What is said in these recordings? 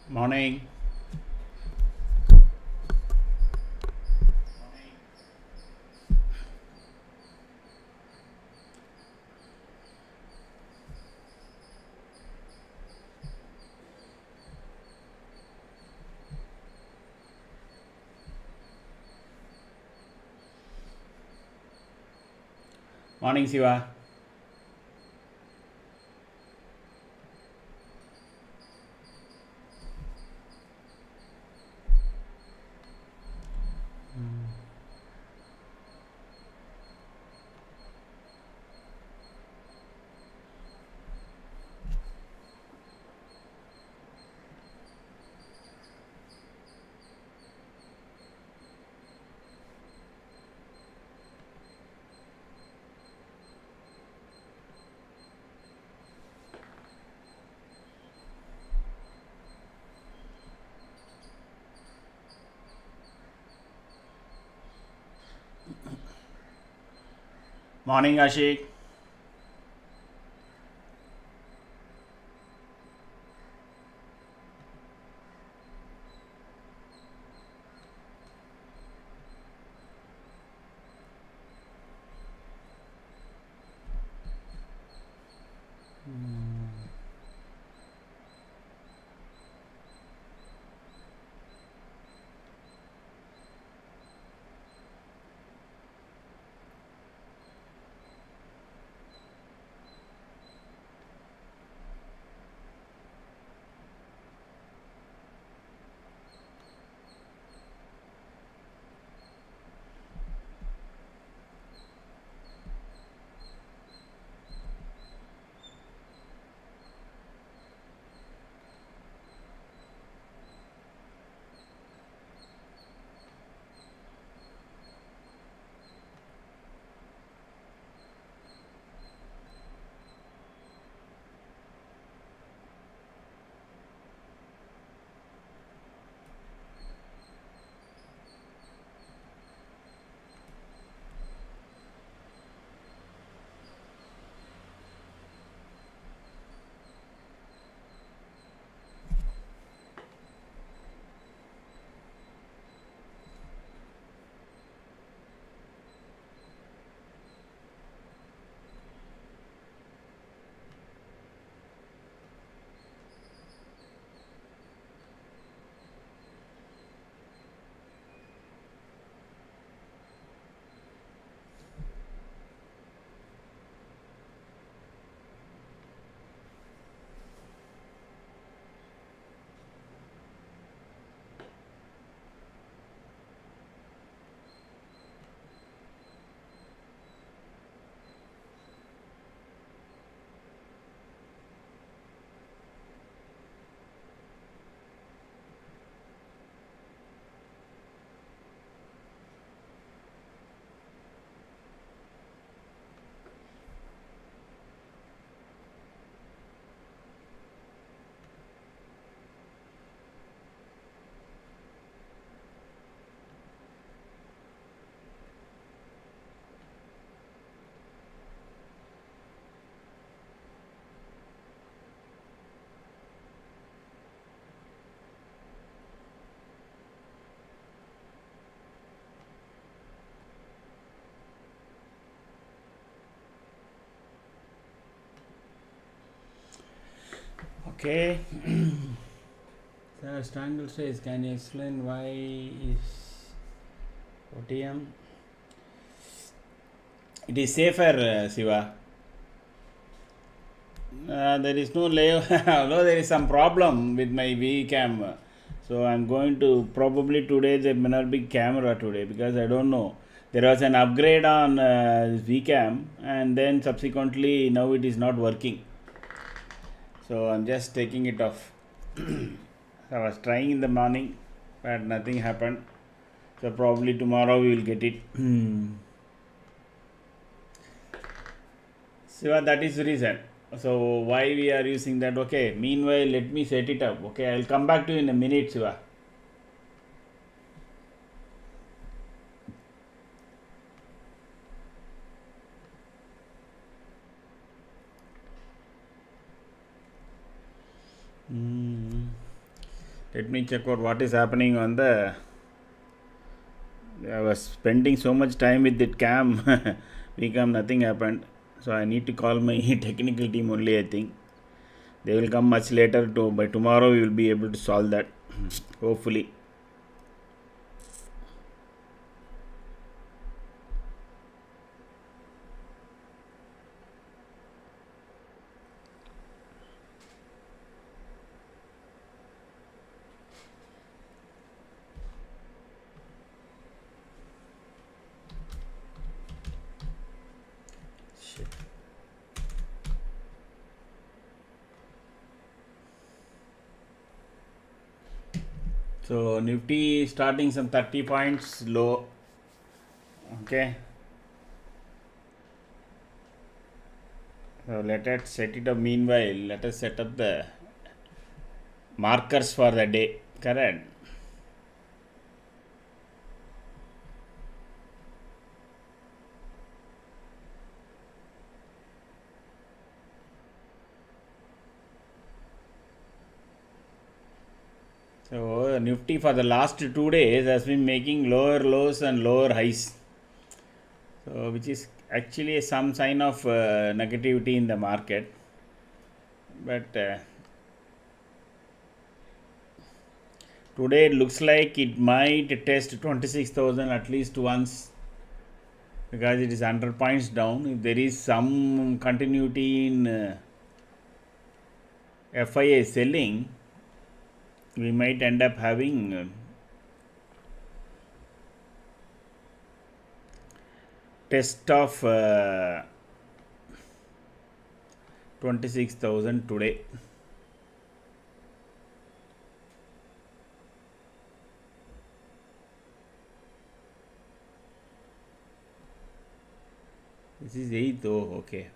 Morning. Morning, Siva. Morning, Ashik. Okay. So, Strangle says, can you explain why is OTM? It is safer, Siva. There is no layout. No, there is some problem with my VCam. So I'm going to probably today there may not be camera today because I don't know. There was an upgrade on VCam and then subsequently now it is not working. So I'm just taking it off. I was trying in the morning, but nothing happened. So probably tomorrow we will get it. So that is the reason. So why we are using that? Okay. Meanwhile, let me set it up. Okay, I'll come back to you in a minute, Siva. Let me check out what is happening on the. I was spending so much time with that cam. Become nothing happened. So I need to call my technical team only. I think they will come much later. By tomorrow we will be able to solve that. Hopefully. So Nifty starting some 30 points low. Okay. So let us set it up. Meanwhile, let us set up the markers for the day. Correct. So Nifty for the last 2 days has been making lower lows and lower highs. So which is actually some sign of negativity in the market. But today it looks like it might test 26,000 at least once, because it is 100 points down. If there is some continuity in FIA selling, we might end up having test of 26,000 today. This is 8th. Oh, okay.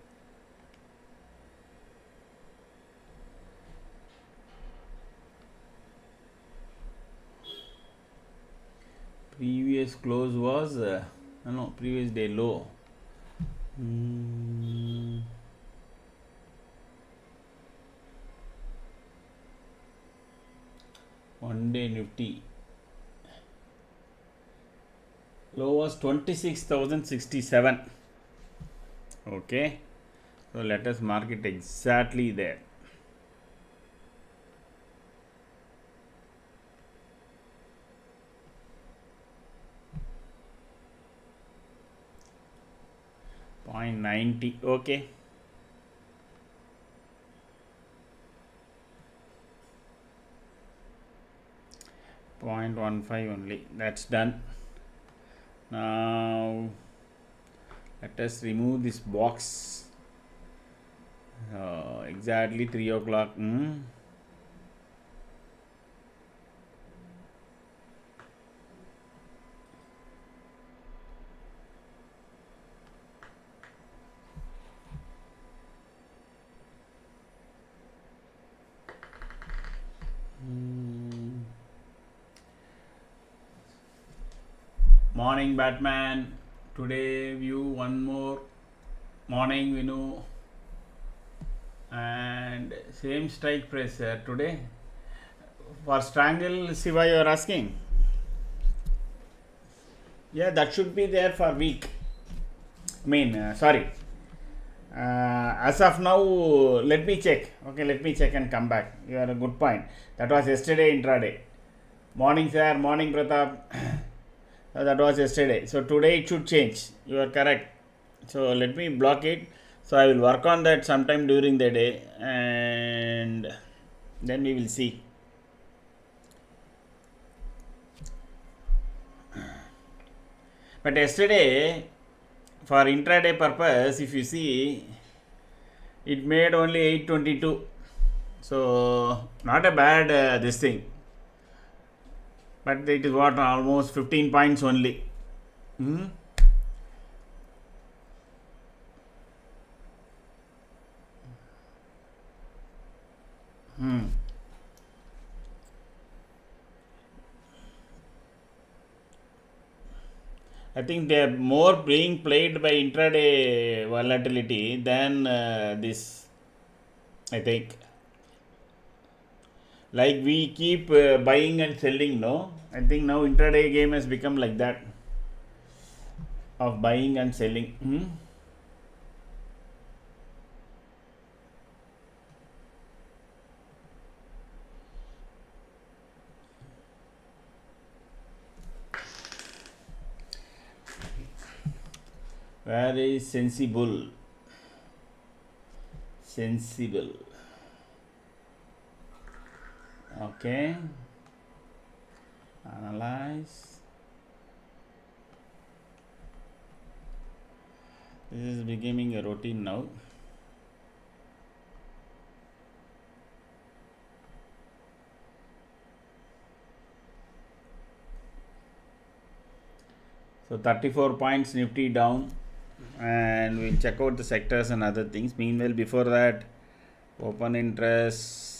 Previous close was no, previous day low. 1 day Nifty low was 26,067. Okay, so let us mark it exactly there. .90. Okay. .15 only. That's done. Now let us remove this box. Exactly 3 o'clock. Morning Batman. Today view one more. Morning Vinu. And same strike price today. For strangle Siva you are asking? Yeah, that should be there for week. I mean, sorry. As of now, let me check. Okay, let me check and come back. You are a good point. That was yesterday intraday. Morning sir, morning Pratap. That was yesterday. So today it should change. You are correct. So let me block it. So I will work on that sometime during the day, and then we will see. But yesterday, for intraday purpose, if you see, it made only 822. So not a bad this thing. But it is what, almost 15 points only. I think they are more being played by intraday volatility than this, I think. Like we keep buying and selling, no? I think now intraday game has become like that, of buying and selling. Where is sensible? Okay, analyze. This is becoming a routine now. So 34 points Nifty down, and we'll check out the sectors and other things. Meanwhile, before that, open interest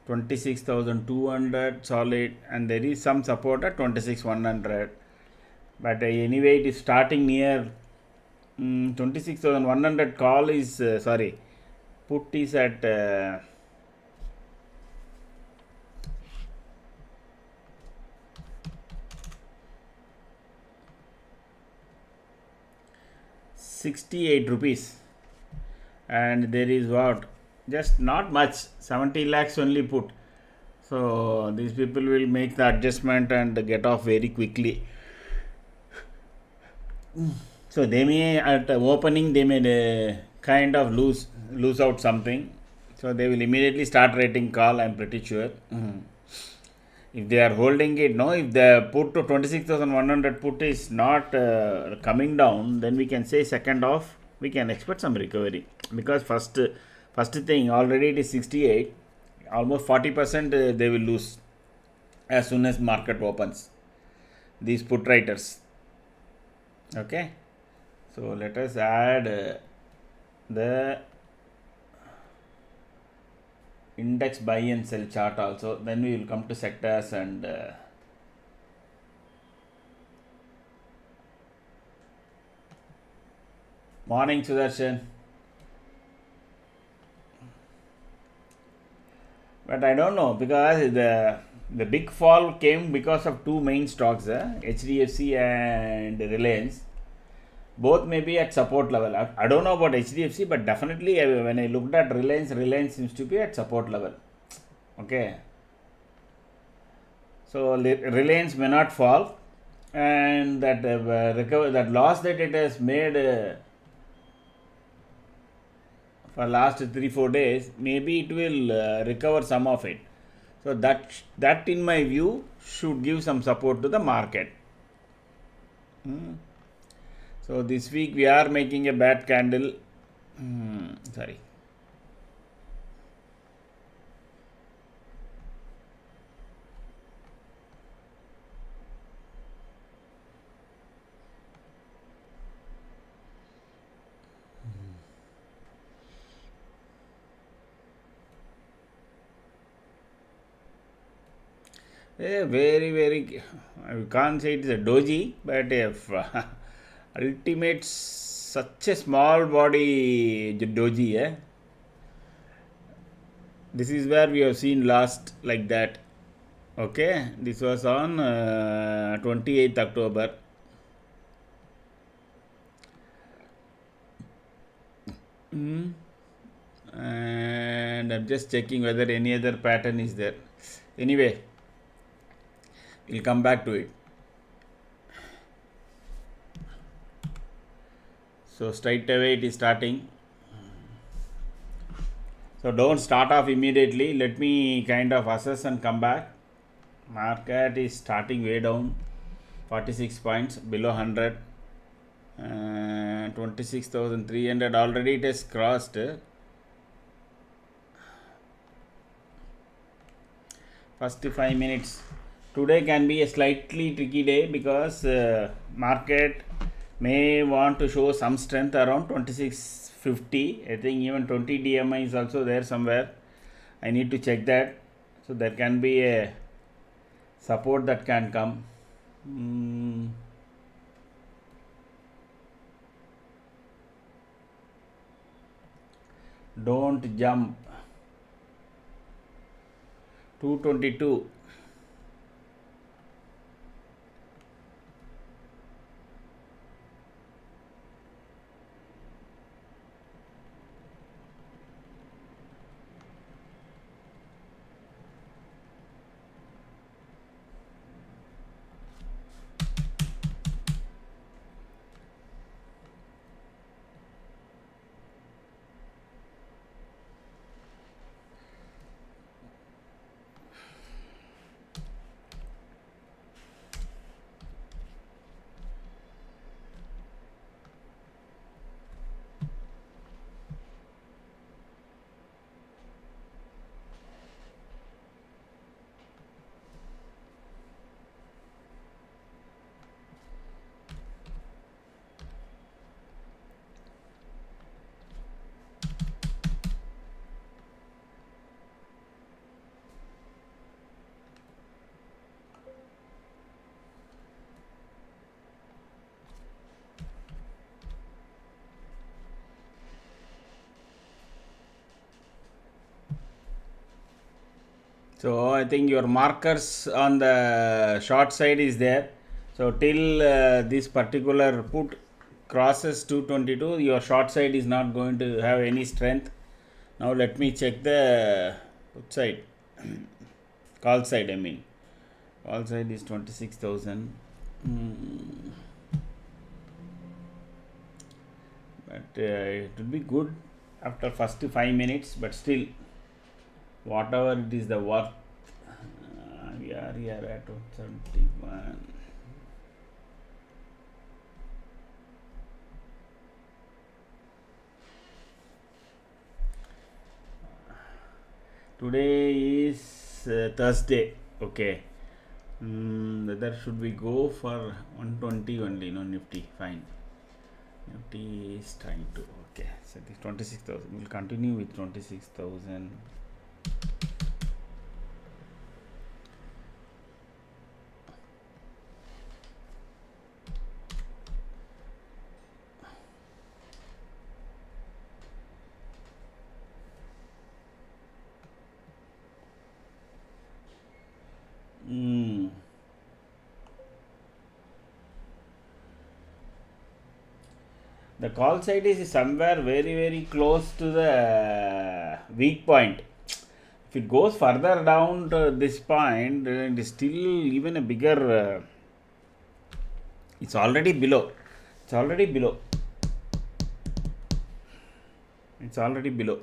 26,200 solid, and there is some support at 26,100. But anyway, it is starting near 26,100. Call is sorry, put is at 68 rupees, and there is what, just not much, 70 lakhs only put. So these people will make the adjustment and get off very quickly. So they may, at opening, they may kind of lose out something. So they will immediately start rating call, I'm pretty sure. If they are holding it, no, if the put to 26,100 put is not coming down, then we can say second off, we can expect some recovery. Because first thing, already it is 68, almost 40% they will lose as soon as market opens, these put writers. Okay, so let us add the index buy and sell chart also, then we will come to sectors and morning Sudarshan. But I don't know, because the big fall came because of two main stocks, HDFC and Reliance. Both may be at support level. I don't know about HDFC, but definitely when I looked at Reliance seems to be at support level. Okay. So Reliance may not fall, and that that loss that it has made for last 3-4 days, maybe it will recover some of it. So that in my view should give some support to the market. So this week we are making a bad candle. Sorry. Very, I can't say it is a doji, but if ultimate such a small body doji, this is where we have seen last like that. Okay, this was on 28th October. And I'm just checking whether any other pattern is there. Anyway, we'll come back to it. So straight away it is starting. So don't start off immediately. Let me kind of assess and come back. Market is starting way down, 46 points below 100. 26,300 already it has crossed. First 5 minutes. Today can be a slightly tricky day because market may want to show some strength around 2650. I think even 20 DMI is also there somewhere. I need to check that. So there can be a support that can come. Don't jump. 222. So I think your markers on the short side is there. So till this particular put crosses 222, your short side is not going to have any strength. Now let me check the put side, call side. I mean, call side is 26,000. But it would be good after first 5 minutes, but still, whatever it is the worth, we are here at 71. Today is Thursday. Okay. Whether should we go for 120 only? No, Nifty. Fine. Nifty is trying to. Okay. So this 26,000. We'll continue with 26,000. The call side is somewhere very close to the weak point. If it goes further down to this point, it is still even a bigger. It's already below. It's already below. It's already below.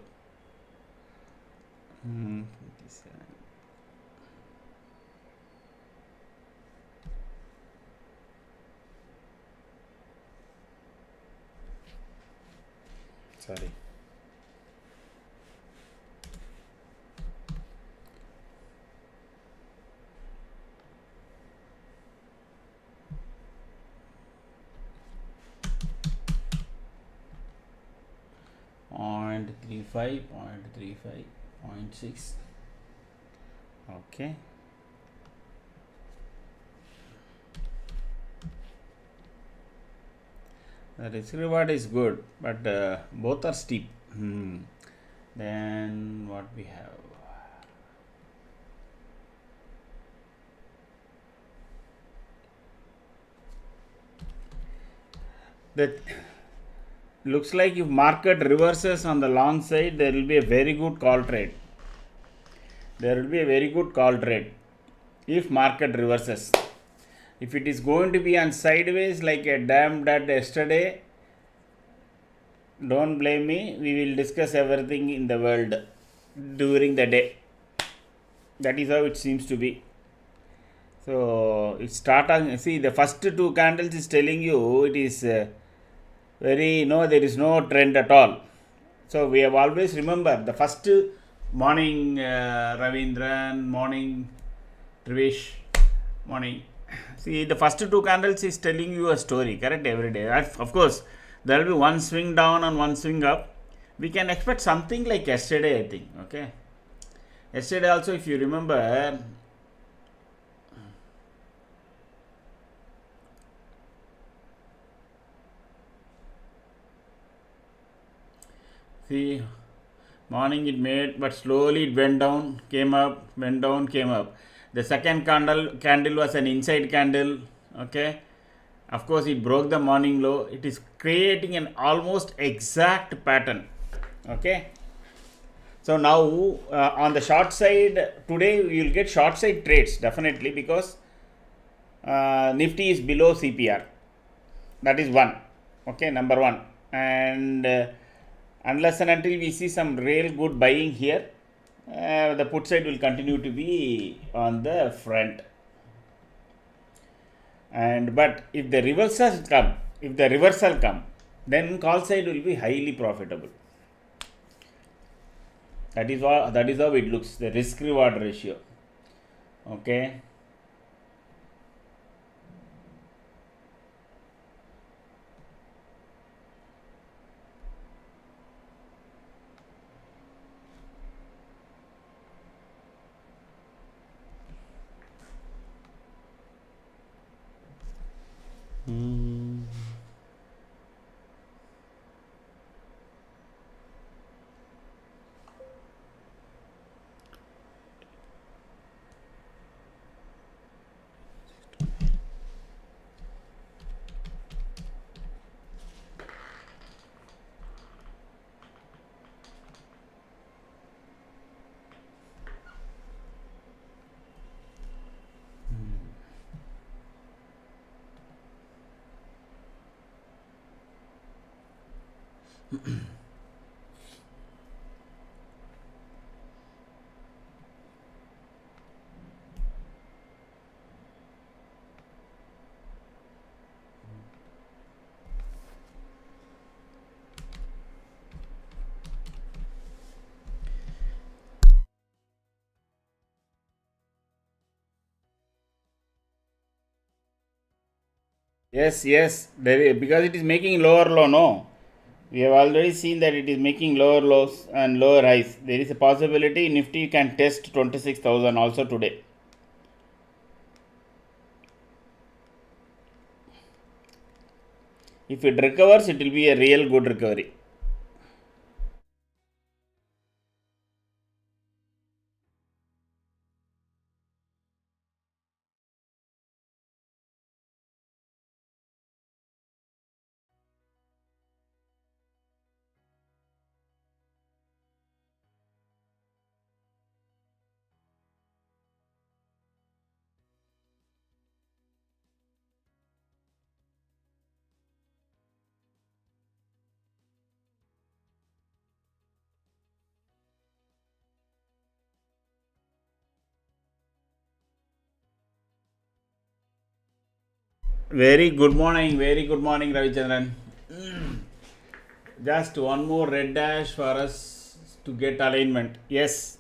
Sorry. Point 0.35, 0.35, 0.6. Okay. The risk reward is good, but both are steep. Then what we have? That looks like if market reverses on the long side, there will be a very good call trade. There will be a very good call trade if market reverses. If it is going to be on sideways like a dam that yesterday, don't blame me. We will discuss everything in the world during the day. That is how it seems to be. So it starting. See, the first two candles is telling you it is there is no trend at all. So we have always remember the first morning Ravindran, morning Trivish, morning. See, the first two candles is telling you a story, correct, every day. Of course, there will be one swing down and one swing up. We can expect something like yesterday, I think. Okay. Yesterday also, if you remember, see, Morning it made, but slowly it went down, came up, went down, came up. The second candle was an inside candle. Okay, of course it broke the morning low. It is creating an almost exact pattern. Okay, so now on the short side today you will get short side trades definitely, because Nifty is below CPR. That is one. Okay, number one. And unless and until we see some real good buying here, the put side will continue to be on the front. And but if the reversal come, then call side will be highly profitable. That is how it looks, the risk reward ratio. Okay. Yes, because it is making lower low, no. We have already seen that it is making lower lows and lower highs. There is a possibility Nifty can test 26,000 also today. If it recovers, it will be a real good recovery. Very good morning, Ravichandran. Just one more red dash for us to get alignment. Yes.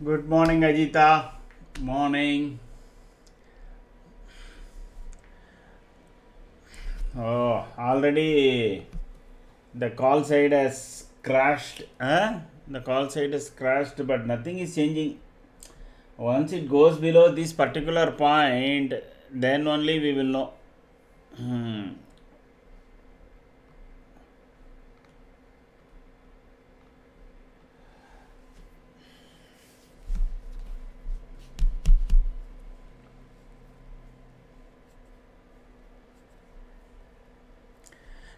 Good morning, Ajita. Morning. Oh, already the call side has crashed. Huh? The call side has crashed, but nothing is changing. Once it goes below this particular point, then only we will know.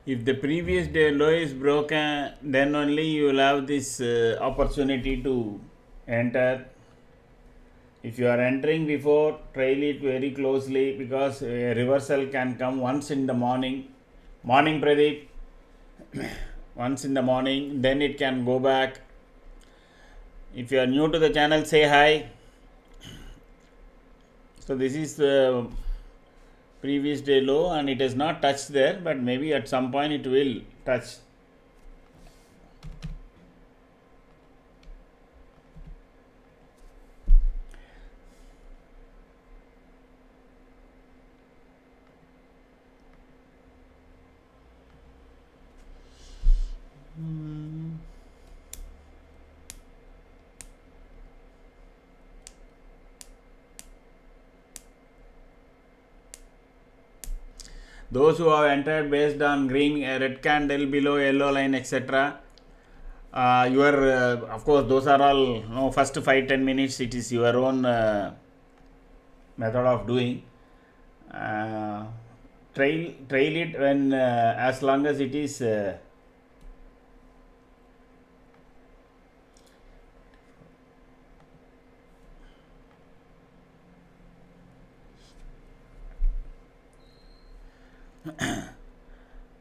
If the previous day low is broken, then only you will have this opportunity to enter. If you are entering before, trail it very closely, because a reversal can come once in the morning. Morning, Pradeep. Once in the morning, then it can go back. If you are new to the channel, say hi. So this is the previous day low, and it has not touched there, but maybe at some point it will touch. Those who have entered based on green, red candle below yellow line, etc., of course, those are all, first 5-10 minutes, it is your own method of doing. Trail it when as long as it is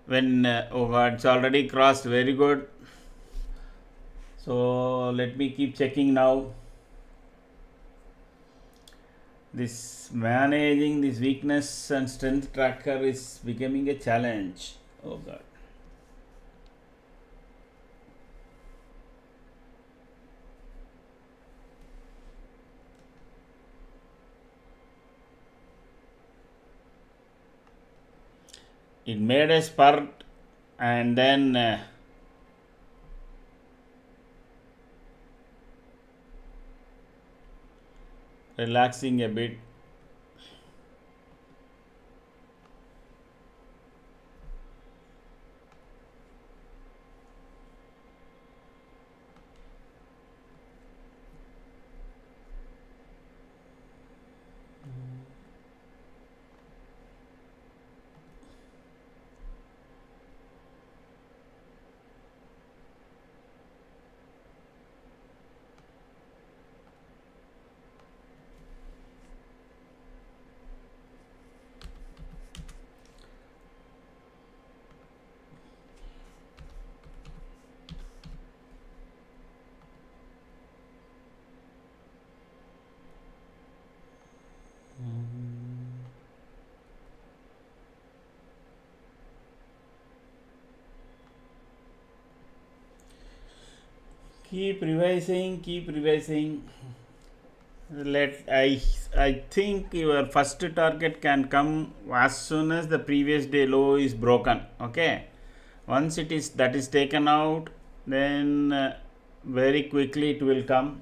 when oh god, it's already crossed. Very good. So let me keep checking now. This managing this weakness and strength tracker is becoming a challenge. Oh god. It made a spurt, and then relaxing a bit. Keep revising. I think your first target can come as soon as the previous day low is broken. Okay, once that is taken out, then very quickly it will come.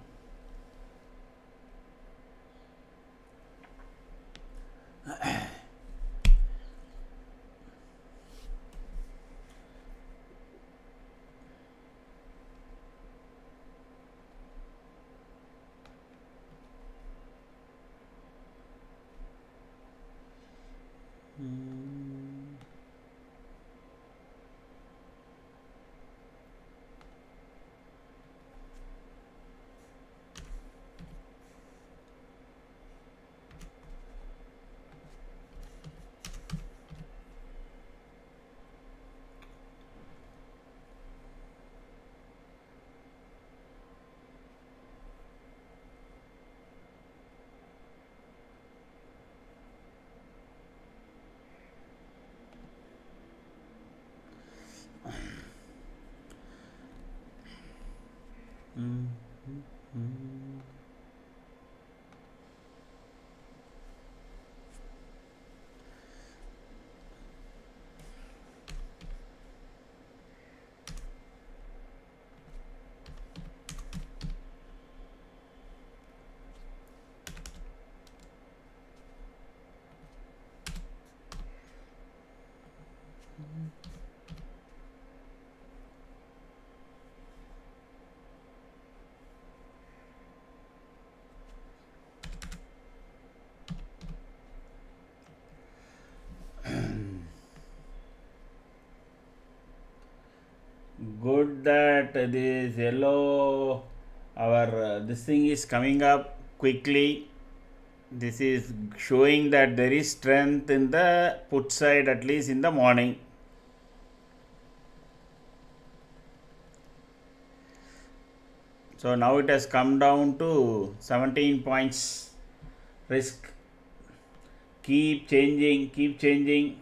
that this yellow, this thing is coming up quickly. This is showing that there is strength in the put side, at least in the morning. So now it has come down to 17 points risk. Keep changing, keep changing.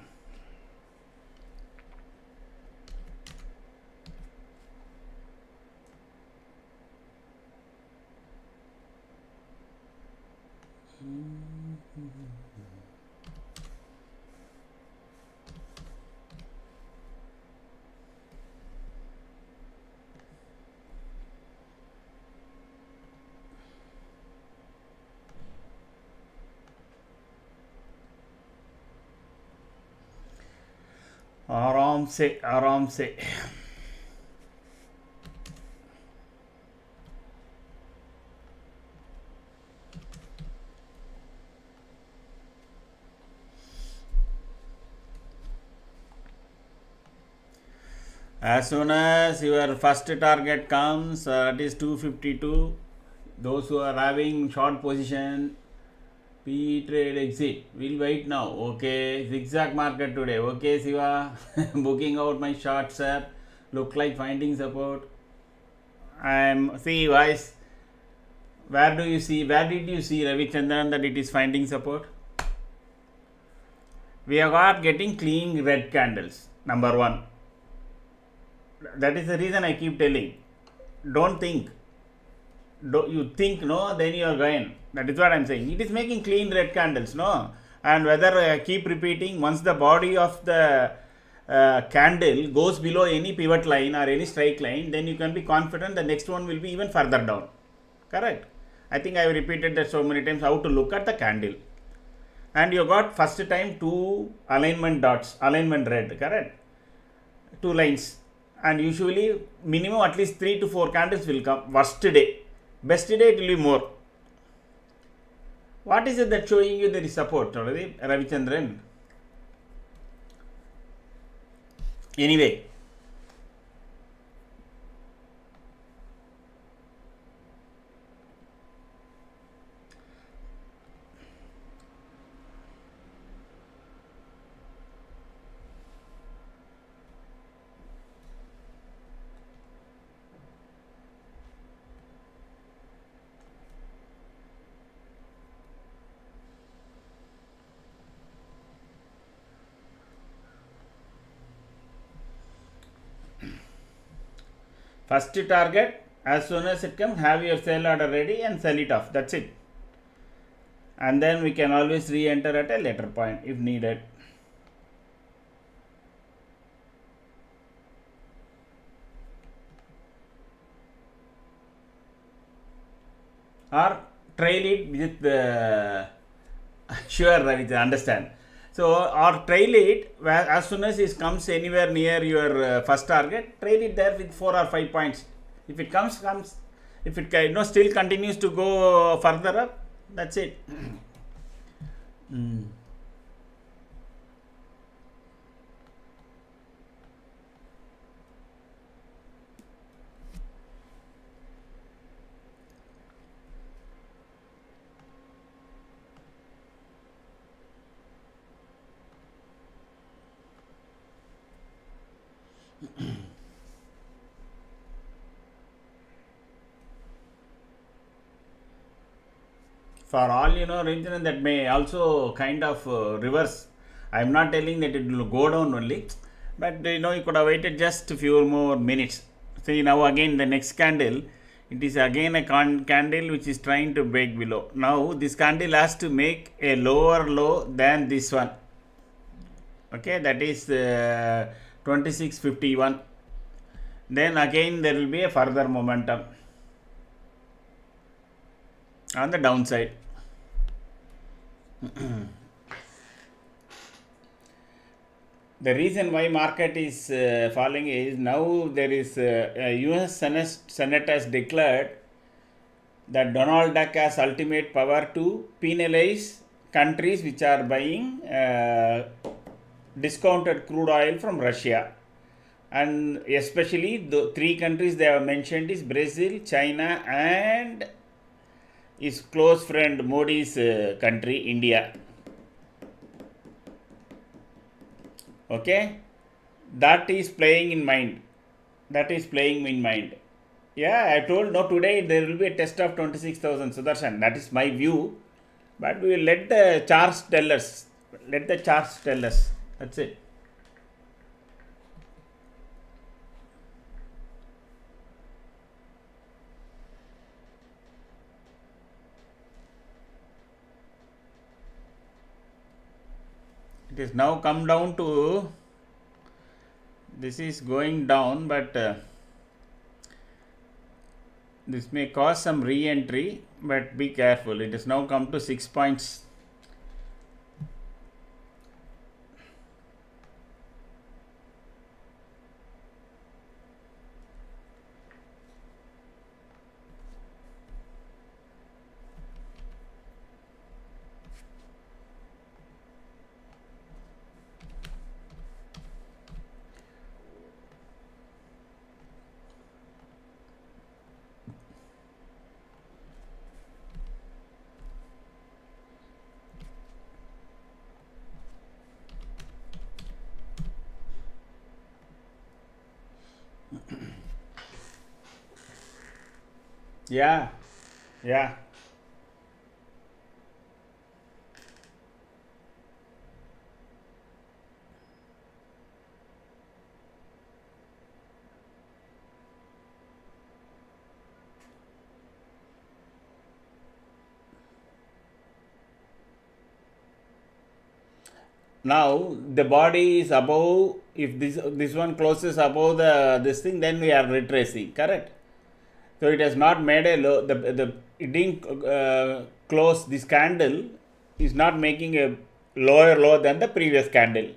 आराम से आराम से. As soon as your first target comes, that is 252, those who are having short position, P-trade exit, we'll wait now. Okay, zigzag market today. Okay, Siva, booking out my short, sir. Look like finding support. See guys, where did you see Ravichandran that it is finding support? We are getting clean red candles, number one. That is the reason I keep telling. Don't think. You think, no, then you are going. That is what I am saying. It is making clean red candles, no? And whether keep repeating, once the body of the candle goes below any pivot line or any strike line, then you can be confident the next one will be even further down. Correct? I think I have repeated that so many times, how to look at the candle. And you got first time 2 alignment dots, alignment red, correct? 2 lines. And usually minimum at least 3 to 4 candles will come. Worst day. Best day it will be more. What is it that showing you there is support already, Ravichandran? Anyway. First target, as soon as it comes, have your sell order ready and sell it off. That's it. And then we can always re-enter at a later point if needed. Or trail it with sure, Ravi, understand. So, or trail it as soon as it comes anywhere near your first target, trail it there with 4 or 5 points. If it comes. If it still continues to go further up, that's it. For all region that may also kind of reverse. I am not telling that it will go down only, but you could have waited just a few more minutes. See, now again the next candle, it is again a candle which is trying to break below. Now this candle has to make a lower low than this one. Okay, that is 2651. Then again there will be a further momentum on the downside. The reason why market is falling is now there is US Senate has declared that Donald Duck has ultimate power to penalize countries which are buying discounted crude oil from Russia. and especially the three countries they have mentioned is Brazil, China, and his close friend Modi's country, India. Okay, that is playing in mind. That is playing in mind. Yeah, I told no today there will be a test of 26,000 Sudarshan. That is my view. But we will let the charts tell us. Let the charts tell us. That's it. It is now come down to, this is going down, but this may cause some re-entry, but be careful. It has now come to 6 points. Yeah, yeah. Now the body is above. If this one closes above the this thing, then we are retracing. Correct. So it has not made a low. The it didn't close this candle is not making a lower low than the previous candle.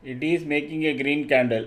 It is making a green candle.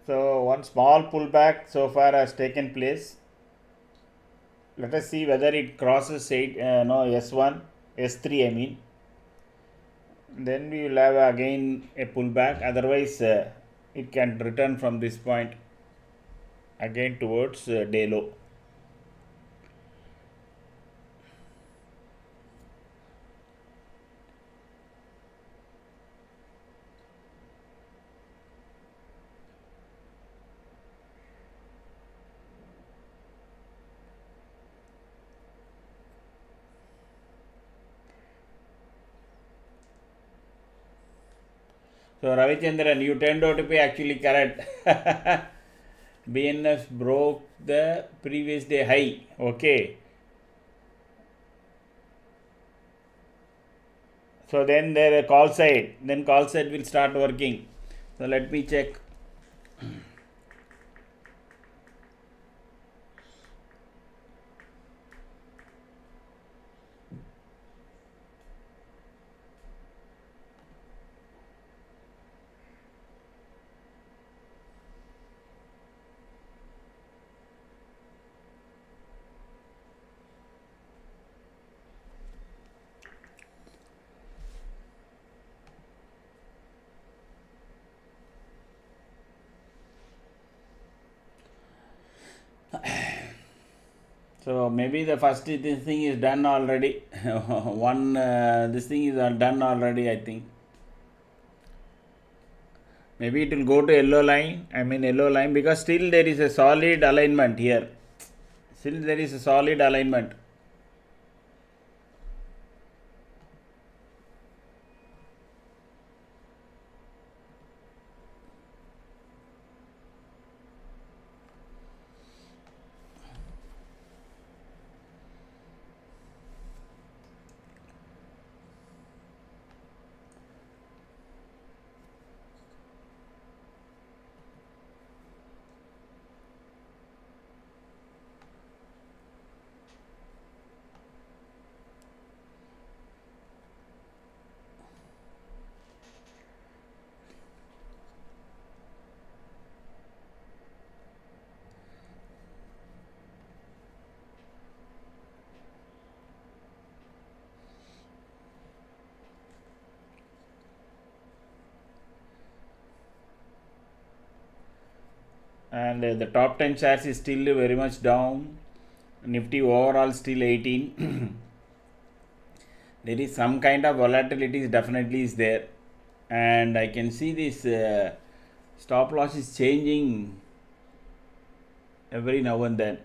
So one small pullback so far has taken place. Let us see whether it crosses S1, S3 I mean. Then we will have again a pullback. Otherwise, it can return from this point again towards day low. So Ravichandran, you turned out to be actually correct. BNS broke the previous day high. Okay. So then there a call side. Then call side will start working. So let me check. So maybe the first this thing is done already. This thing is done already, I think. Maybe it will go to yellow line. I mean yellow line, because still there is a solid alignment here. Still there is a solid alignment. And the top 10 shares is still very much down. Nifty overall still 18. There is some kind of volatility definitely is there, and I can see this stop loss is changing every now and then.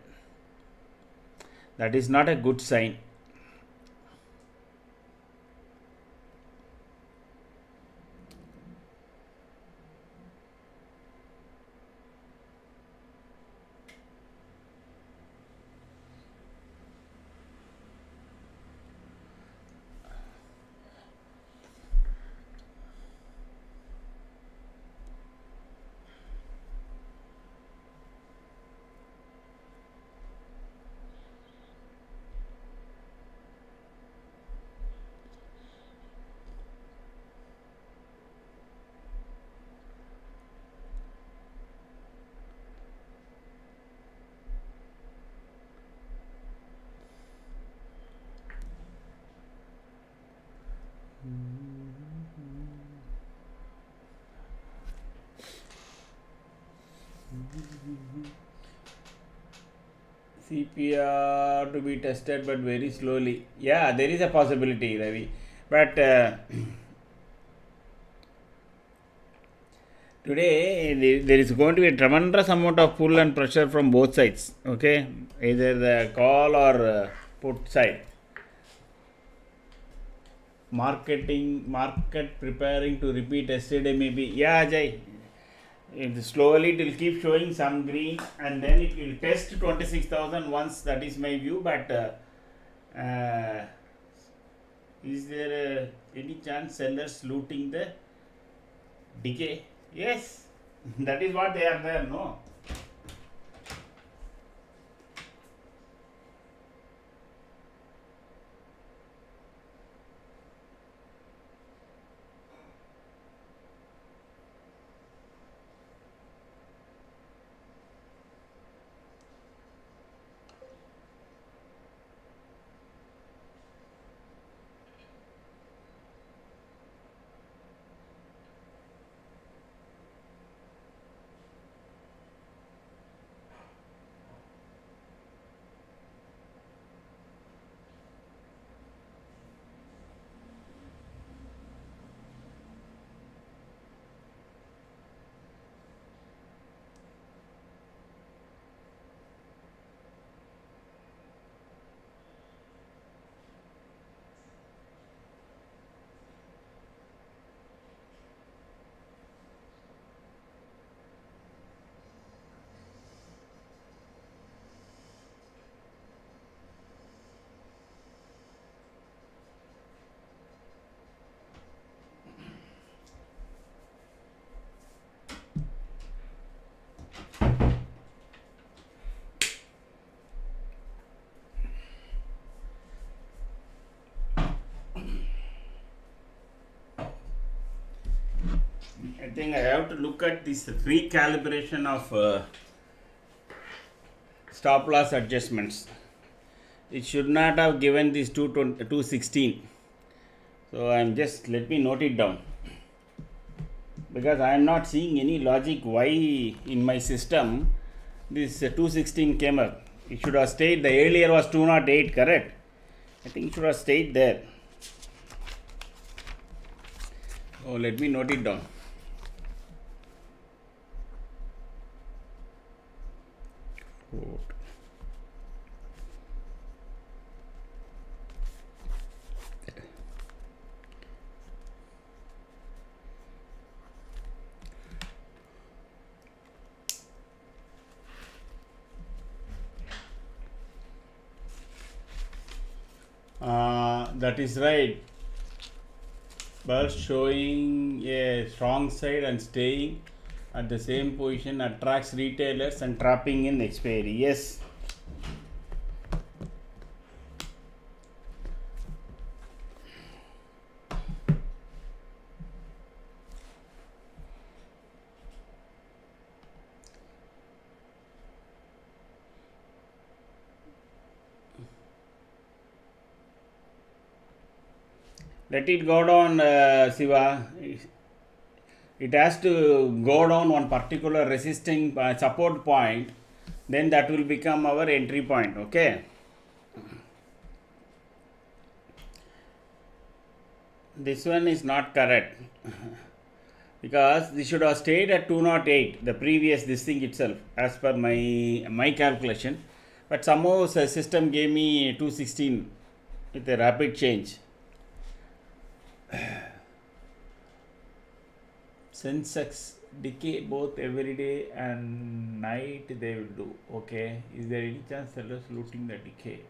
That is not a good sign. CPR to be tested, but very slowly. Yeah, there is a possibility, Ravi. But today there is going to be a tremendous amount of pull and pressure from both sides. Okay, either the call or put side. Market preparing to repeat yesterday maybe. Yeah, Ajay. Slowly it will keep showing some green, and then it will test 26,000 once. That is my view. But is there any chance sellers looting the decay? Yes, that is what they are there. No. think I have to look at this recalibration of stop loss adjustments. It should not have given this 216. So I'm just, let me note it down, because I am not seeing any logic why in my system this 216 came up. It should have stayed, the earlier was 208, correct? I think it should have stayed there. Oh, let me note it down. That is right. But showing a strong side and staying at the same position attracts retailers and trapping in expiry. Yes. Let it go down, Siva. It has to go down one particular resisting support point, then that will become our entry point. Okay. This one is not correct because this should have stayed at 208, the previous this thing itself, as per my calculation. But somehow the system gave me 216 with a rapid change. Sensex decay both every day and night they will do. Okay. Is there any chance sellers looting the decay?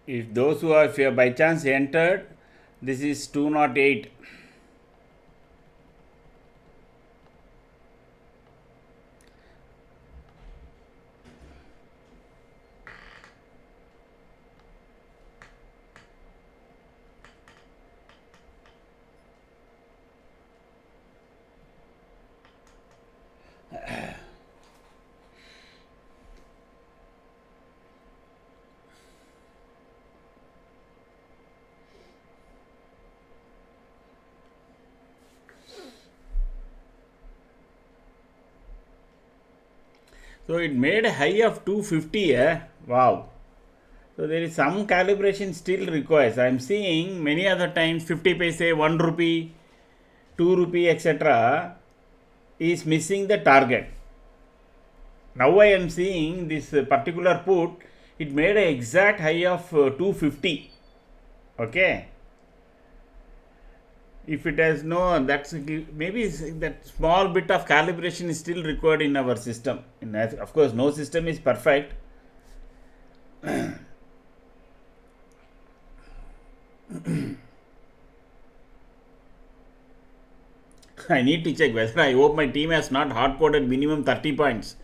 If those who are by chance entered, this is 208. So it made a high of 250. Wow. So there is some calibration still requires. I am seeing many other times 50 paise, 1 rupee, 2 rupee, etc. is missing the target. Now I am seeing this particular put, it made an exact high of 250. Okay. If it has no, that's maybe that small bit of calibration is still required in our system. Of course, no system is perfect. I need to check whether I hope my team has not hard coded minimum 30 points.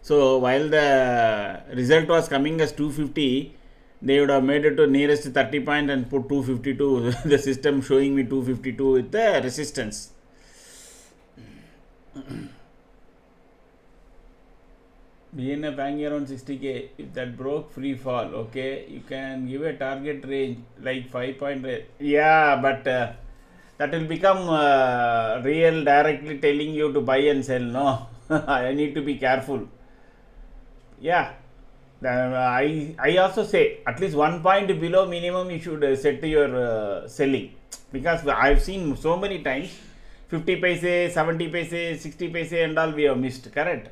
So while the result was coming as 250, they would have made it to nearest 30 point and put 252. The system showing me 252 with the resistance. BNF hanging around 60k. If that broke, free fall. Okay, you can give a target range like 5 point. Yeah, but that will become real directly telling you to buy and sell. No, I need to be careful. Yeah. Then I also say at least 1 point below minimum you should set your selling, because I've seen so many times 50 paise, 70 paise, 60 paise and all we have missed, correct?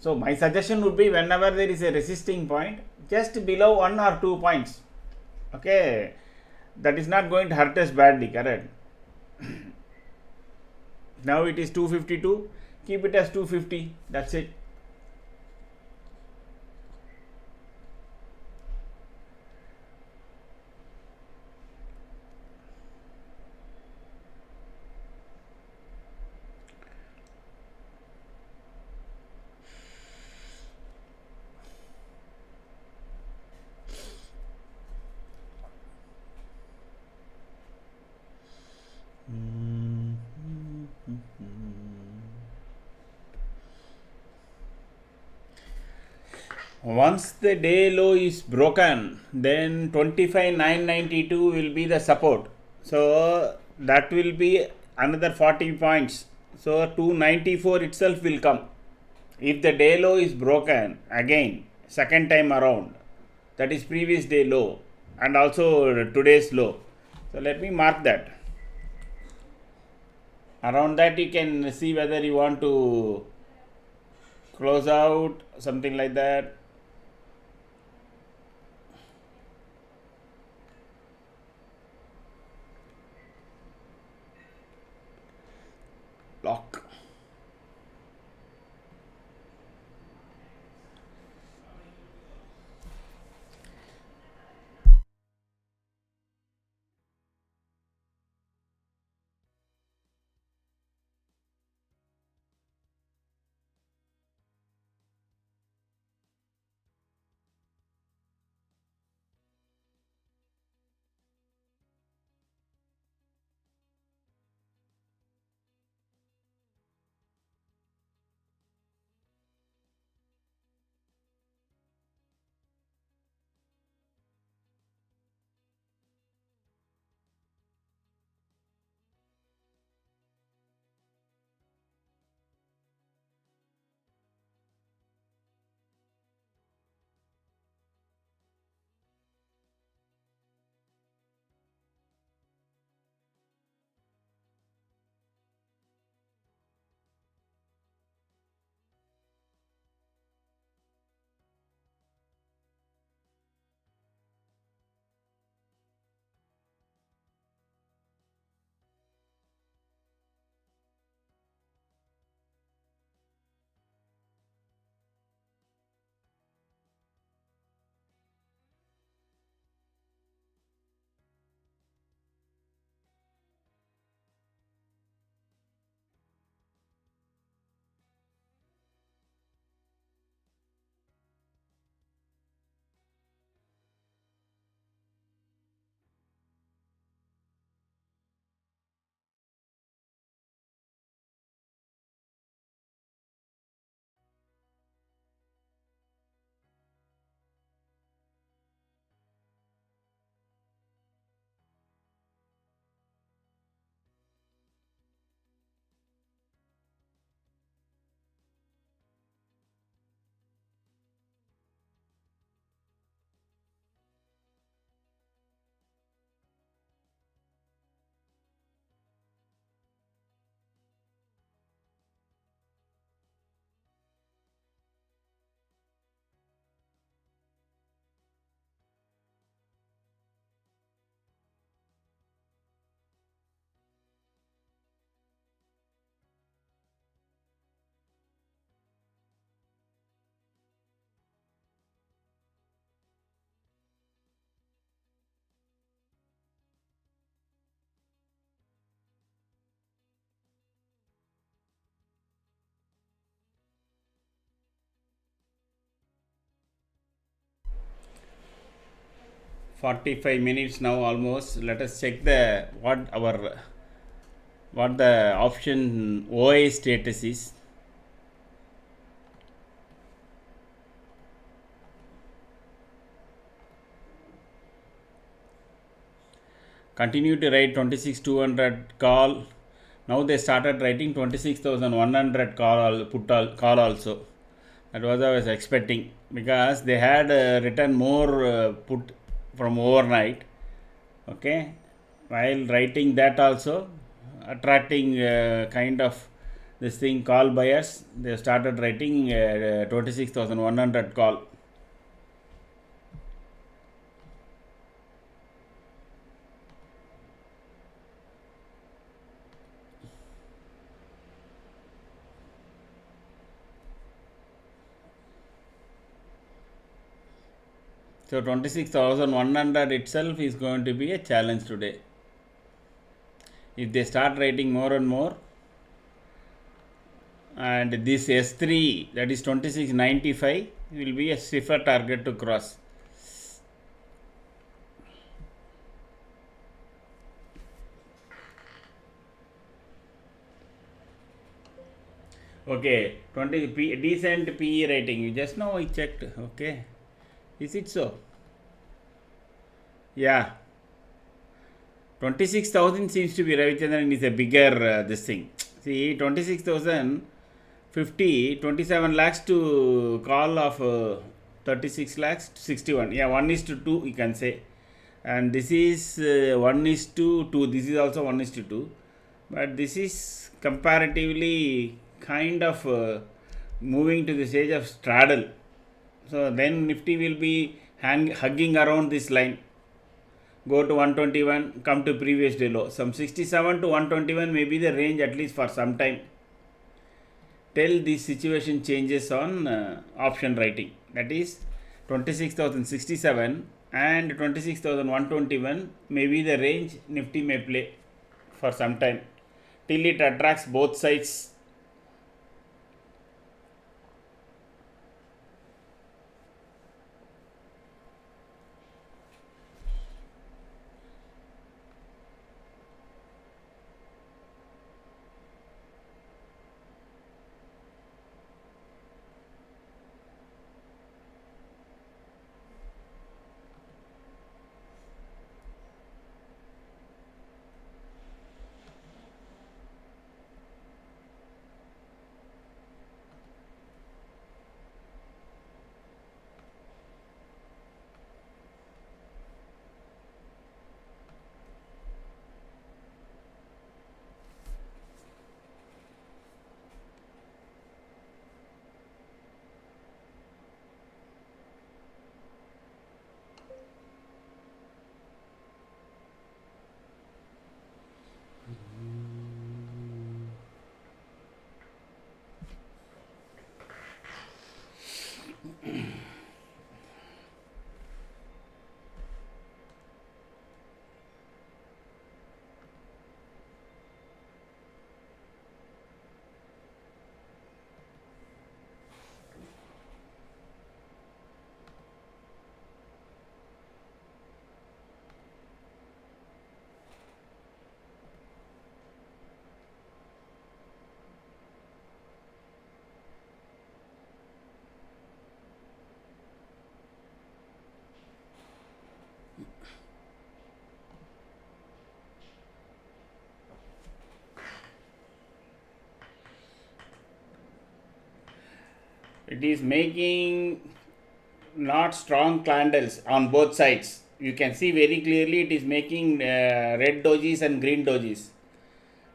So my suggestion would be whenever there is a resisting point, just below 1 or 2 points, okay, that is not going to hurt us badly, correct? Now it is 252, keep it as 250, that's it. Once the day low is broken, then 25,992 will be the support. So that will be another 40 points. So 294 itself will come. If the day low is broken again, second time around, that is previous day low and also today's low. So let me mark that. Around that you can see whether you want to close out, something like that. Lock. Forty-five minutes now almost. Let us check the what the option OA status is. Continue to write 26,200 call. Now they started writing 26,100 call also. That was I was expecting. because they had written more put from overnight. Okay, while writing that also attracting kind of this thing call buyers, they started writing 26,100 call. So 26,100 itself is going to be a challenge today. If they start writing more and more, and this S3, that is 2695, will be a stiffer target to cross. Okay, 20 decent PE rating. Just now I checked. Okay, is it so? Yeah, 26,000 seems to be Ravichandran is a bigger this thing. See, 26,000 50, 27 lakhs to call of 36 lakhs to 61. Yeah, 1 is to 2 you can say. And this is 1 is to 2. This is also 1 is to 2. But this is comparatively kind of moving to the stage of straddle. So then Nifty will be hugging around this line. Go to 121, come to previous day low. Some 67 to 121 may be the range at least for some time, till this situation changes on option writing. That is 26,067 and 26,121 may be the range Nifty may play for some time, till it attracts both sides. It is making not strong candles on both sides. You can see very clearly it is making red dojis and green dojis.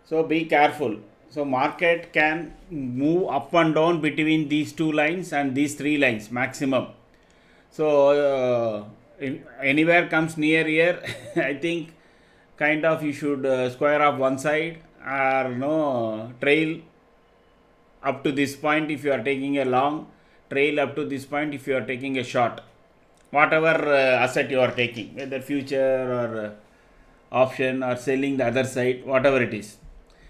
So be careful. So market can move up and down between these two lines and these three lines maximum. So if anywhere comes near here, I think kind of you should square off one side or no trail up to this point if you are taking a long, trail up to this point if you are taking a short, whatever asset you are taking, whether future or option or selling the other side, whatever it is,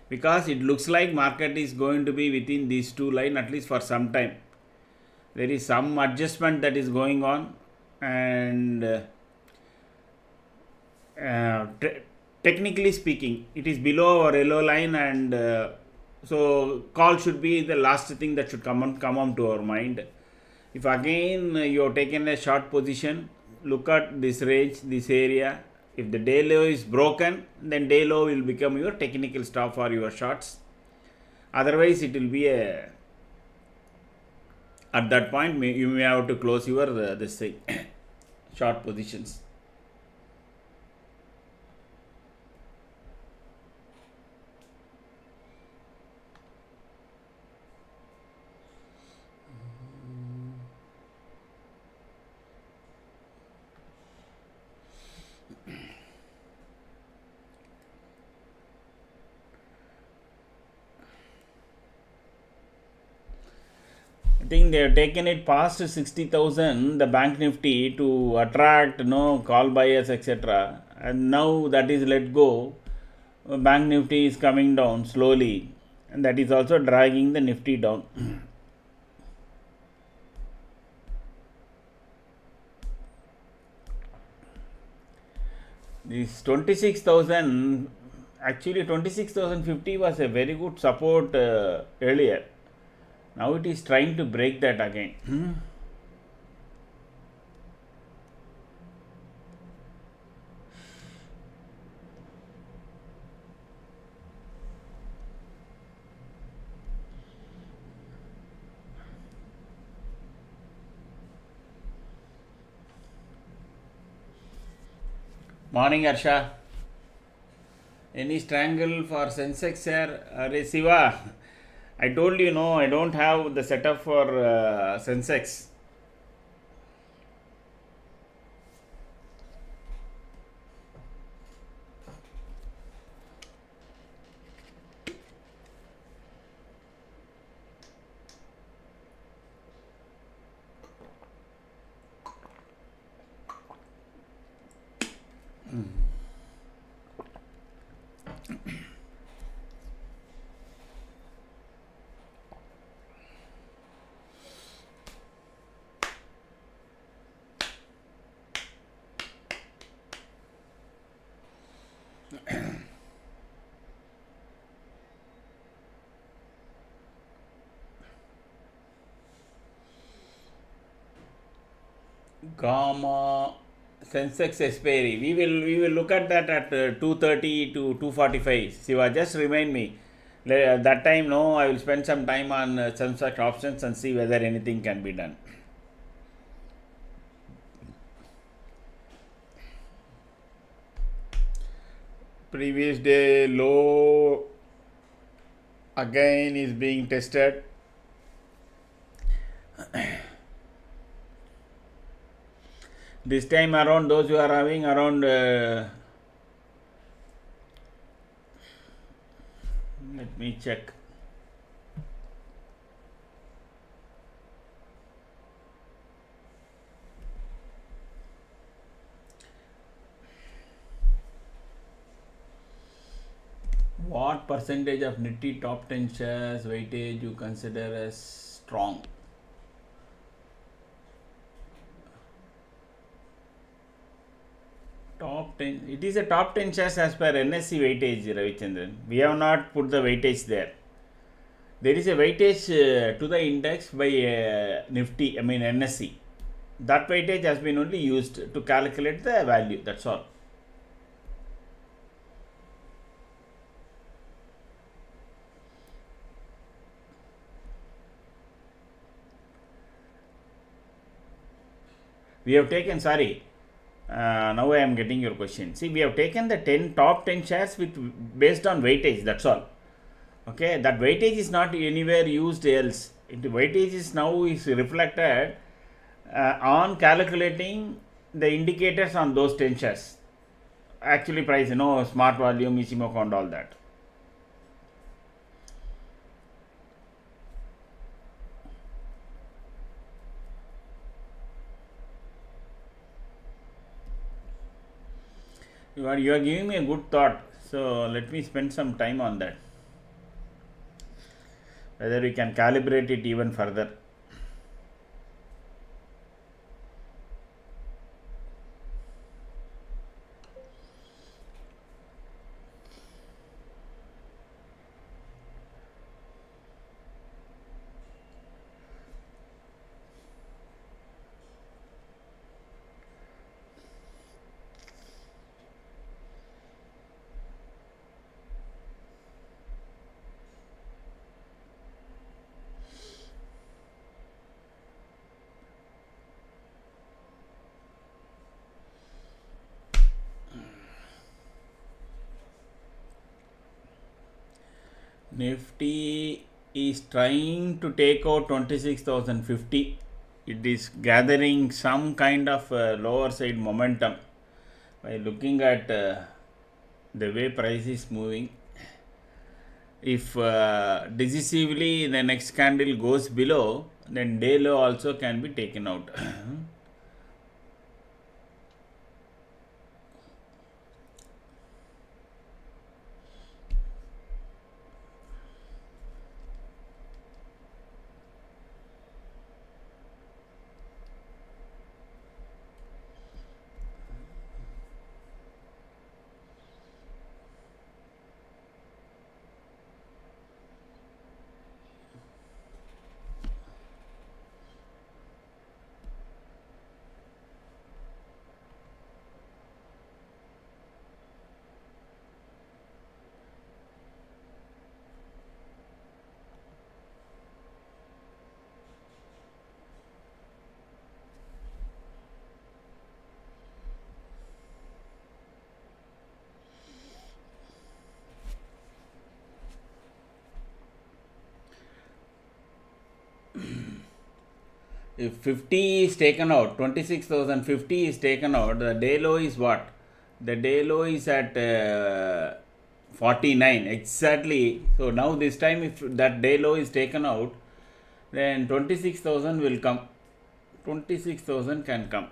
because it looks like market is going to be within these two lines at least for some time. There is some adjustment that is going on, and technically speaking it is below our yellow line, and so call should be the last thing that should come on to our mind. If again you have taken a short position, look at this range, this area. If the day low is broken, then day low will become your technical stop for your shorts. Otherwise it will be a At that point you may have to close your this thing short positions. I think they have taken it past 60,000, the bank nifty, to attract call buyers, etc. And now that is let go. Bank nifty is coming down slowly, and that is also dragging the nifty down. This 26,000, actually 26,050 was a very good support earlier. Now it is trying to break that again. Morning, Arsha. Any strangle for Sensex, sir? Are Siva, I told you, no, I don't have the setup for Sensex. Gamma Sensex expiry. We will look at that at 2:30 to 2:45. Siva, just remind me. That time, no, I will spend some time on Sensex options and see whether anything can be done. Previous day low again is being tested. This time around, those who are having around let me check. What percentage of Nifty top 10 shares weightage you consider as strong? Top 10, it is a top 10 shares as per NSE weightage, Ravichandran. We have not put the weightage there. There is a weightage to the index by Nifty, I mean NSE. That weightage has been only used to calculate the value, that's all. We have taken, sorry, now I am getting your question. See, we have taken the top 10 shares with based on weightage, that's all. Okay, that weightage is not anywhere used else. Weightage is now is reflected on calculating the indicators on those 10 shares. Actually price, smart volume, Ichimoku and all that. You are giving me a good thought, so let me spend some time on that, whether we can calibrate it even further. Nifty is trying to take out 26,050. It is gathering some kind of lower side momentum by looking at the way price is moving. If decisively the next candle goes below, then day low also can be taken out. If 50 is taken out, 26,050 is taken out, the day low is what? The day low is at 49 exactly. So now this time if that day low is taken out, then 26,000 will come. 26,000 can come.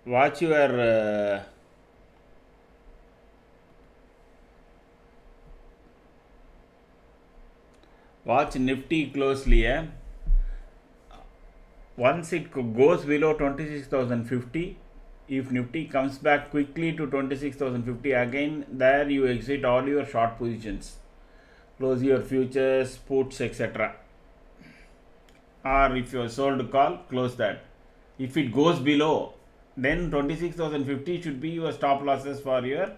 Watch your watch Nifty closely. Once it goes below 26,050, if Nifty comes back quickly to 26,050 again, there you exit all your short positions, close your futures, puts, etc. Or if you are sold call, close that. If it goes below, then 26,050 should be your stop losses for your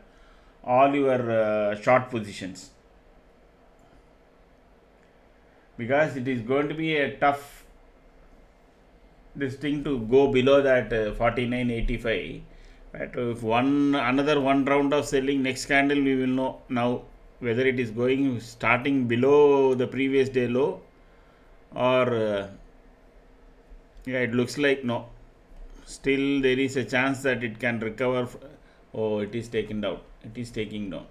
all your short positions, because it is going to be a tough this thing to go below that 49.85. But if another one round of selling, next candle we will know now whether it is going starting below the previous day low or yeah, it looks like no. Still there is a chance that it can recover. Oh, it is taken down. It is taking down.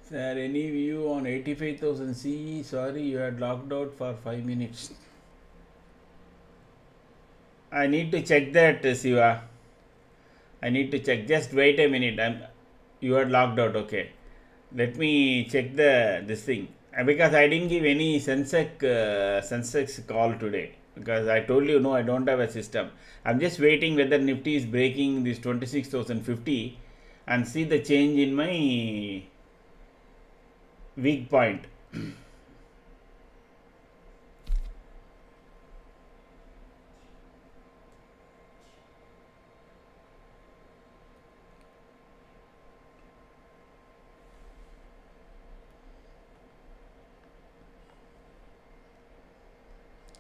Sir, any view on 85,000 C? Sorry, you had locked out for 5 minutes. I need to check that, Siva. I need to check. Just wait a minute. You are locked out. Okay. Let me check this thing. Because I didn't give any Sensex call today. Because I told you no, I don't have a system. I'm just waiting whether Nifty is breaking this 26,050 and see the change in my weak point.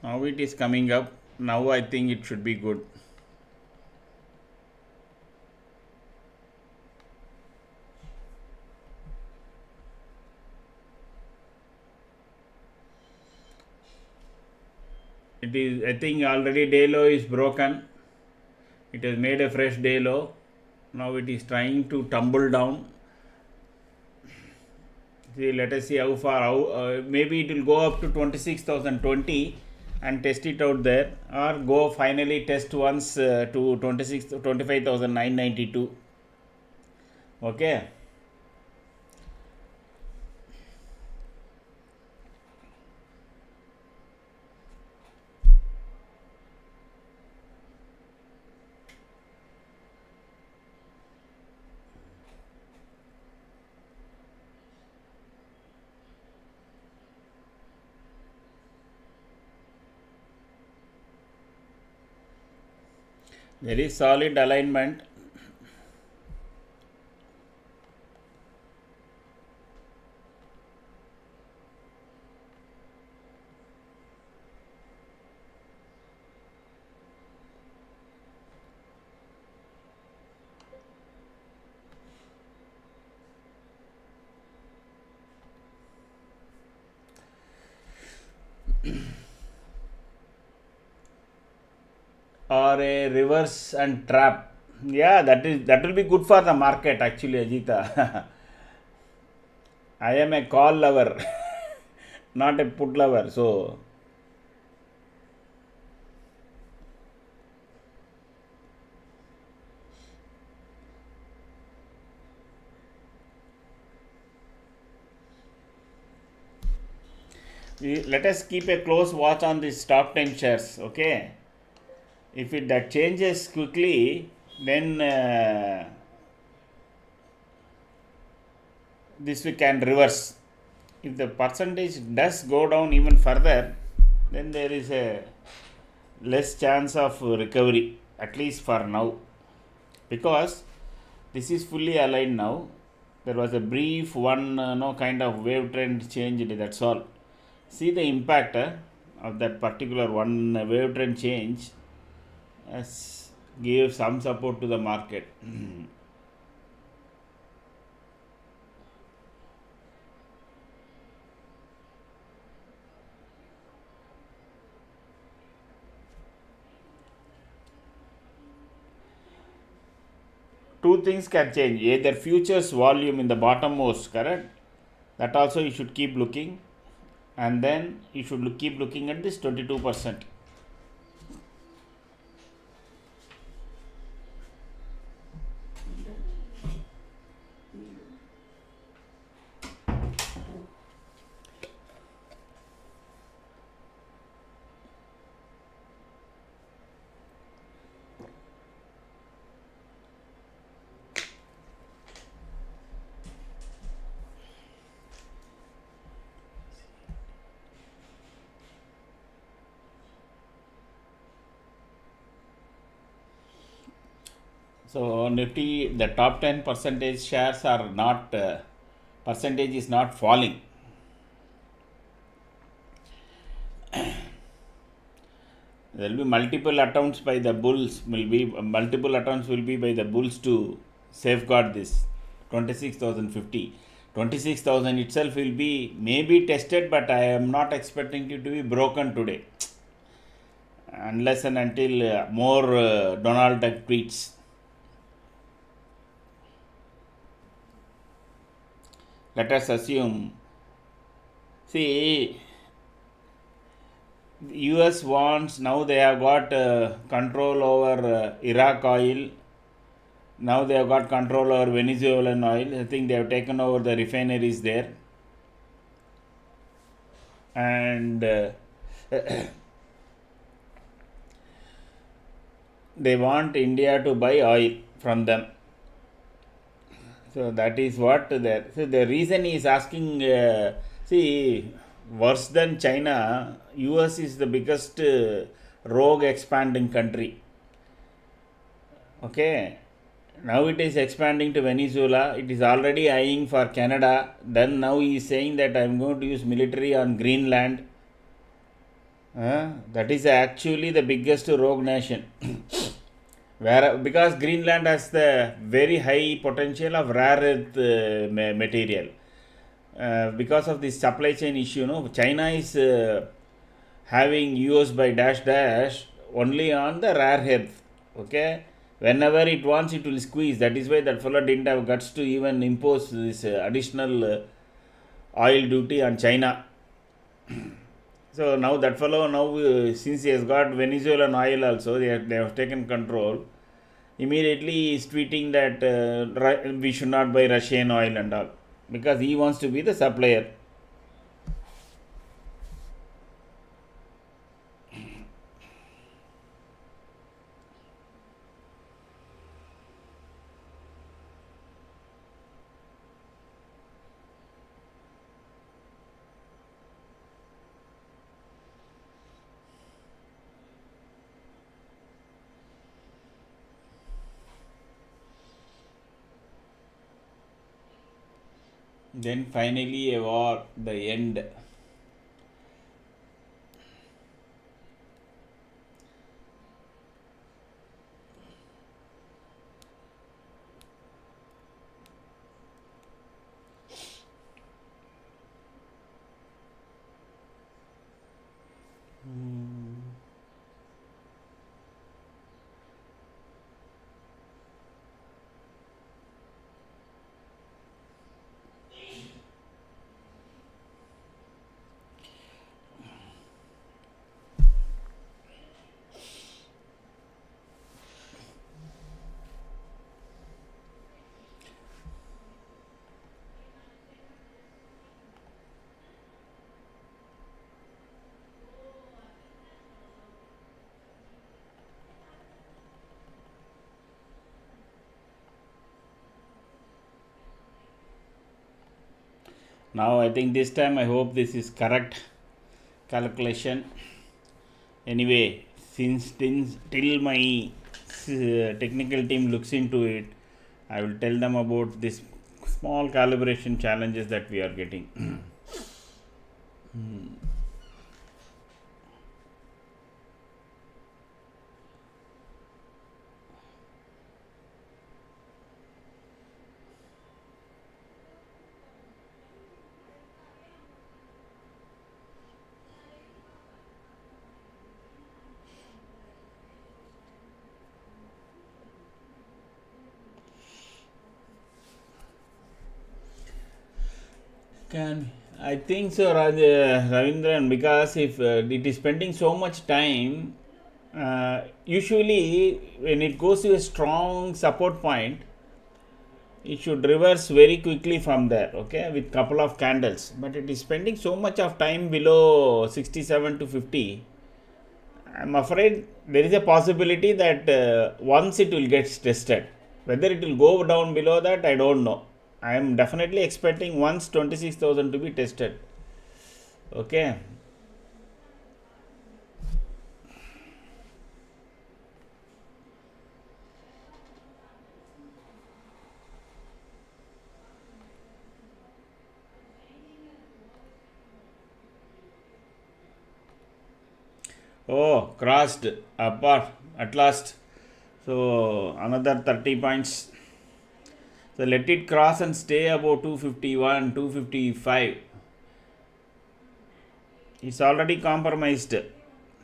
Now it is coming up. Now I think it should be good. It is, I think already day low is broken. It has made a fresh day low. Now it is trying to tumble down. See, let us see how far. Maybe it will go up to 26,020 and test it out there, or go finally test once to 25,992. Okay. Very solid alignment. Or a reverse and trap. Yeah, that will be good for the market actually, Ajita. I am a call lover, not a put lover. So let us keep a close watch on these top 10 shares. Okay, if it that changes quickly, then this we can reverse. If the percentage does go down even further, then there is a less chance of recovery, at least for now, because this is fully aligned now. There was a brief one no kind of wave trend change, that's all. See the impact of that particular one wave trend change as gave some support to the market. Two things can change, either futures volume in the bottommost, correct, that also you should keep looking, and then you should keep looking at this 22%. So Nifty, the top 10 percentage shares are not percentage is not falling. There will be multiple attempts by the bulls. Multiple attempts will be by the bulls to safeguard this 26,050. 26,000 itself will be maybe tested, but I am not expecting it to be broken today, unless and until more Donald Duck tweets. Let us assume. See, US wants, now they have got control over Iraq oil. Now they have got control over Venezuelan oil. I think they have taken over the refineries there. And they want India to buy oil from them. So that is what there. So the reason he is asking, see, worse than China, US is the biggest rogue expanding country. Okay, now it is expanding to Venezuela. It is already eyeing for Canada. Then now he is saying that I am going to use military on Greenland. That is actually the biggest rogue nation. Where, because Greenland has the very high potential of rare earth material. Because of this supply chain issue, no, China is having US by dash dash only on the rare earth. Okay, whenever it wants, it will squeeze. That is why that fellow didn't have guts to even impose this additional oil duty on China. So now that fellow, now since he has got Venezuelan oil also, they have taken control. Immediately he is tweeting that we should not buy Russian oil and all, because he wants to be the supplier. Then finally a war, the end. Now I think this time I hope this is correct calculation. Anyway, since till my technical team looks into it, I will tell them about this small calibration challenges that we are getting. Can I think so, Ravindran? Because if it is spending so much time, usually when it goes to a strong support point, it should reverse very quickly from there. Okay, with couple of candles. But it is spending so much of time below 67 to 50. I'm afraid there is a possibility that once it will get tested, whether it will go down below that, I don't know. I am definitely expecting once 26,000 to be tested. Okay. Oh, crossed apart at last. So another 30 points. So let it cross and stay above 251, 255. It's already compromised.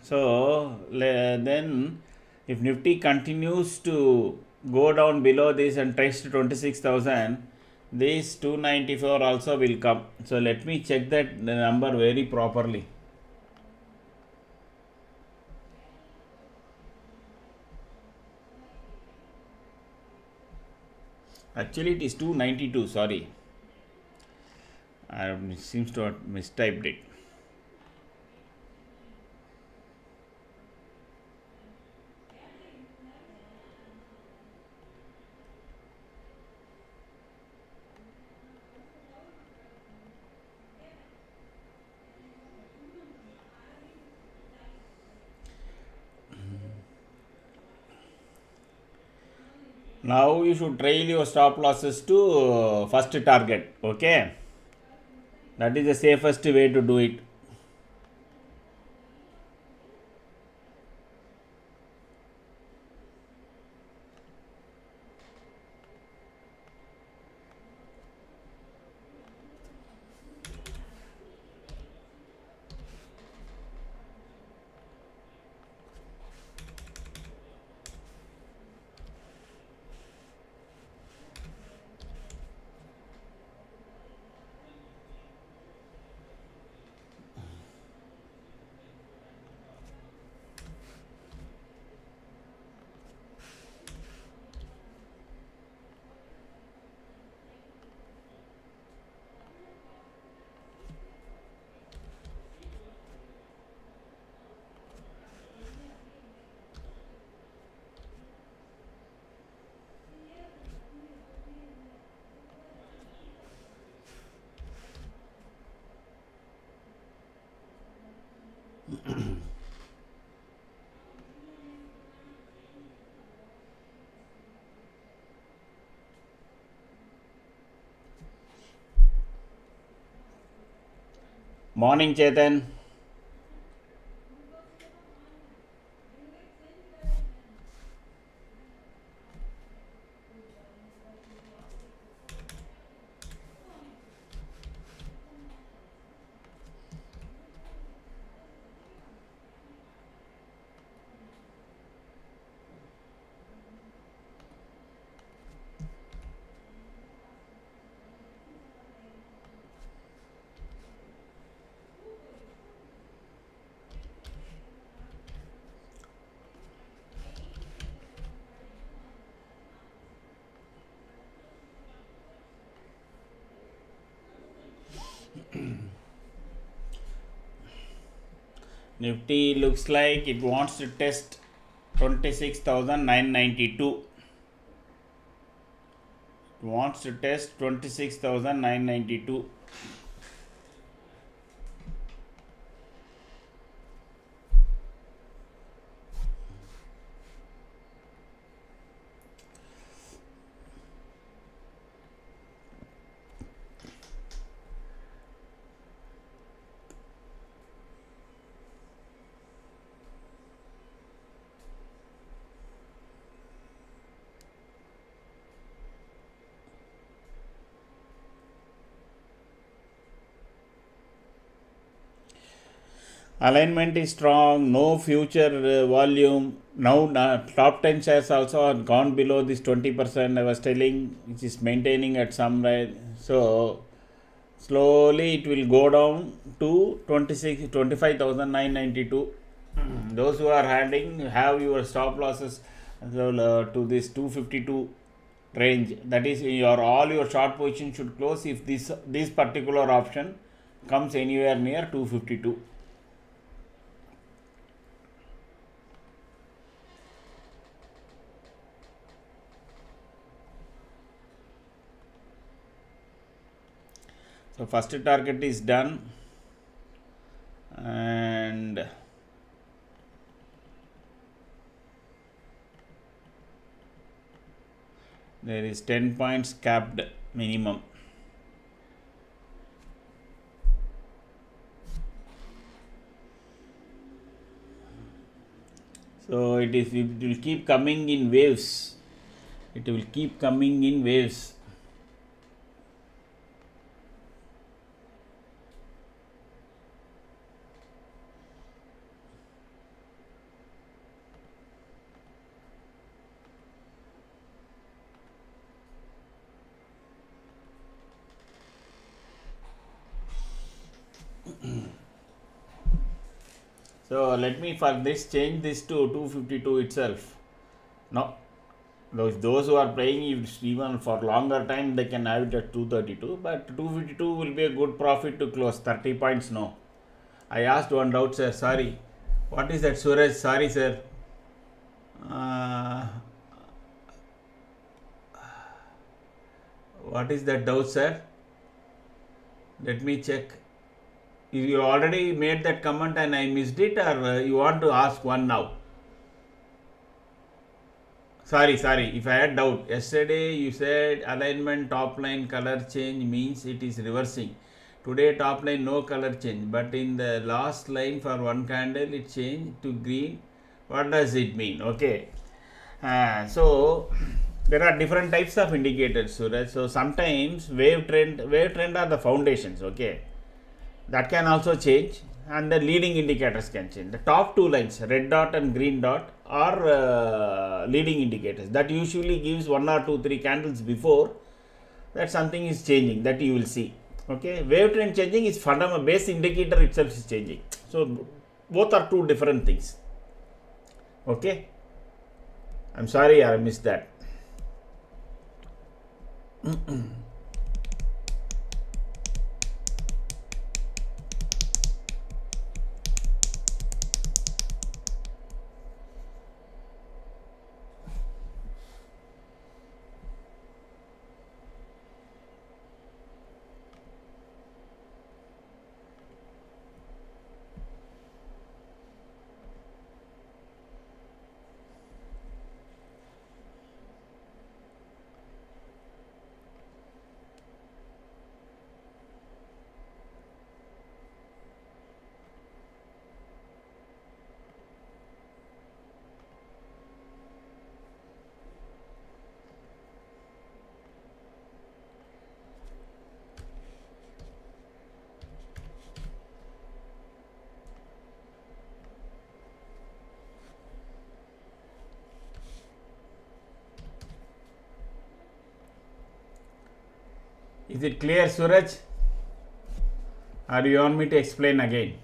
So then, if Nifty continues to go down below this and test 26,000, this 294 also will come. So let me check that number very properly. Actually, it is 292. Sorry, I seems to have mistyped it. Now you should trail your stop losses to first target. Okay, that is the safest way to do it. Morning, Chetan. Nifty looks like it wants to test 26,992. It wants to test 26,992. Alignment is strong, no future volume. Now, top 10 shares also are gone below this 20%. I was telling, which is maintaining at some rate. So, slowly it will go down to 25,992. Those who are handling have your stop losses to this 252 range. That is, your all your short position should close if this particular option comes anywhere near 252. So first target is done, and there is 10 points capped minimum. So it will keep coming in waves. It will keep coming in waves. So let me for this change this to 252 itself. No, those who are playing even for longer time, they can have it at 232, but 252 will be a good profit to close 30 points. No, I asked one doubt, sir. Sorry, what is that, Suraj? Sorry, sir. What is that doubt, sir? Let me check. You already made that comment and I missed it, or you want to ask one now? Sorry. If I had doubt. Yesterday you said alignment top line color change means it is reversing. Today top line no color change, but in the last line for one candle it changed to green. What does it mean? Okay. So there are different types of indicators, Suraj. So sometimes wave trend are the foundations. Okay, that can also change, and the leading indicators can change. The top two lines, red dot and green dot, are leading indicators. That usually gives 1 or 2 3 candles before that something is changing, that you will see. Okay, wave trend changing is fundamental, base indicator itself is changing. So both are two different things. Okay, I'm sorry I missed that. Is it clear, Suraj? Or do you want me to explain again?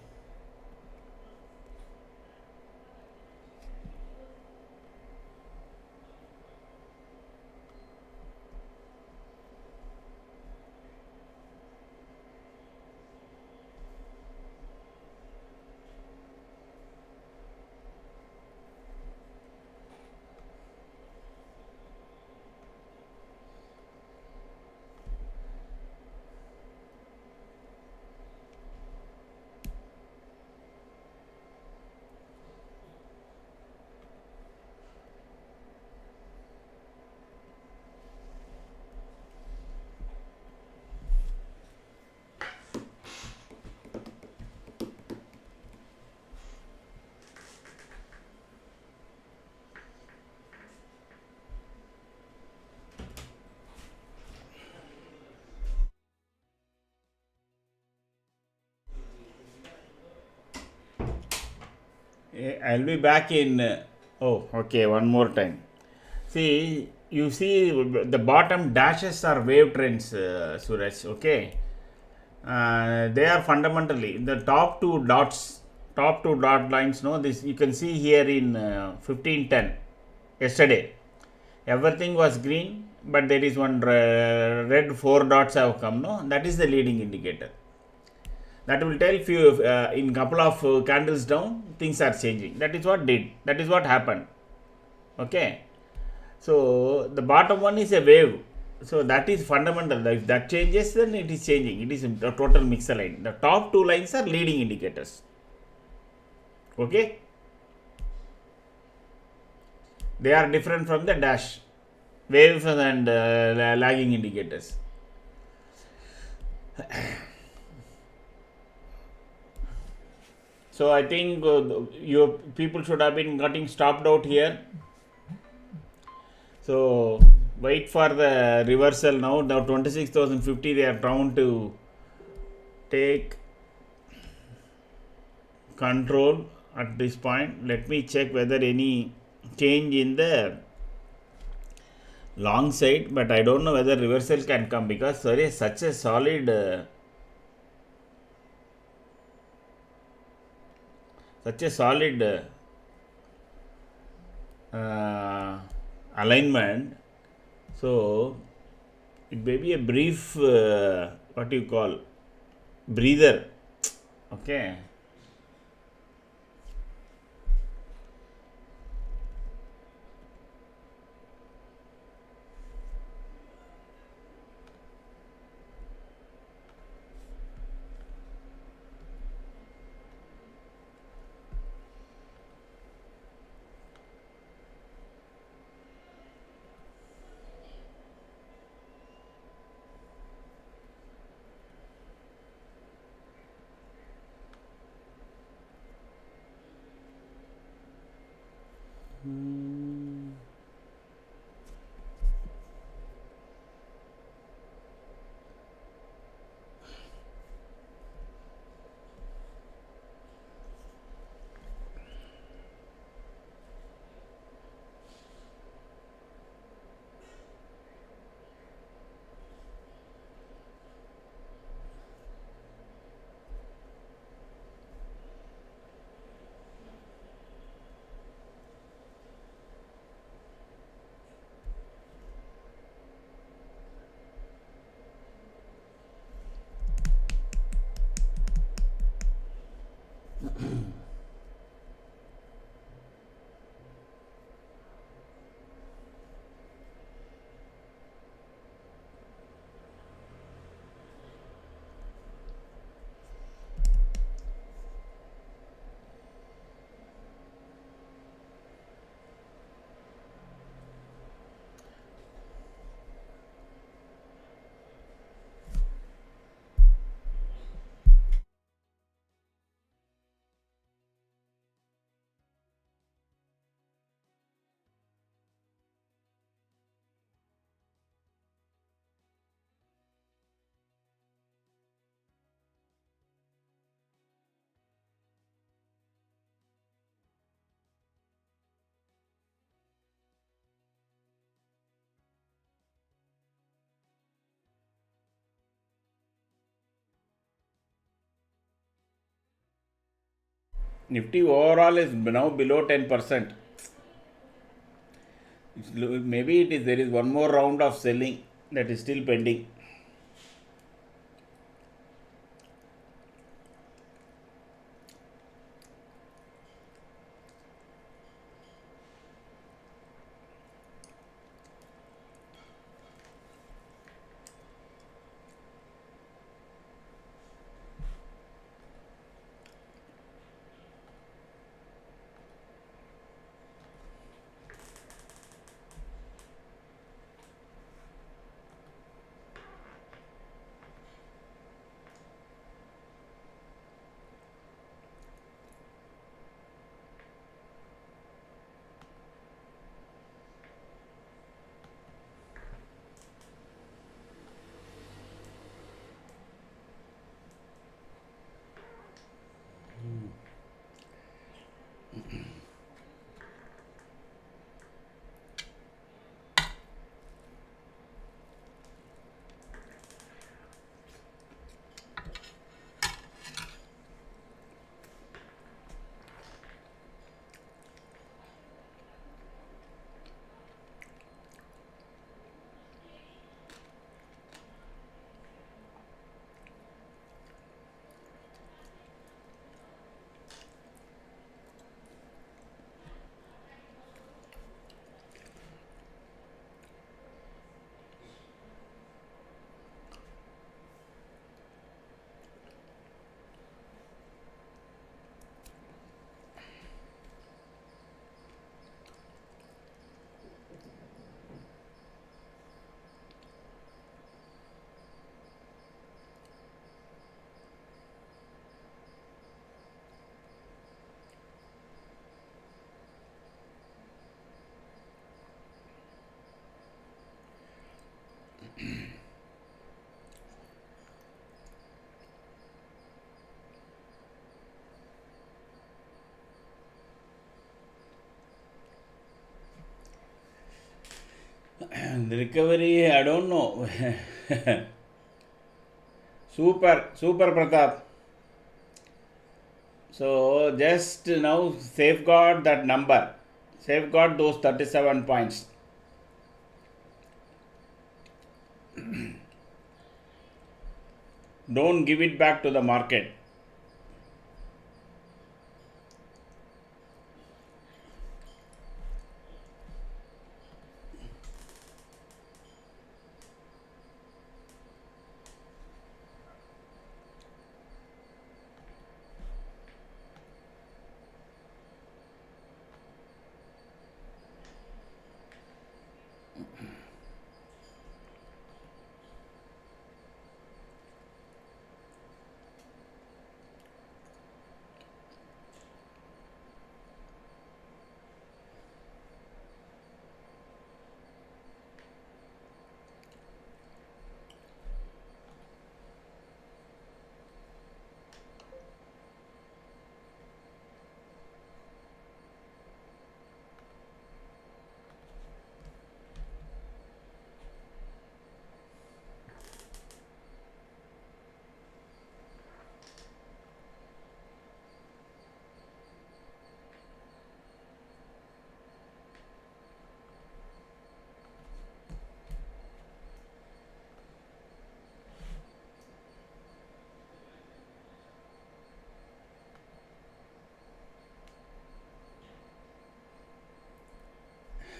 I'll be back in. Oh, okay, one more time. See, you see the bottom dashes are wave trends, Suraj. Okay, they are fundamentally the top two dots, top two dot lines. No, this you can see here in 1510 yesterday. Everything was green, but there is one red four dots have come. No, that is the leading indicator. That will tell you in couple of candles down things are changing. That is what did. That is what happened. Okay. So the bottom one is a wave. So that is fundamental. If that changes, then it is changing. It is a total mixer line. The top two lines are leading indicators. Okay. They are different from the dash, waves and lagging indicators. So I think your people should have been getting stopped out here. So wait for the reversal now. Now 26,050 they are trying to take control at this point. Let me check whether any change in the long side, but I don't know whether reversal can come because there is such a solid alignment. So it may be a brief what you call breather. Okay. Nifty overall is now below 10%. Maybe it is there is one more round of selling that is still pending. The recovery, I don't know. Super Pratap. So just now safeguard that number. Safeguard those 37 points. Don't give it back to the market.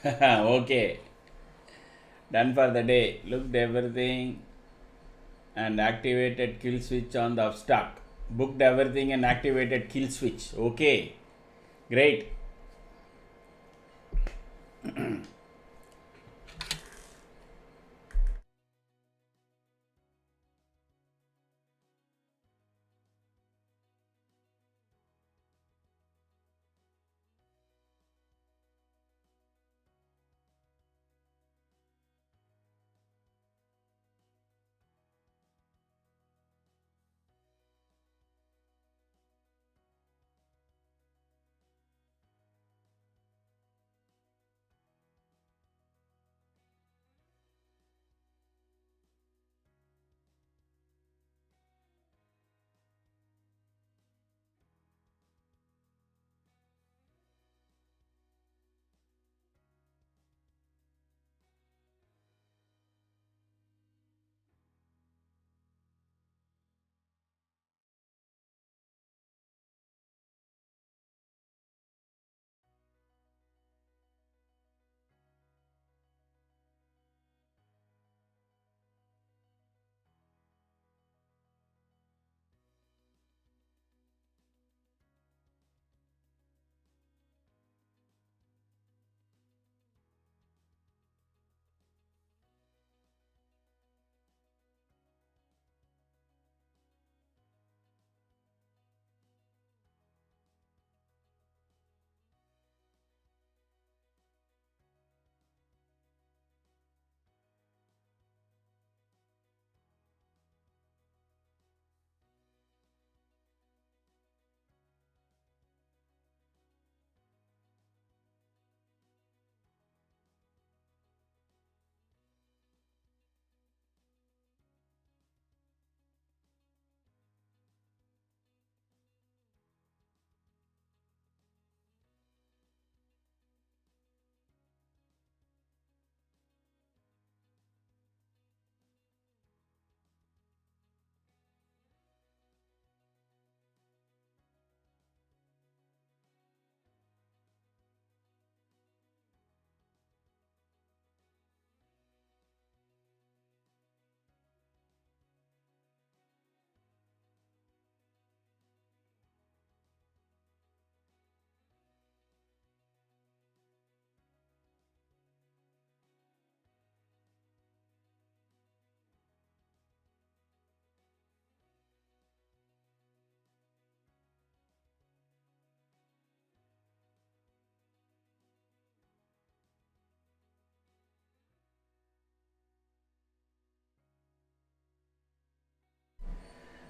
Okay, done for the day. Looked everything and activated kill switch on the upstart. Booked everything and activated kill switch. Okay, great.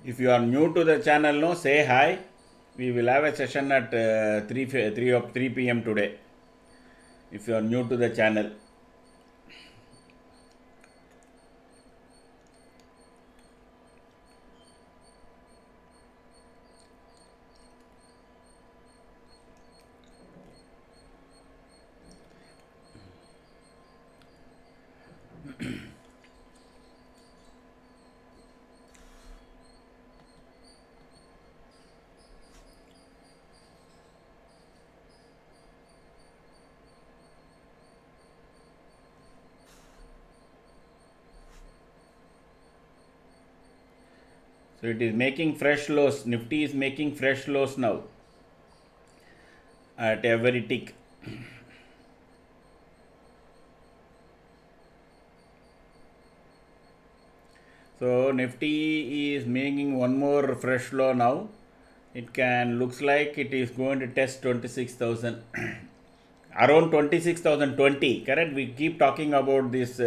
If you are new to the channel, no, say hi. We will have a session at 3 p.m. today. If you are new to the channel. So it is making fresh lows. Nifty is making fresh lows now at every tick. So Nifty is making one more fresh low now. It can looks like it is going to test 26,000 around 26,020. Correct. We keep talking about this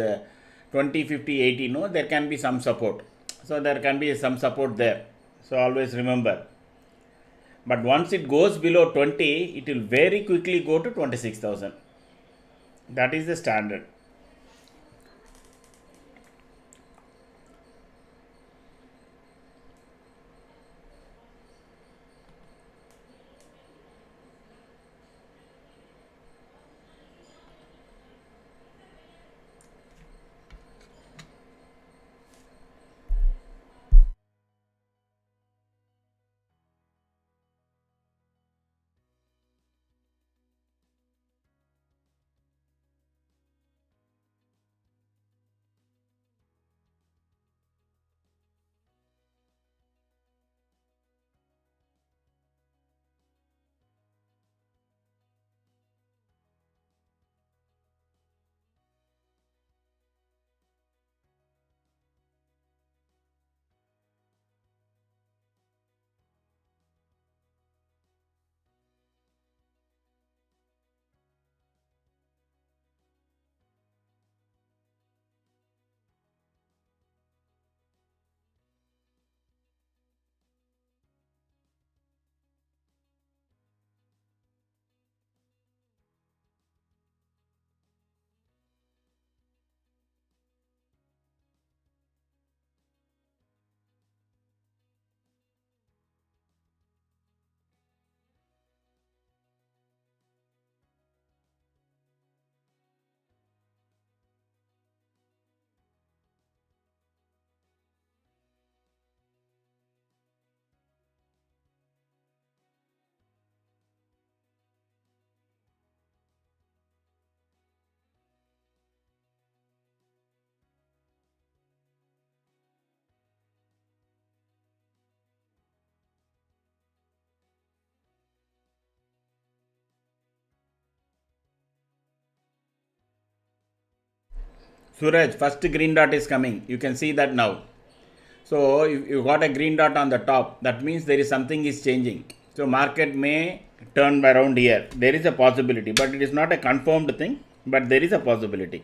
20, 50, 80. No, there can be some support. So there can be some support there. So always remember. But once it goes below 20, it will very quickly go to 26,000. That is the standard. Suraj, first green dot is coming. You can see that now. So you got a green dot on the top. That means there is something is changing. So market may turn around here. There is a possibility, but it is not a confirmed thing. But there is a possibility.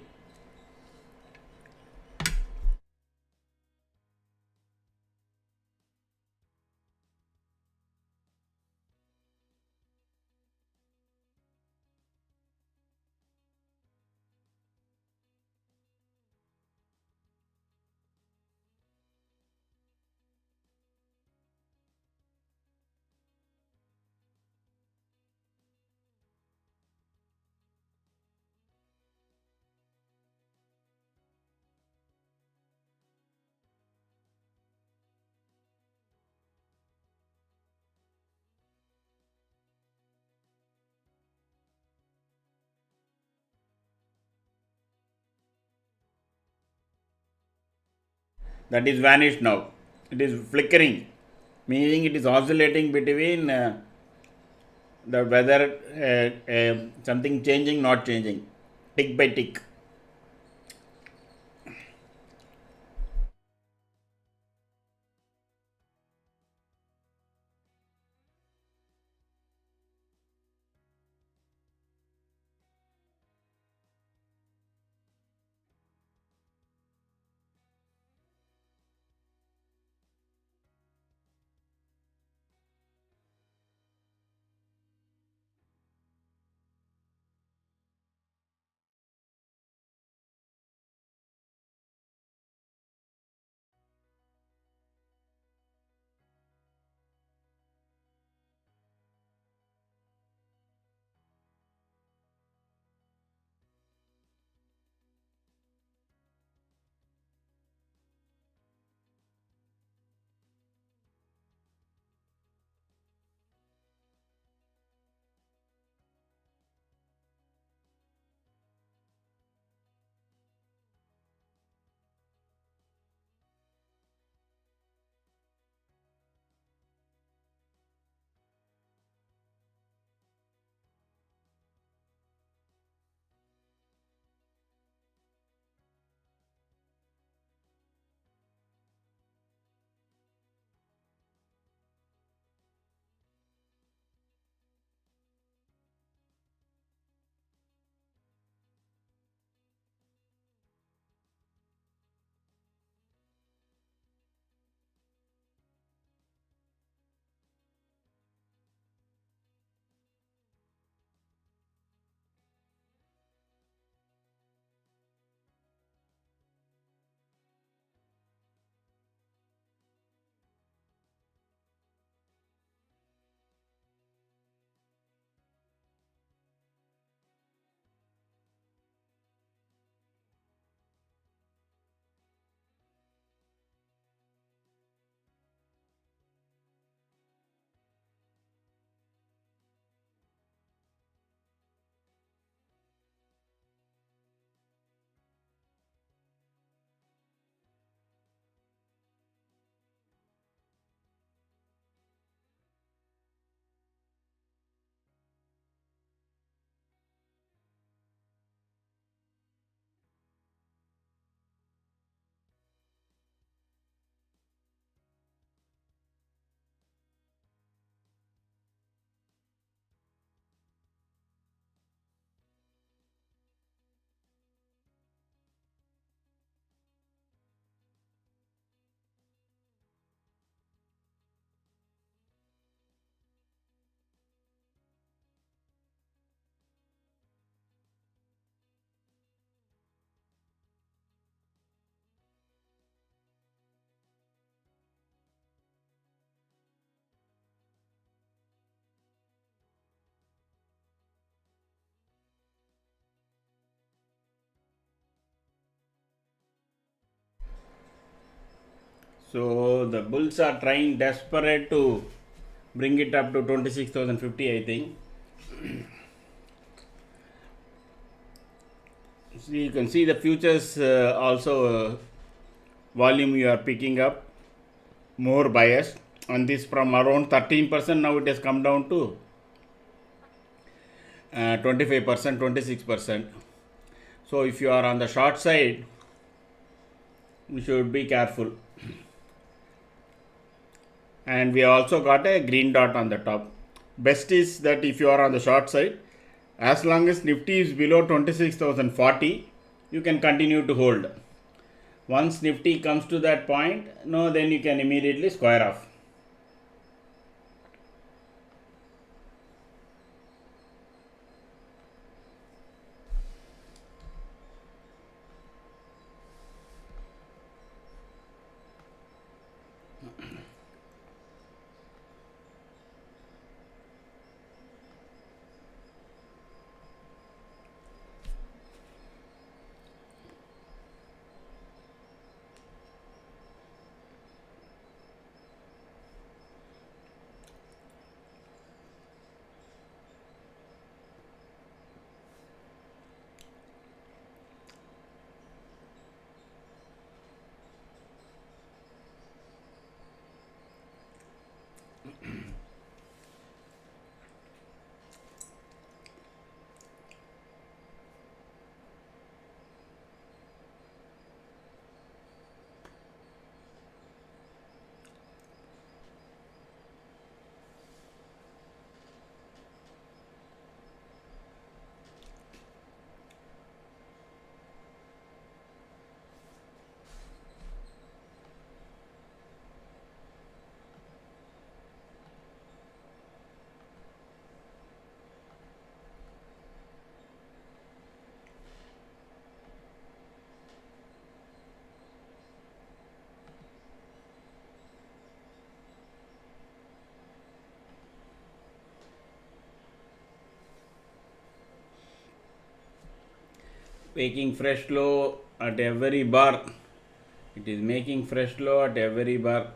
That is vanished now. It is flickering, meaning it is oscillating between the whether something changing, not changing, tick by tick. So the bulls are trying desperate to bring it up to 26,050, I think. So you can see the futures also volume you are picking up more biased, and this from around 13%, now it has come down to 25%, 26%. So if you are on the short side, you should be careful. And we also got a green dot on the top. Best is that if you are on the short side, as long as Nifty is below 26,040, you can continue to hold. Once Nifty comes to that point, no, then you can immediately square off. Making fresh low at every bar. It is making fresh low at every bar.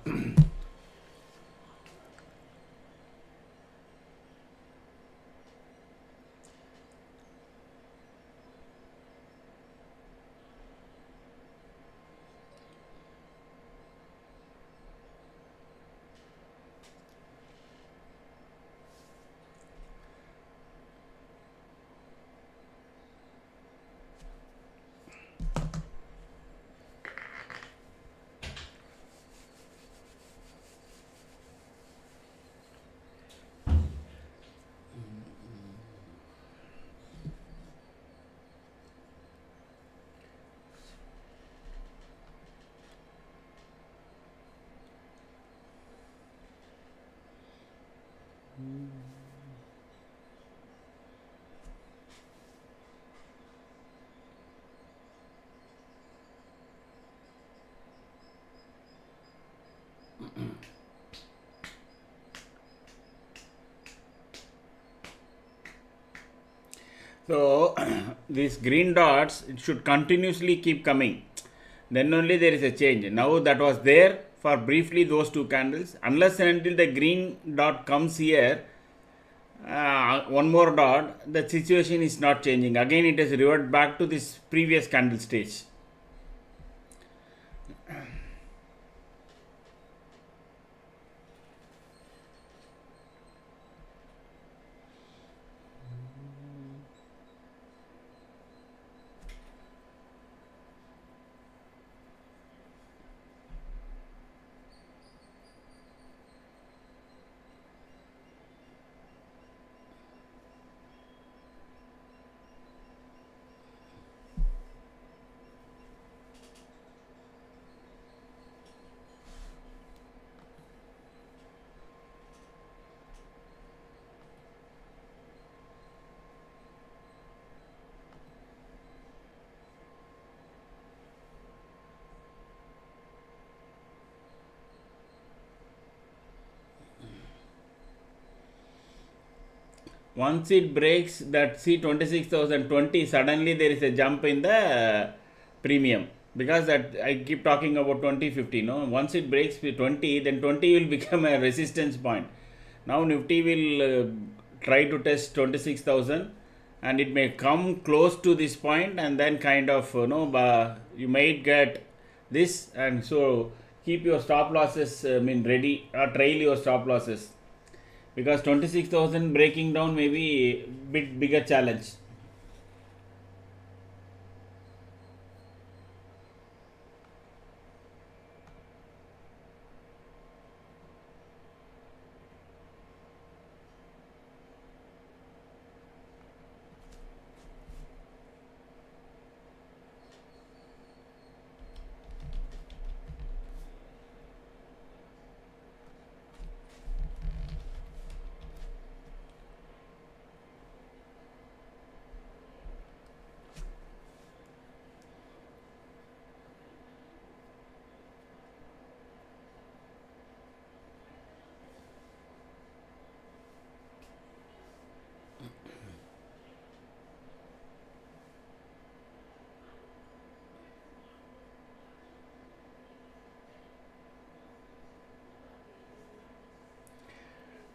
So these green dots, it should continuously keep coming. Then only there is a change. Now that was there for briefly those two candles. Unless and until the green dot comes here, one more dot, the situation is not changing. Again, it has reverted back to this previous candle stage. Once it breaks that, see, 26,020, suddenly there is a jump in the premium. because that I keep talking about 2050. No, once it breaks 20, then 20 will become a resistance point. Now Nifty will try to test 26,000, and it may come close to this point, and then kind of you might get this, and so keep your stop losses ready, or trail your stop losses, because 26,000 breaking down may be a bit bigger challenge.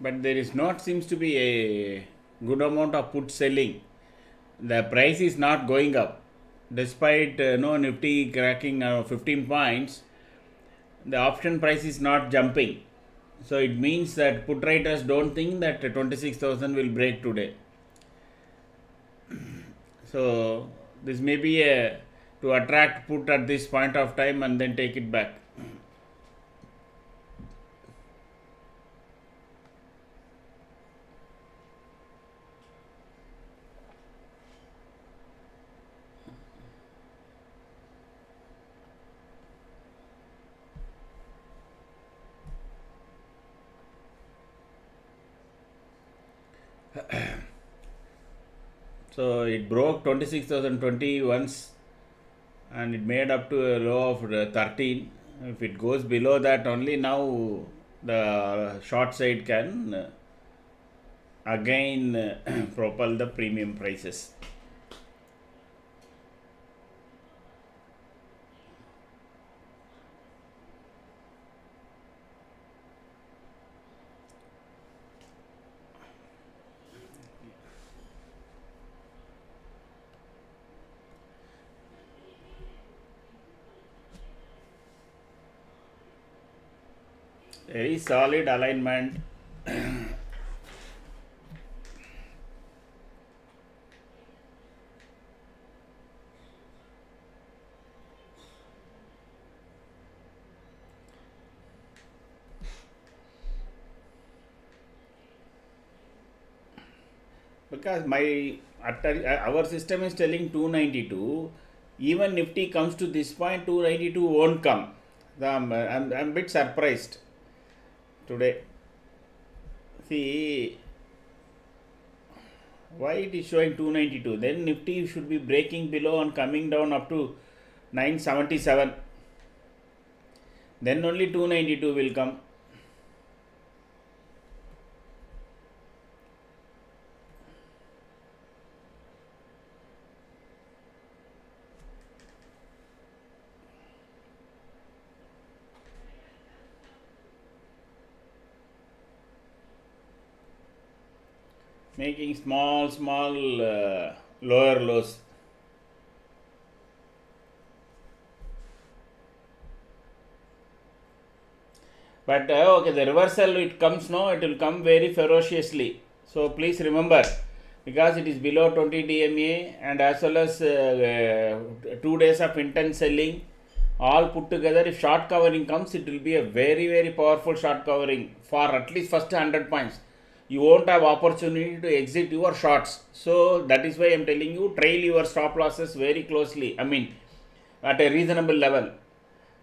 But there is not seems to be a good amount of put selling. The price is not going up, despite no Nifty cracking 15 points. The option price is not jumping, so it means that put writers don't think that 26,000 will break today. So this may be a to attract put at this point of time and then take it back. So it broke 26,020 once, and it made up to a low of 13. If it goes below that only, now the short side can again propel the premium prices. Very solid alignment. Because our system is telling 292. Even Nifty comes to this point, 292 won't come. I'm a bit surprised today. See why it is showing 292. Then Nifty should be breaking below and coming down up to 977. Then only 292 will come. Making small lower lows. But okay, the reversal it comes now, it will come very ferociously. So please remember, because it is below 20 DMA and as well as 2 days of intense selling, all put together, if short covering comes, it will be a very powerful short covering for at least first 100 points. You won't have opportunity to exit your shorts. So that is why I am telling you, trail your stop losses very closely. At a reasonable level.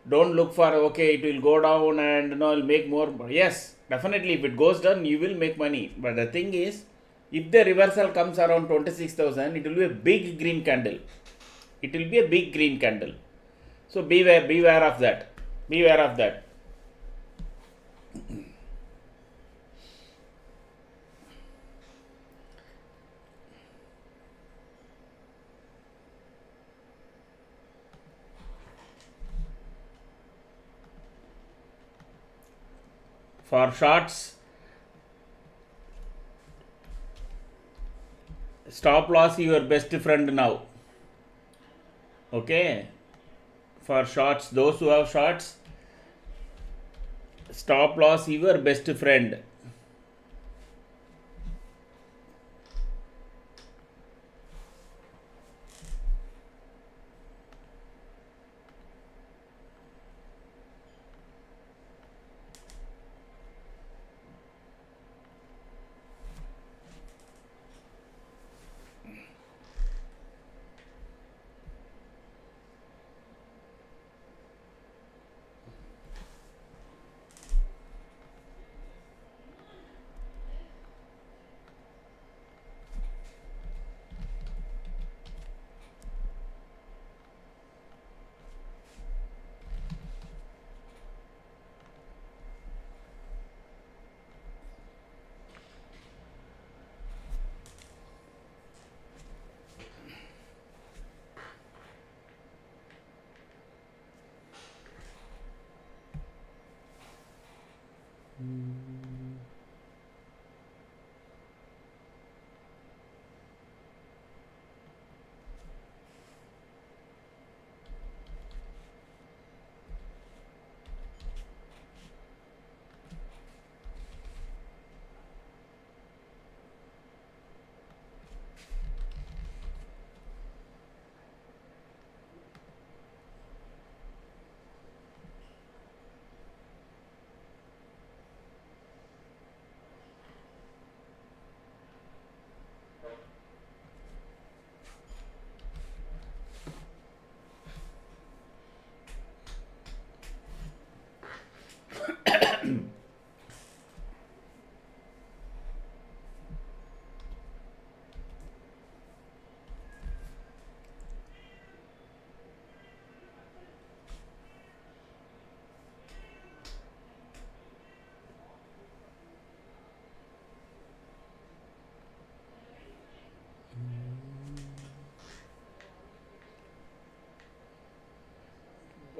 Don't look for okay, it will go down and I'll make more. Yes, definitely, if it goes down, you will make money. But the thing is, if the reversal comes around 26,000, it will be a big green candle. It will be a big green candle. So beware of that. Beware of that. For shorts, stop loss your best friend now. Okay, for shorts, those who have shorts, stop loss your best friend.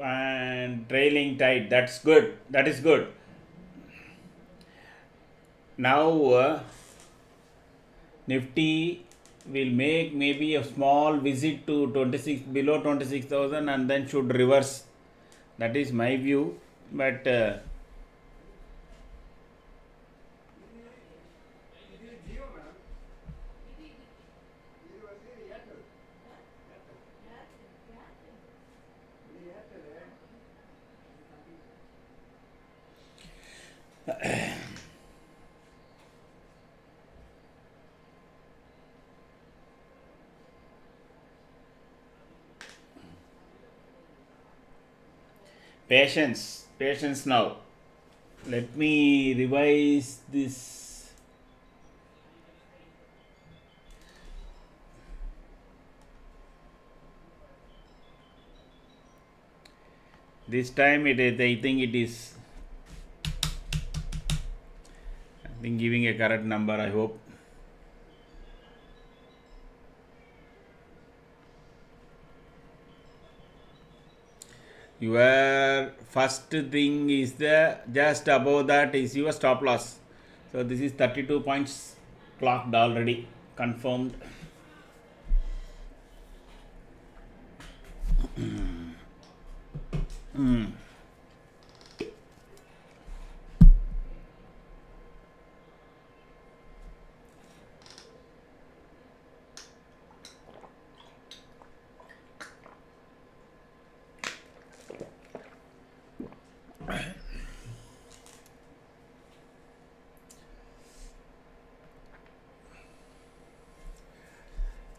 And trailing tight, that's good, that is good. Now Nifty will make maybe a small visit to 26, below 26,000, and then should reverse. That is my view, but patience now. Let me revise this. This time I think it is, I think, giving a correct number, I hope. Your first thing is the just above that is your stop loss. So this is 32 points clocked already, confirmed.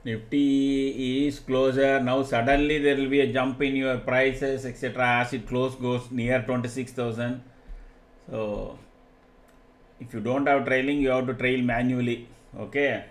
Nifty is closer now. Suddenly there will be a jump in your prices, etc. as it goes near 26,000. So if you don't have trailing, you have to trail manually. Okay.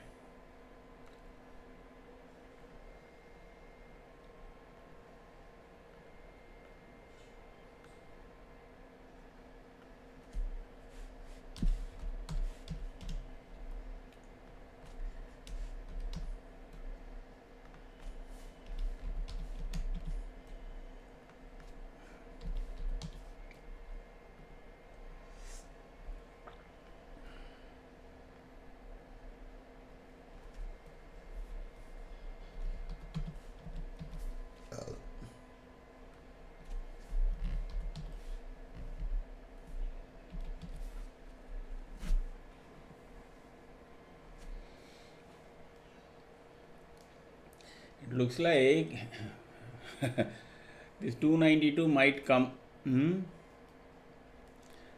It looks like this 292 might come.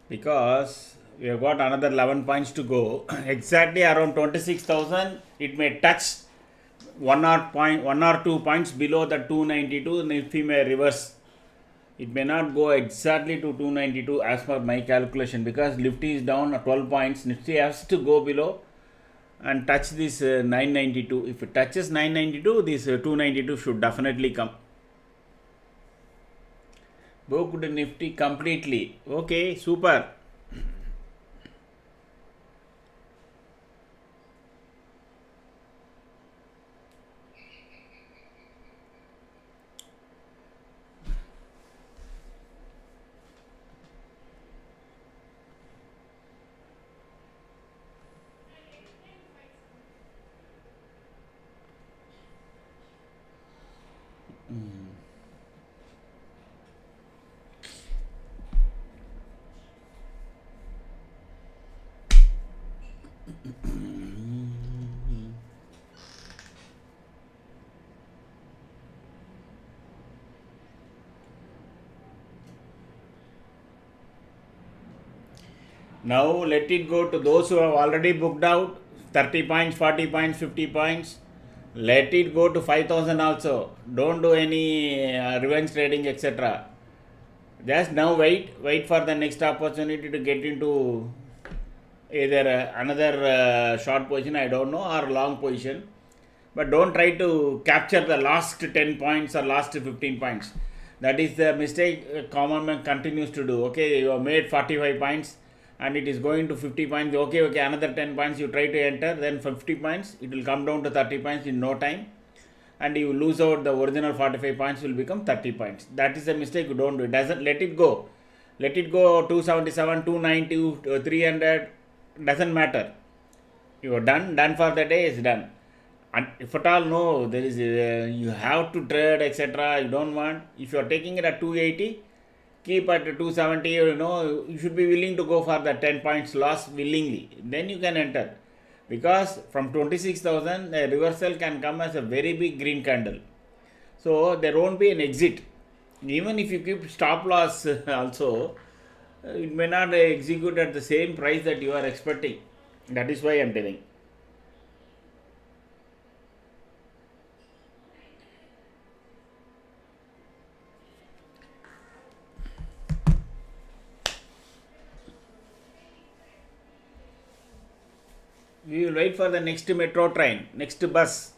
Because we have got another 11 points to go. Exactly around 26,000, it may touch 1 or 2 points below the 292. Nifty may reverse. It may not go exactly to 292 as per my calculation, because Nifty is down at 12 points. Nifty has to go below and touch this 992. If it touches 992, this 292 should definitely come. Booked Nifty completely. Okay, super. Now let it go to those who have already booked out 30 points, 40 points, 50 points. Let it go to 5,000 also. Don't do any revenge trading, etc. Just now wait for the next opportunity to get into either another short position, I don't know, or long position. But don't try to capture the last 10 points or last 15 points. That is the mistake common man continues to do. Okay, you have made 45 points and it is going to 50 points. Okay, another 10 points you try to enter, then 50 points, it will come down to 30 points in no time. And you lose out the original 45 points will become 30 points. That is a mistake you don't do. It doesn't, let it go. Let it go 277, 290, 300, doesn't matter. You are done for the day, is done. And if at all, no, there is you have to trade, etc. You don't want. If you are taking it at 280, keep at 270. You should be willing to go for the 10 points loss willingly. Then you can enter, because from 26,000, a reversal can come as a very big green candle. So there won't be an exit. Even if you keep stop loss also, it may not execute at the same price that you are expecting. That is why I am telling. We will wait for the next metro train, next bus,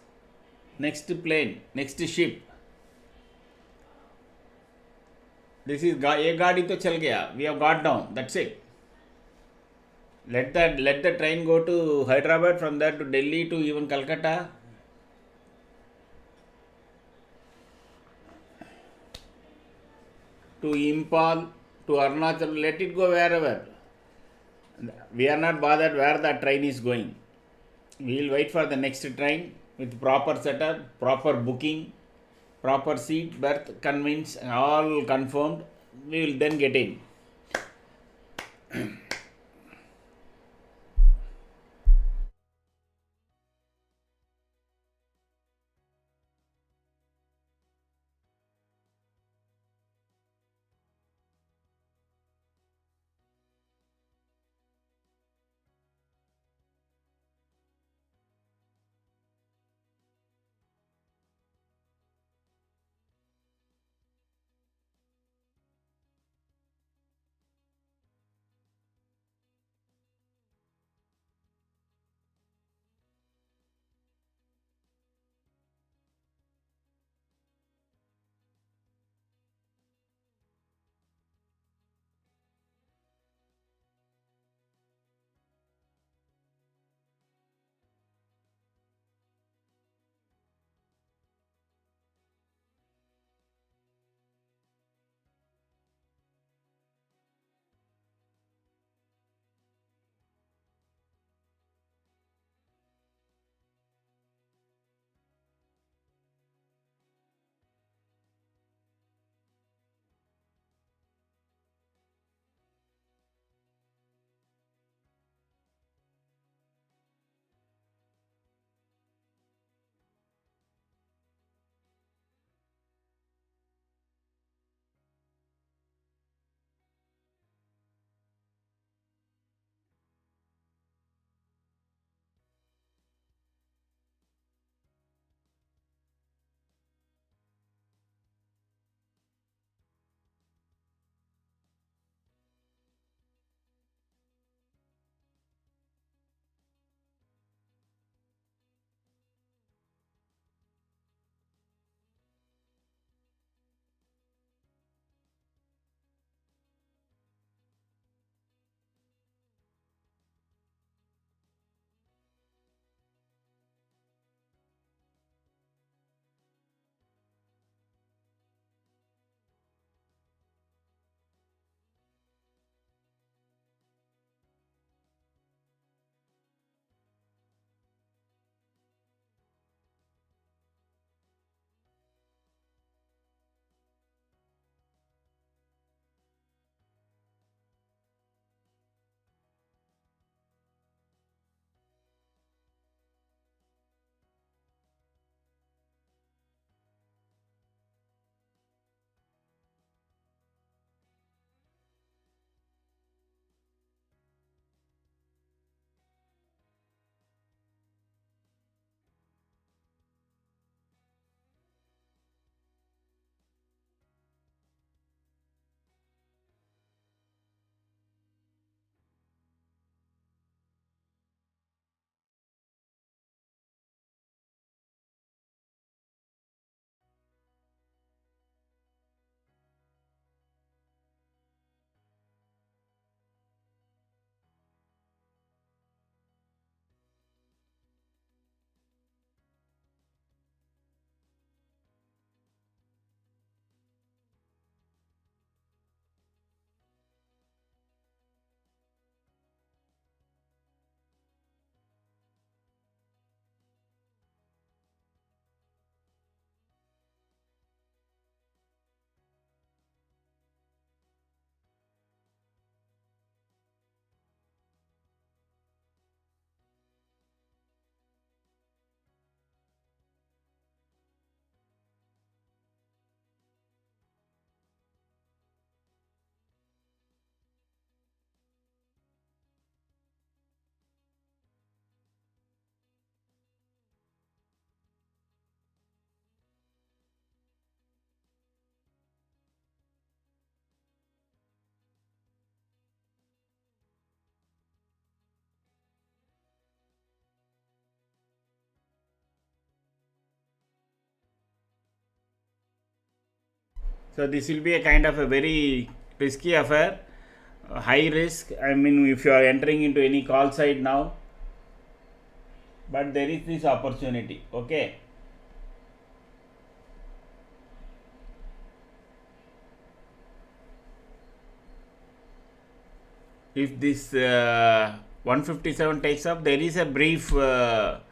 next plane, next ship. This is एक गाड़ी तो चल गया. We have got down. That's it. Let the train go to Hyderabad, from there to Delhi, to even Calcutta. To Impal, to Arunachal, let it go wherever. We are not bothered where the train is going. We will wait for the next train with proper setup, proper booking, proper seat, berth, convince, all confirmed. We will then get in. So this will be a kind of a very risky affair, high risk. I mean, if you are entering into any call side now, but there is this opportunity. Okay. If this 157 takes up, there is a brief what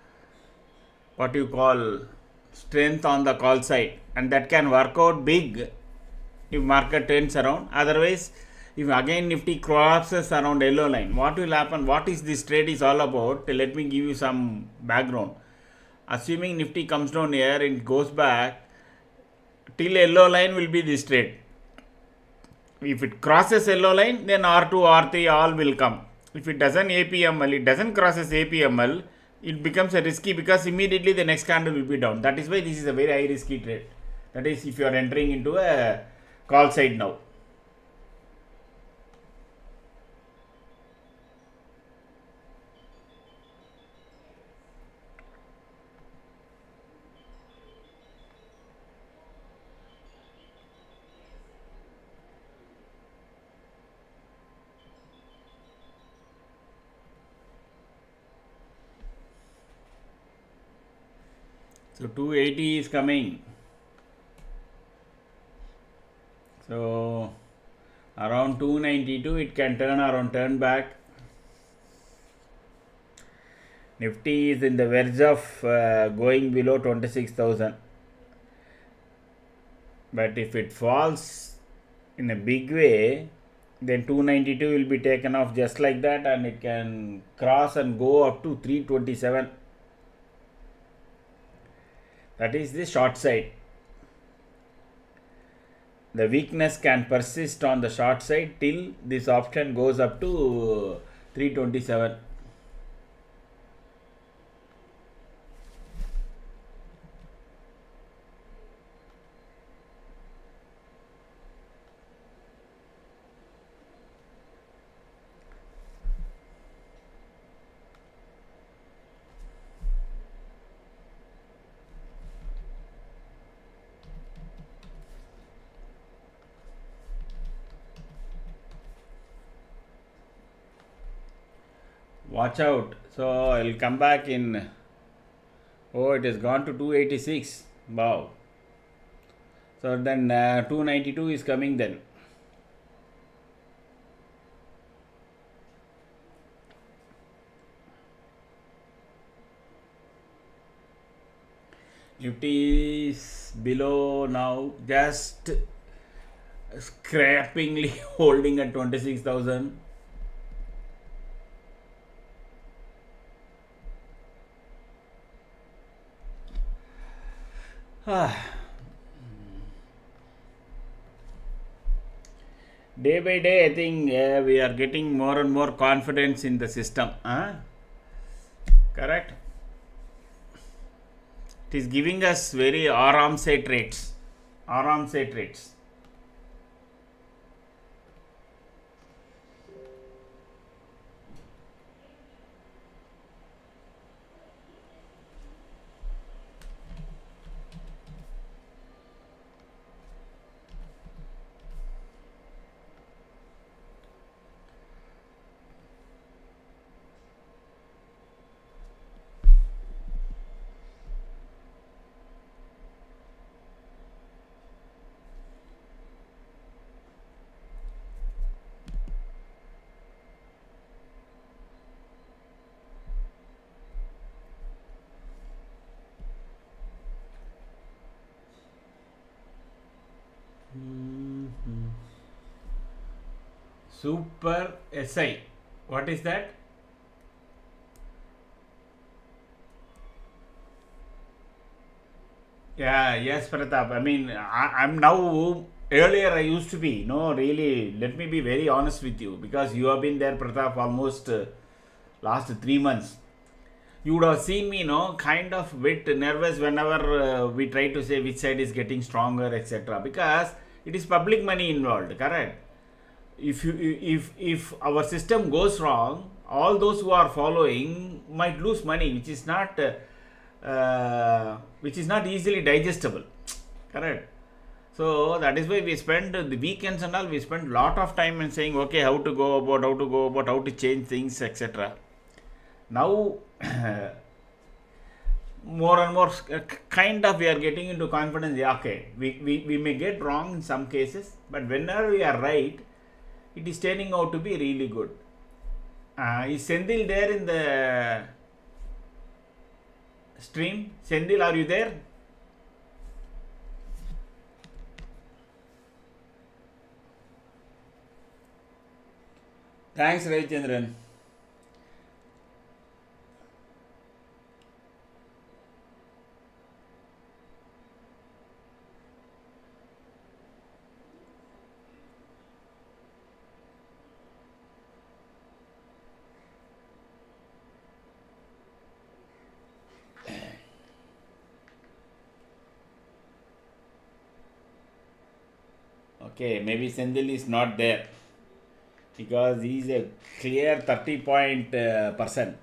you call strength on the call side, and that can work out big if market turns around. Otherwise, if again Nifty collapses around yellow line, what will happen? What is this trade is all about? Let me give you some background. Assuming Nifty comes down here, it goes back till yellow line will be this trade. If it crosses yellow line, then R2, R3 all will come. If it doesn't APML, it doesn't crosses APML, it becomes a risky because immediately the next candle will be down. That is why this is a very high risky trade. That is if you are entering into a call side now. So 280 is coming. So around 292 it can turn around, turn back. Nifty is in the verge of going below 26,000. But if it falls in a big way, then 292 will be taken off just like that, and it can cross and go up to 327. That is the short side. The weakness can persist on the short side till this option goes up to 327. Watch out. So I'll come back in. Oh, it has gone to 286. Wow. So then 292 is coming then. Nifty is below now, just scrapingly holding at 26,000. Day by day, I think we are getting more and more confidence in the system. Correct? It is giving us very aram se trades. Aram se trades. Super SI. What is that? Yeah, yes, Pratap. I mean, I'm now. Earlier, I used to be. No, really. Let me be very honest with you, because you have been there, Pratap, almost last 3 months. You would have seen me, kind of bit nervous whenever we try to say which side is getting stronger, etc. Because it is public money involved. Correct. If our system goes wrong, all those who are following might lose money, which is not easily digestible. Correct. So that is why we spend the weekends and all. We spend lot of time in saying, okay, how to go about, how to change things, etc. Now, more and more kind of we are getting into confidence. Yeah, okay, we may get wrong in some cases, but whenever we are right, it is turning out to be really good. Is Sendil there in the stream? Sendil, are you there? Thanks, Ravichandran. Okay, maybe Sendil is not there because he is a clear 30 point person.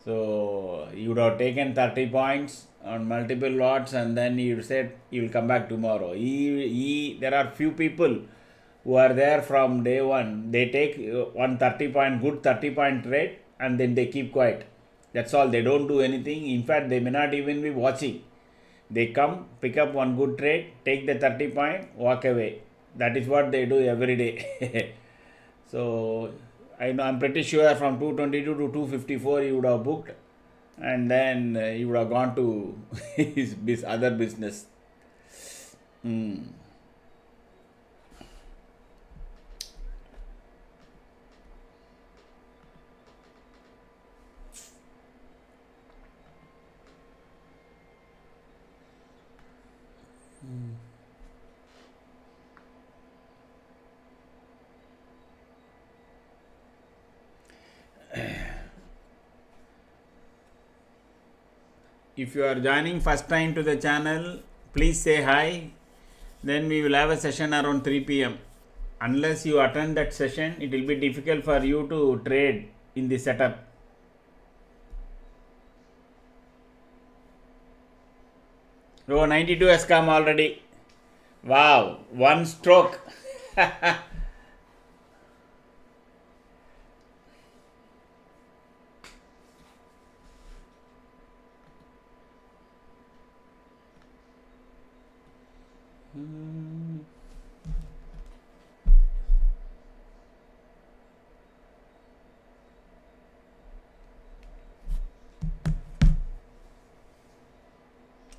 So you would have taken 30 points on multiple lots and then you said you will come back tomorrow. There are few people who are there from day one. They take one 30 point, good 30 point trade and then they keep quiet. That's all. They don't do anything. In fact, they may not even be watching. They come, pick up one good trade, take the 30 point, walk away. That is what they do every day. So I know, I'm pretty sure from 222 to 254 he would have booked and then he would have gone to his other business. Hmm. If you are joining first time to the channel, please say hi. Then we will have a session around 3 p.m. Unless you attend that session, it will be difficult for you to trade in the setup. Oh, 92 has come already. Wow, one stroke.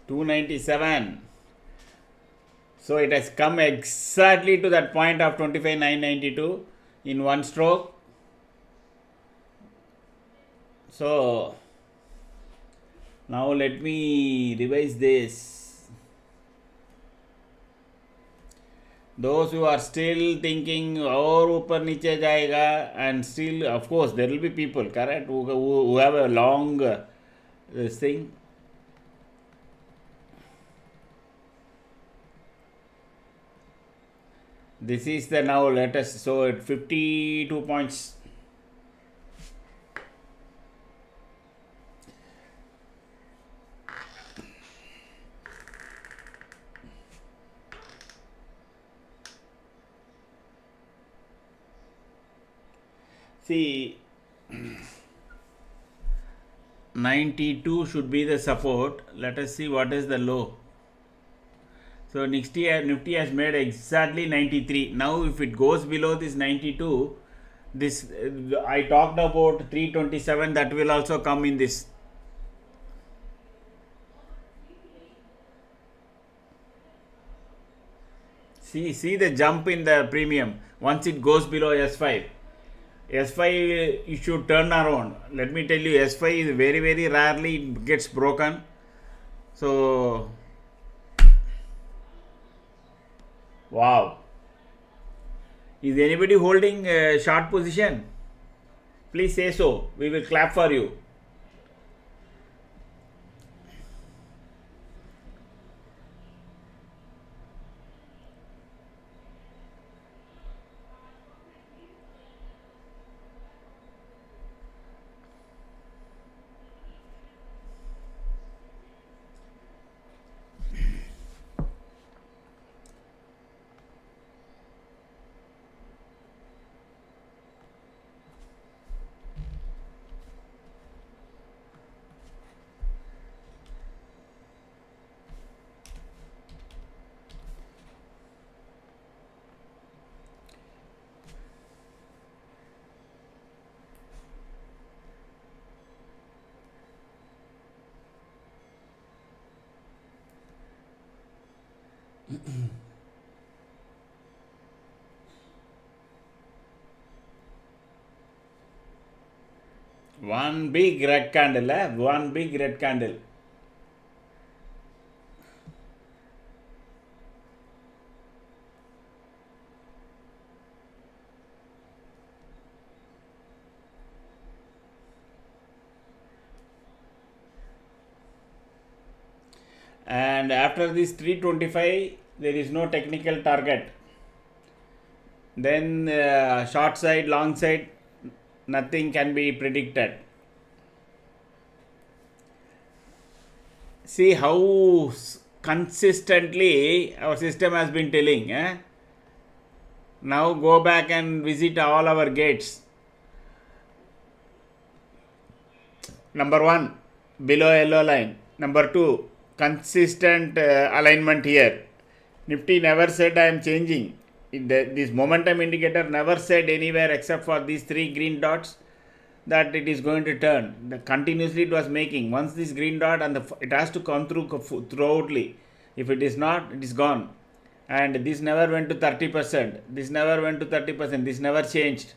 297. So it has come exactly to that point of 25,992 in one stroke. So now let me revise this. Those who are still thinking और ऊपर नीचे जाएगा, and still of course there will be people, correct, who have a long this thing. This is the now latest. So at 52 points. See, 92 should be the support. Let us see what is the low. So Nifty has made exactly 93. Now if it goes below this 92, this I talked about 327, that will also come in this. See the jump in the premium once it goes below S5. S5 you should turn around. Let me tell you, S5 is very rarely it gets broken. So wow. Is anybody holding a short position? Please say so. We will clap for you. One big red candle, one big red candle. And after this 325, there is no technical target. Then short side, long side, nothing can be predicted. See how consistently our system has been telling. Now go back and visit all our gates. Number 1, below yellow line. Number 2, consistent alignment here. Nifty never said I am changing. This momentum indicator never said anywhere except for these 3 green dots that it is going to turn. Continuously it was making. Once this green dot and it has to come through throughoutly. If it is not, it is gone. And this never went to 30%. This never went to 30%. This never changed.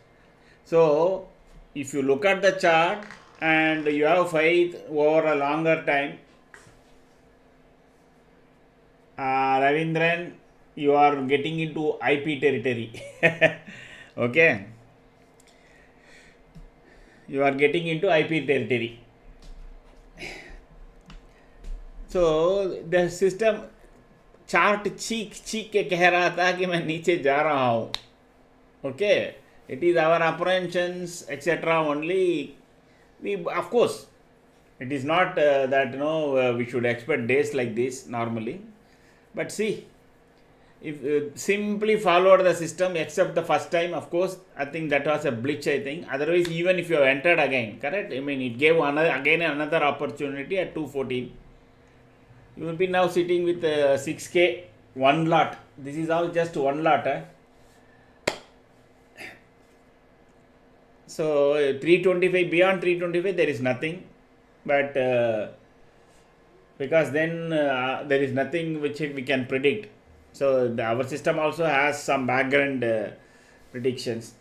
So if you look at the chart and you have faith over a longer time, Ravindran, you are getting into IP territory. Okay, you are getting into IP territory. So the system chart चीख चीख के कह रहा था कि मैं नीचे जा रहा हूँ. Okay, it is our apprehensions etc. only. Of course, it is not that we should expect days like this normally. But see, if simply followed the system except the first time, of course, I think that was a glitch, I think. Otherwise, even if you have entered again, correct? I mean, it gave another opportunity at 214. You will be now sitting with 6K, one lot. This is all just one lot. So 325, beyond 325, there is nothing. But because then there is nothing which we can predict. So our system also has some background predictions.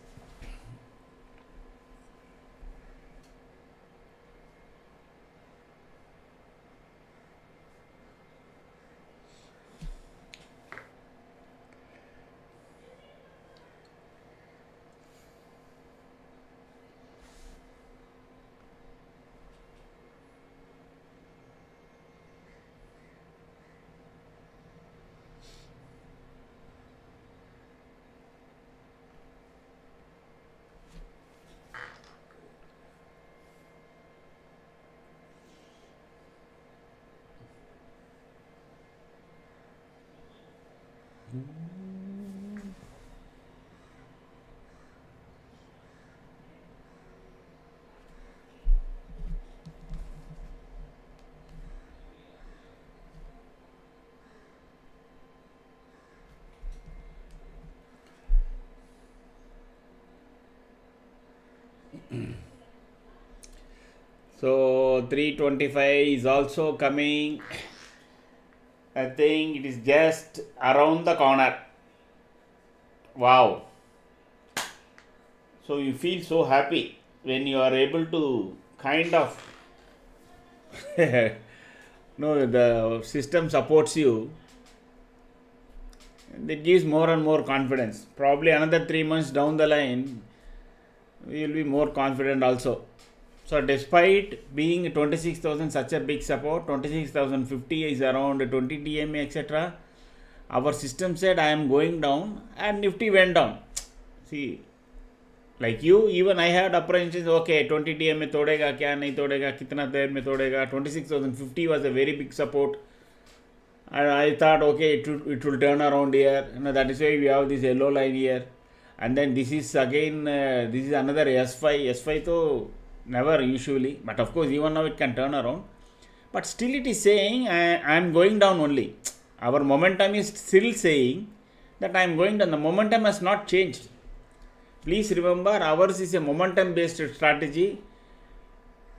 So 325 is also coming. I think it is just around the corner. Wow. So you feel so happy when you are able to kind of no, the system supports you. It gives more and more confidence. Probably another 3 months down the line, we will be more confident also. So despite being 26,000 such a big support, 26,050 is around 20 DMA etc. Our system said I am going down and Nifty went down. See, like you, even I had apprehensions, okay, 20 DMA todega, kya nahi todega, kitna der mein todega. 26,050 was a very big support. And I thought, okay, it will turn around here. That is why we have this yellow line here. And then this is again, this is another S5. S5 though never usually, but of course even now it can turn around. But still it is saying I am going down only. Our momentum is still saying that I am going down. The momentum has not changed. Please remember, ours is a momentum based strategy.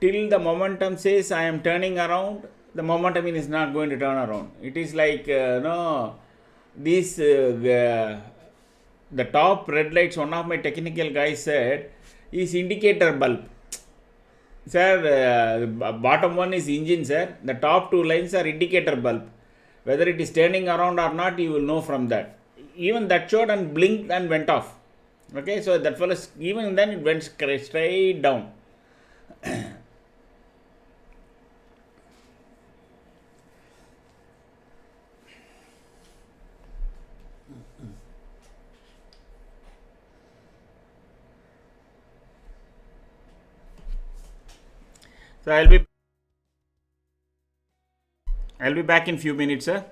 Till the momentum says I am turning around, the momentum is not going to turn around. It is like these the top red lights, one of my technical guys said, is indicator bulb. Sir, bottom one is engine, sir. The top two lines are indicator bulb. Whether it is turning around or not, you will know from that. Even that showed and blinked and went off. Okay, so that fellow, even then it went straight down. So I'll be back in few minutes, sir.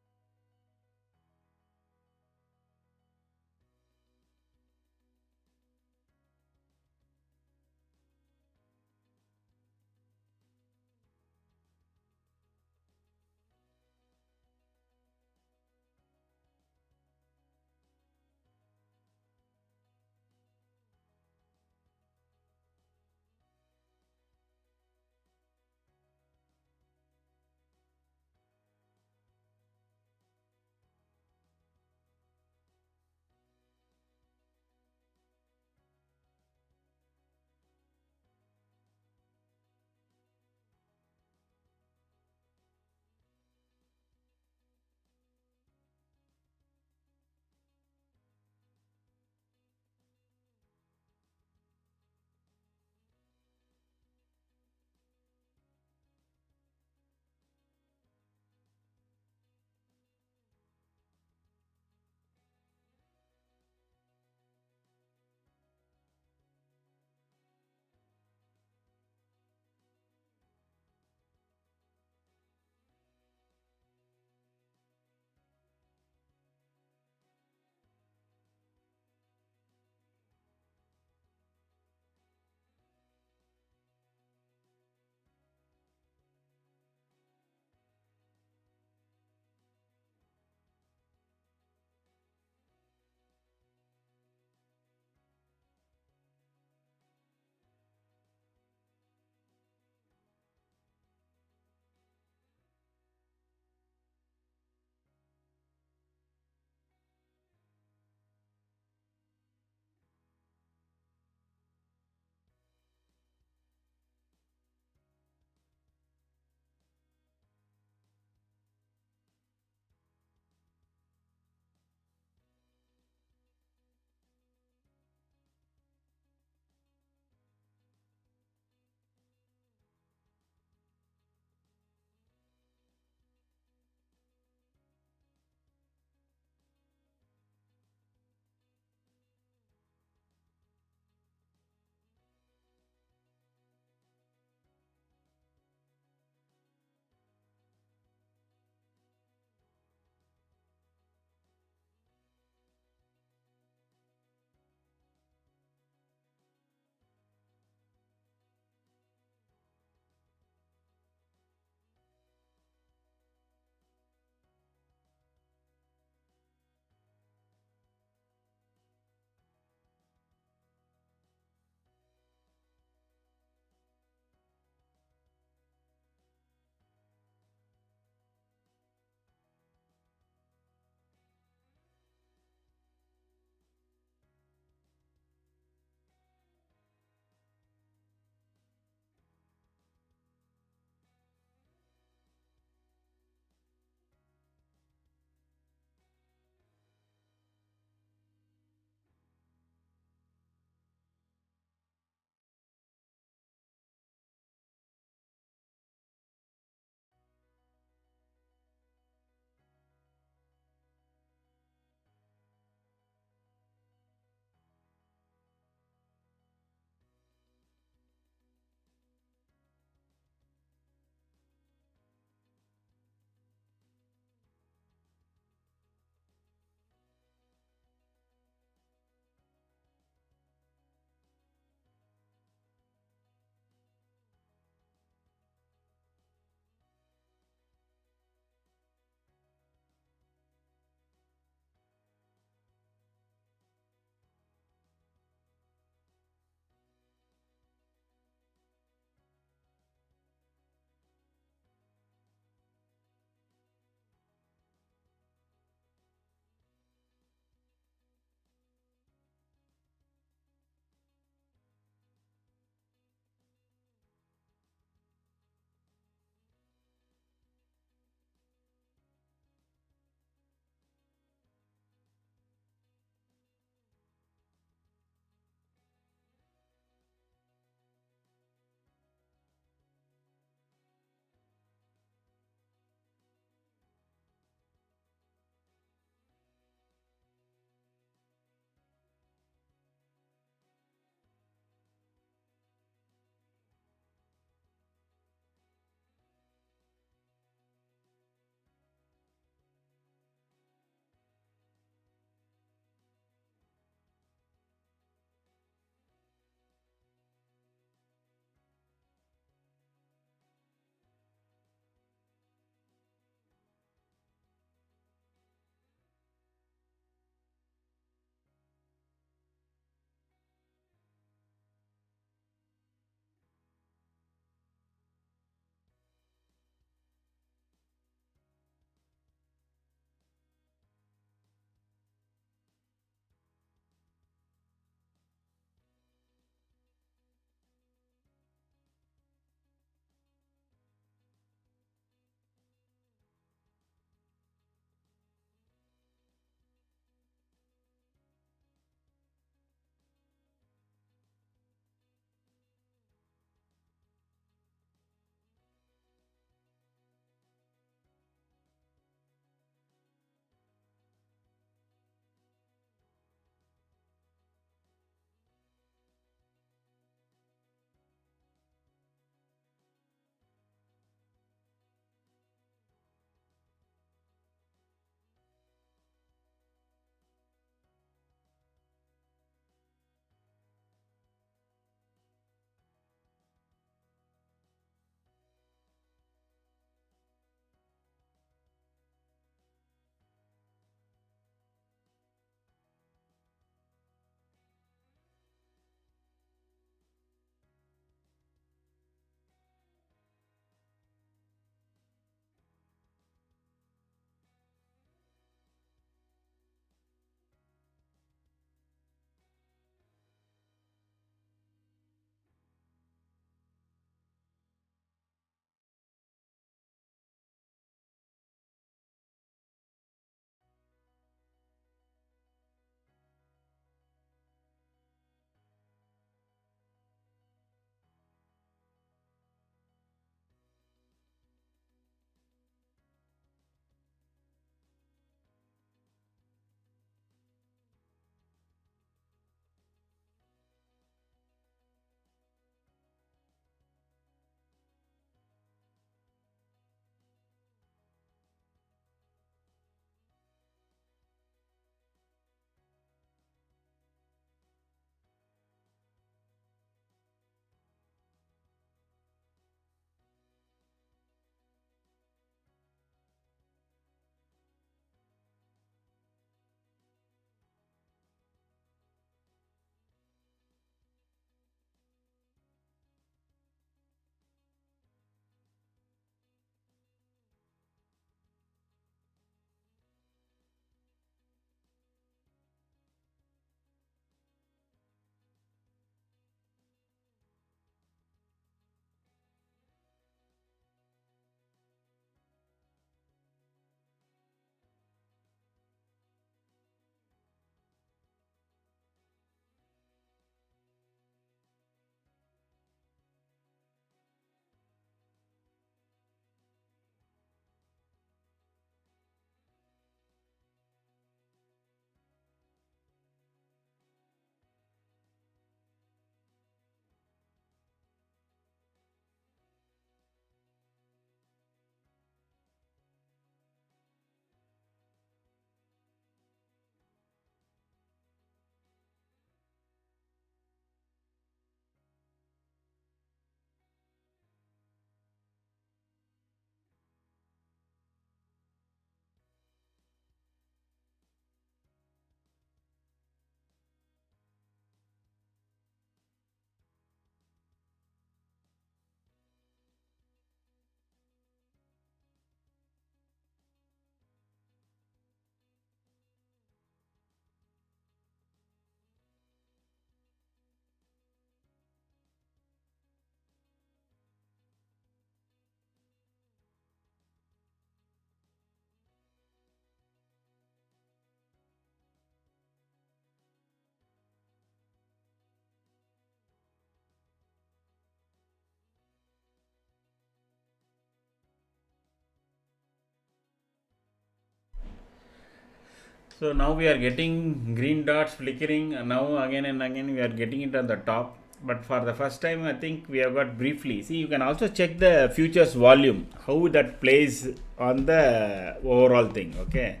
So now we are getting green dots flickering, and now again and again we are getting it on the top. But for the first time, I think we have got briefly. See, you can also check the futures volume, how that plays on the overall thing. Okay,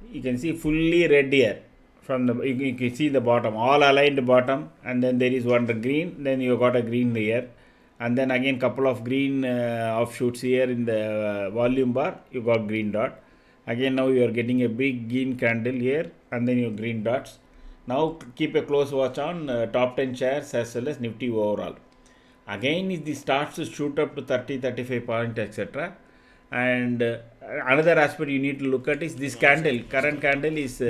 you can see fully red here. From the you can see the bottom, all aligned bottom, and then there is one green. Then you got a green here, and then again couple of green offshoots here in the volume bar. You got green dot. Again now you are getting a big green candle here, and then your green dots. Now keep a close watch on top 10 shares as well as Nifty overall. Again, if this starts to shoot up to 30, 35 points, etc. And another aspect you need to look at is this candle. Current candle is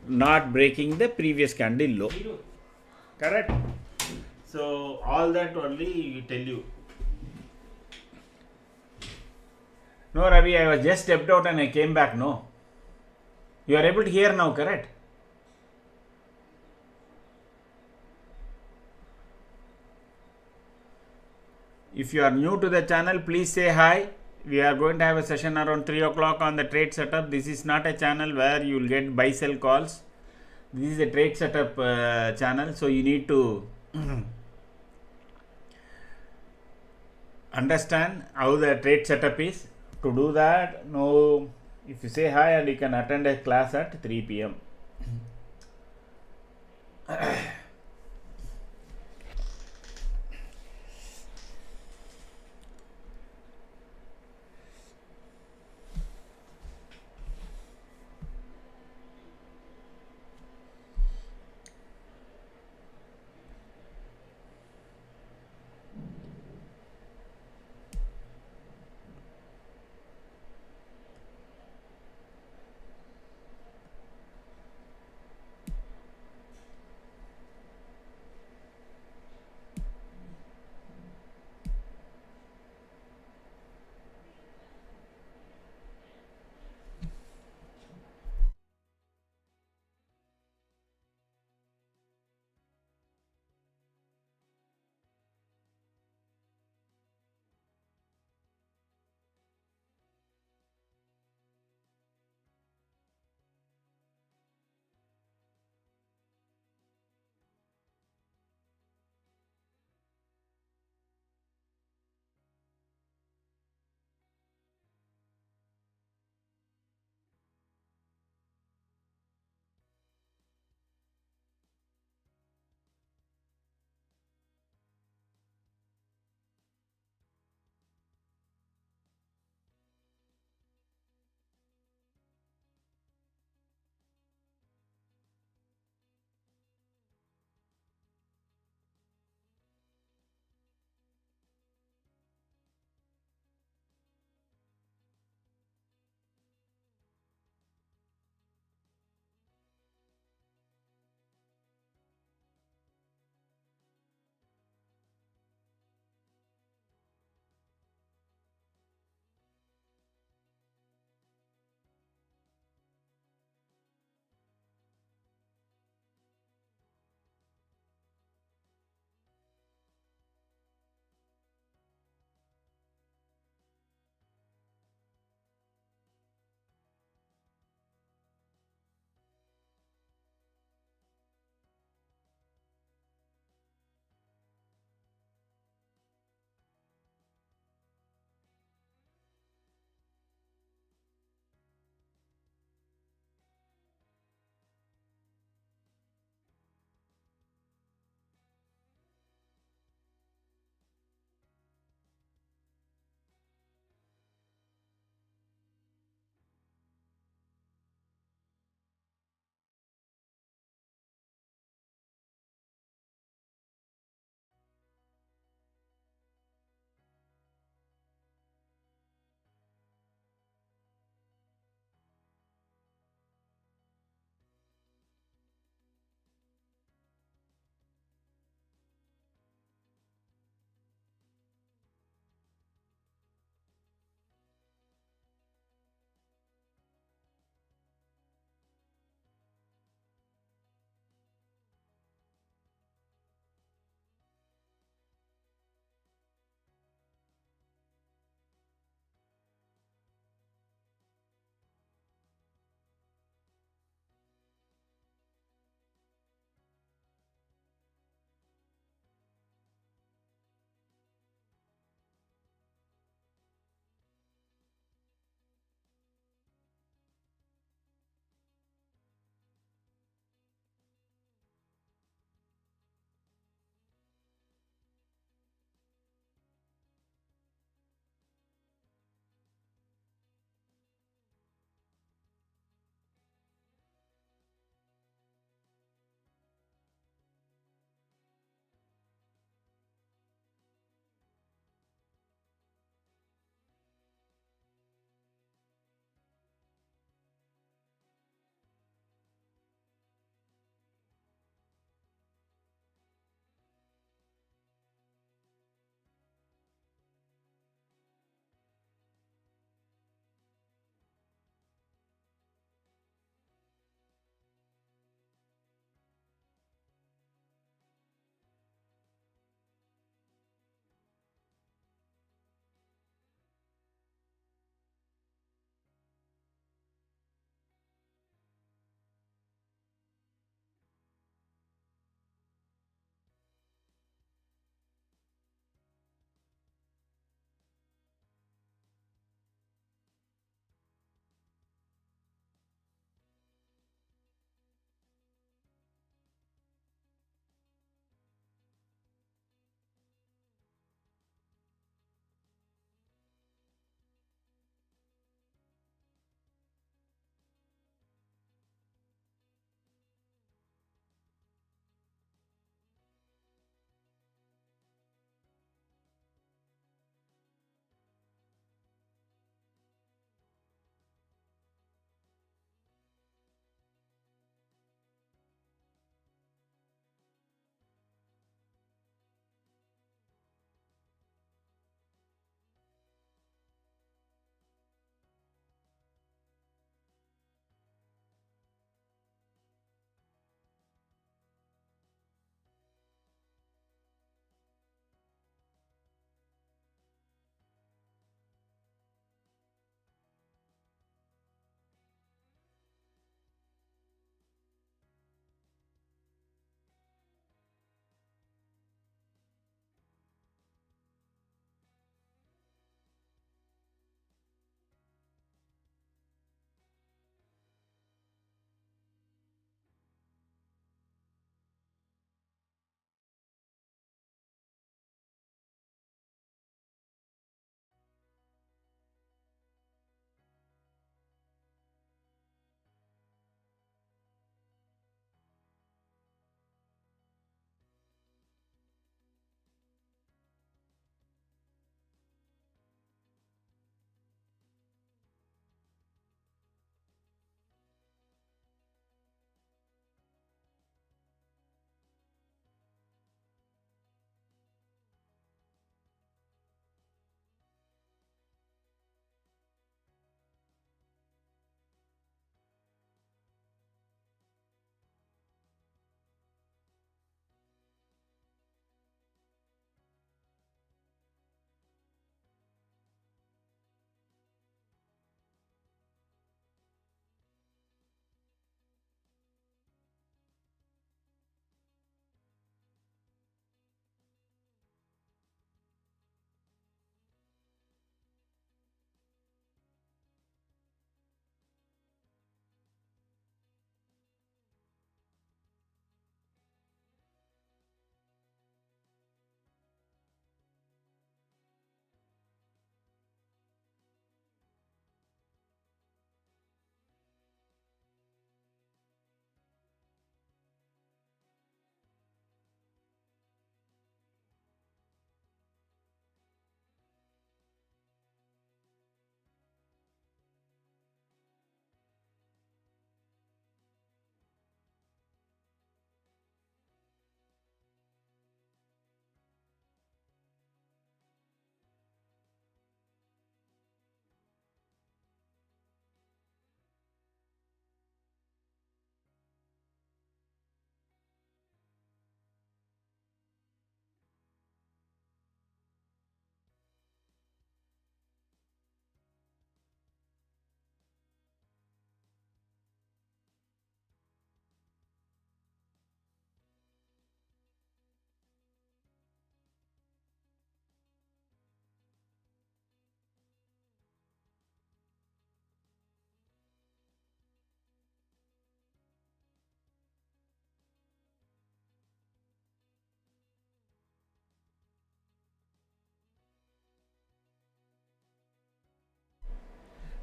not breaking the previous candle low. Correct? So all that only tell you. No, Ravi, I was just stepped out and I came back. No. You are able to hear now, correct? If you are new to the channel, please say hi. We are going to have a session around 3 o'clock on the trade setup. This is not a channel where you will get buy sell calls. This is a trade setup channel. So you need to understand how the trade setup is. To do that, no, if you say hi, and you can attend a class at 3 p.m.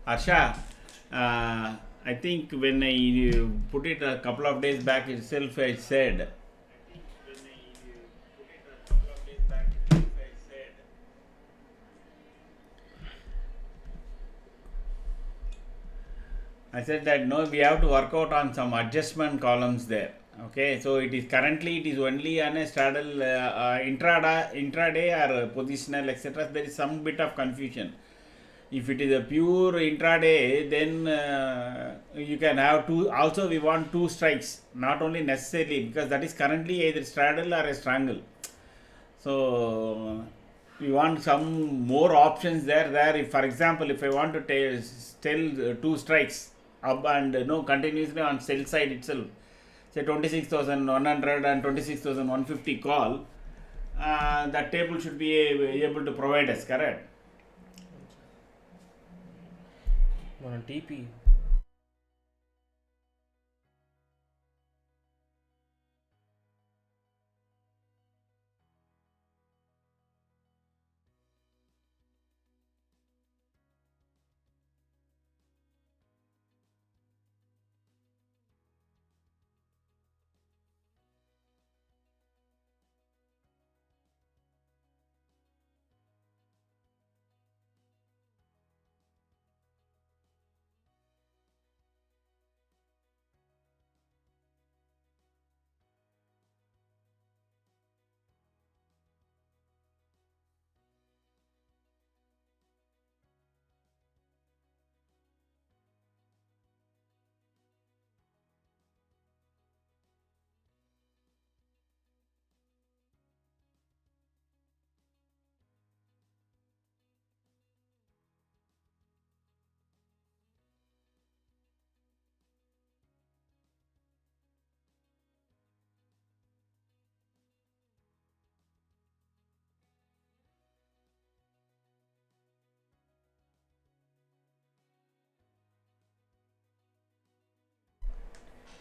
Arsha, I think when I put it a couple of days back itself, I said that no, we have to work out on some adjustment columns there. Okay, so it is currently it is only on a straddle intraday or positional etc. There is some bit of confusion. If it is a pure intraday, then you can have two. Also, we want two strikes, not only necessarily because that is currently either straddle or a strangle. So we want some more options there. If, for example, if I want to tell two strikes up and no continuously on sell side itself, say 26,100 and 26,150 call, that table should be able to provide us, correct? మన TP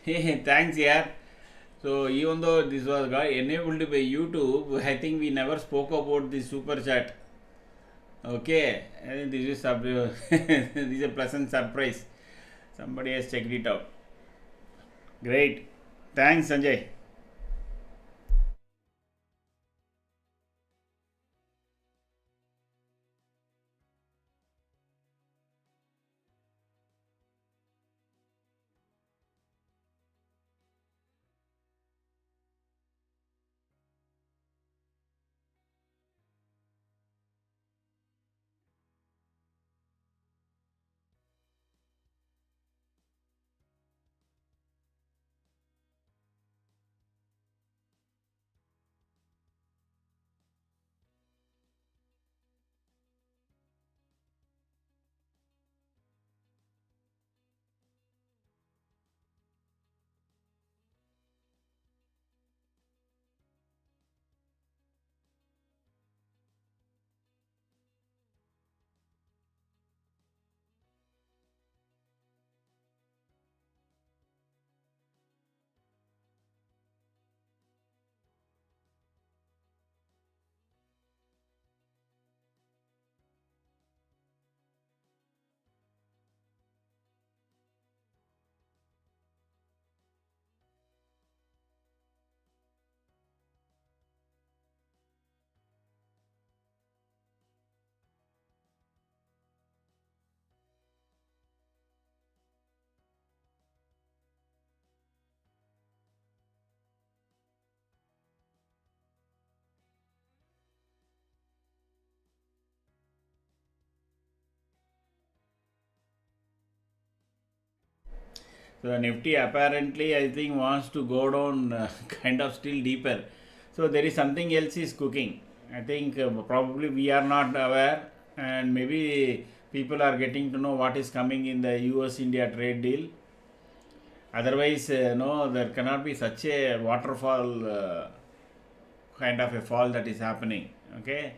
Hey, thanks, yeah. So even though this was enabled by YouTube, I think we never spoke about the super chat. Okay, I think this is this is a pleasant surprise. Somebody has checked it out. Great, thanks, Sanjay. So the Nifty apparently I think wants to go down kind of still deeper. So there is something else is cooking. I think probably we are not aware, and maybe people are getting to know what is coming in the US India trade deal. Otherwise, no, there cannot be such a waterfall kind of a fall that is happening. Okay.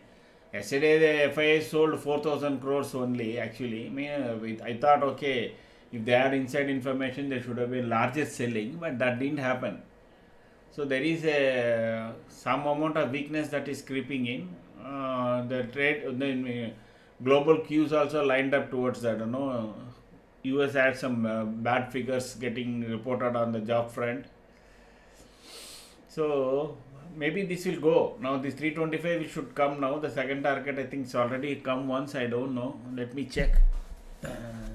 Yesterday the FII sold 4,000 crores only. Actually, I thought okay, if they had inside information, there should have been larger selling, but that didn't happen. So there is some amount of weakness that is creeping in. The trade, Global cues also lined up towards that. US had some bad figures getting reported on the job front. So maybe this will go. Now this 325 should come now. The second target I think it's already come once. I don't know. Let me check.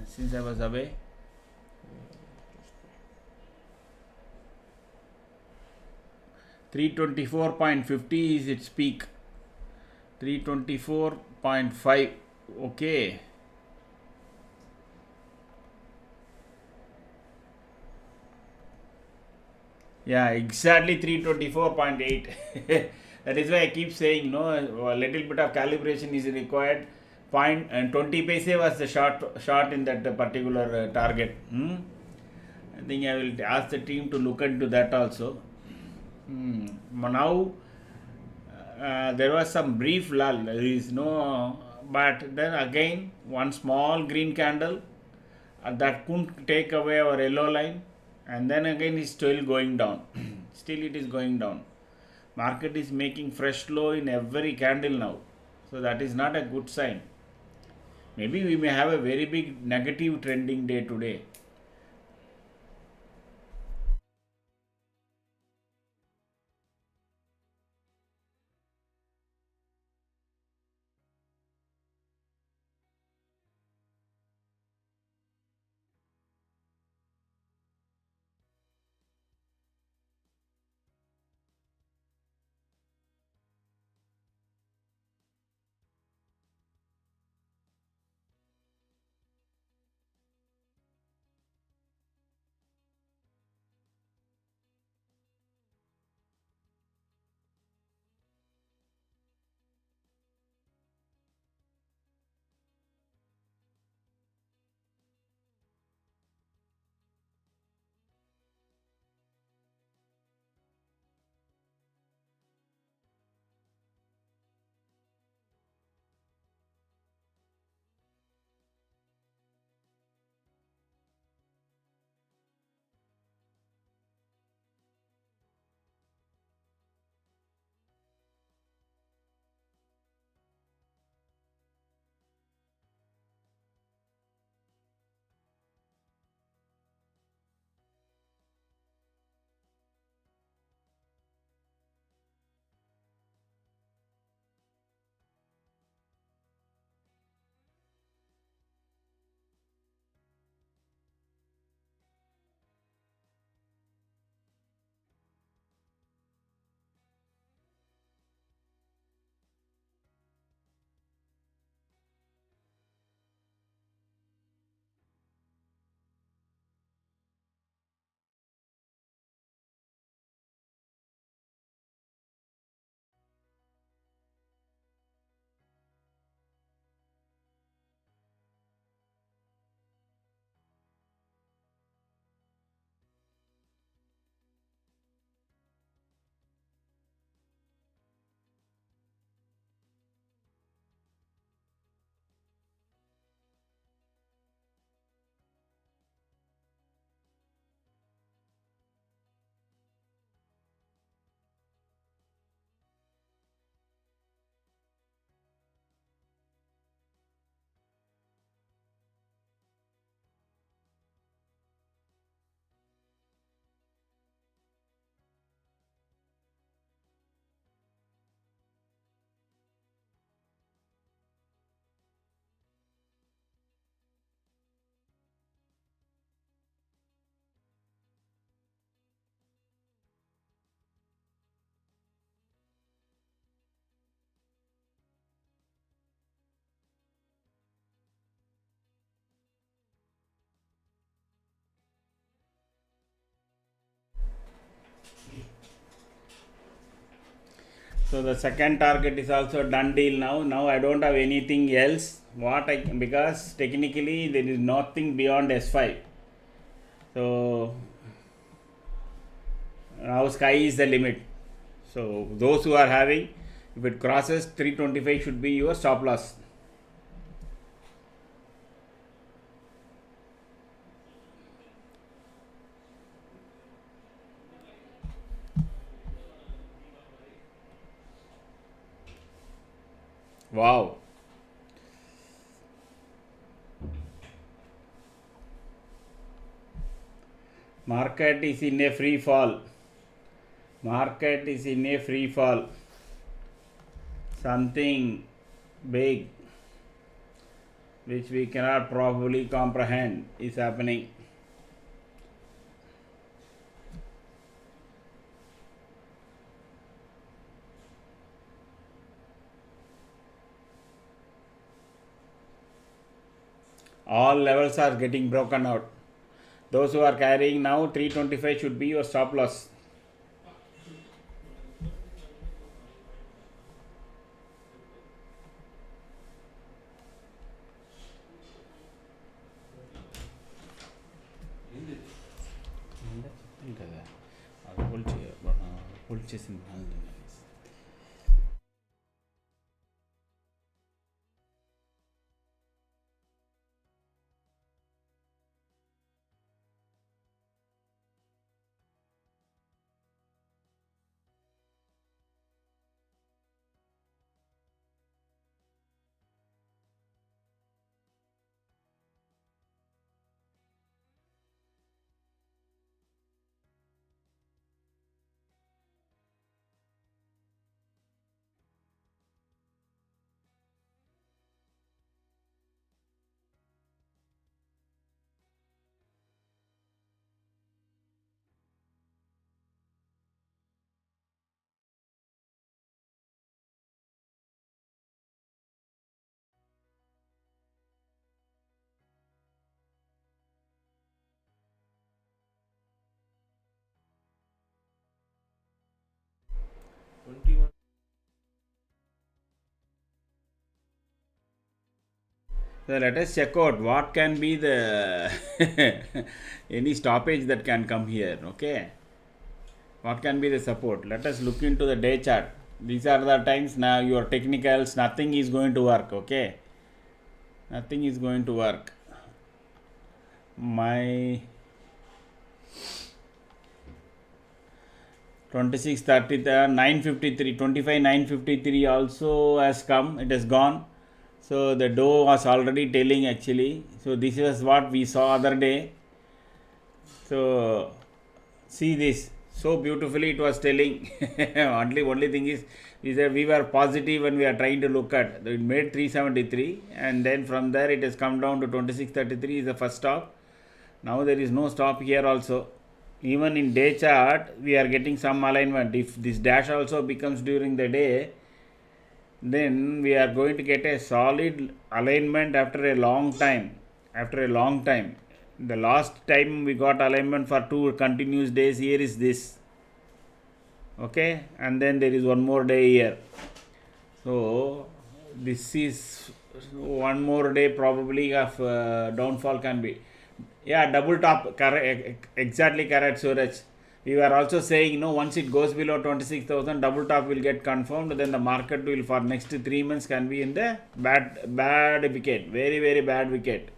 Since I was away. 324.50 is its peak. 324.5. Okay. Yeah, exactly 324.8. That is why I keep saying no, a little bit of calibration is required. Point and 20 paise was the short in that particular target. I think I will ask the team to look into that also. Now there was some brief lull. There is no, but then again one small green candle that couldn't take away our yellow line, and then again it's still going down. Still it is going down. Market is making fresh low in every candle now, so that is not a good sign. Maybe we may have a very big negative trending day today. So the second target is also done deal now. Now I don't have anything else. Because technically there is nothing beyond S5. So now sky is the limit. So those who are having, if it crosses 325 should be your stop loss. Wow. Market is in a free fall. Market is in a free fall. Something big which we cannot probably comprehend is happening. All levels are getting broken out. Those who are carrying now 325 should be your stop loss. So let us check out what can be the any stoppage that can come here. Okay, what can be the support? Let us look into the day chart. These are the times now your technicals, nothing is going to work. Okay, nothing is going to work. My 26 30 953 25 953 also has come, it has gone. So the dough was already telling actually. So this is what we saw other day. So see this, so beautifully it was telling. only thing is that we were positive when we are trying to look at it. Made 373 and then from there it has come down to 2633 is the first stop. Now there is no stop here also. Even in day chart we are getting some alignment. If this dash also becomes during the day, then we are going to get a solid alignment after a long time. The last time we got alignment for 2 continuous days here is this. Okay, and then there is one more day here. So this is one more day probably of downfall can be. Yeah, double top, correct, exactly correct, Suraj. We were also saying, once it goes below 26,000, double top will get confirmed. Then the market will for next 3 months can be in the bad wicket, very very bad wicket.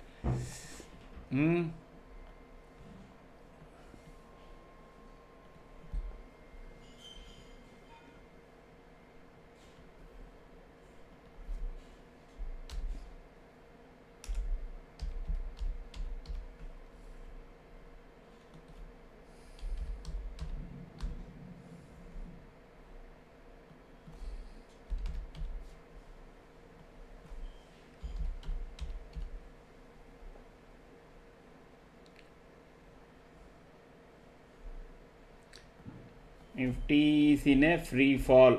Nifty is in a free fall.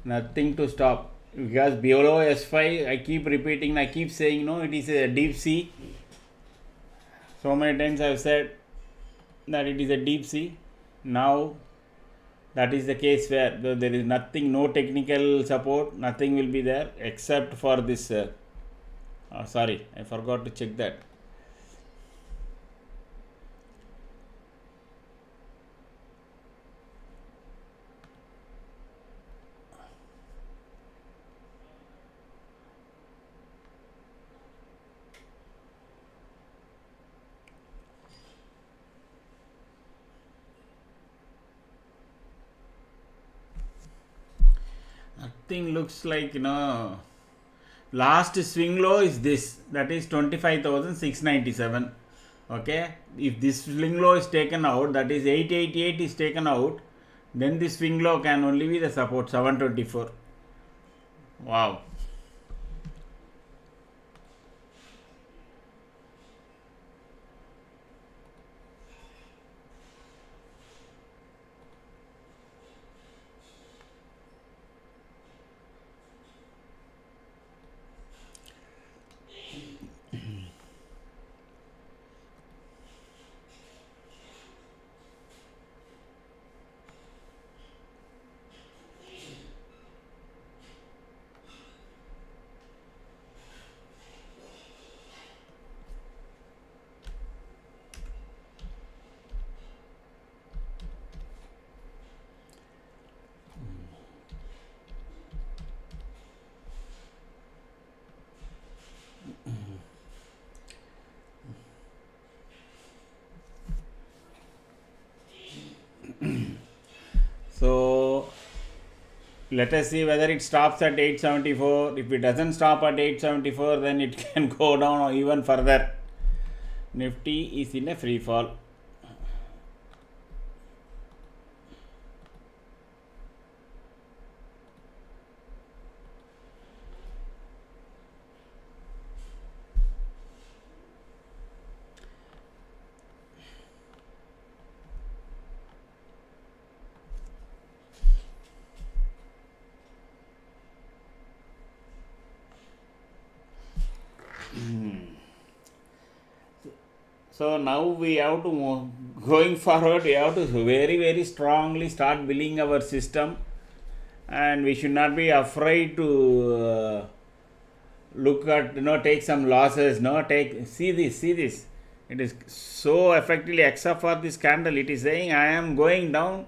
Nothing to stop. Because below S5, I keep repeating, I keep saying, no, it is a deep sea. So many times I have said that it is a deep sea. Now, that is the case where there is nothing, no technical support, nothing will be there except for this. Sorry, I forgot to check that. Nothing looks like, last swing low is this, that is 25,697. Okay, if this swing low is taken out, that is 888 is taken out, then this swing low can only be the support 724. Wow. So let us see whether it stops at 874. If it doesn't stop at 874, then it can go down even further. Nifty is in a free fall. So now we have to move, going forward, we have to very strongly start building our system, and we should not be afraid to look at, take some losses. See this. It is so effectively, except for this candle, it is saying I am going down.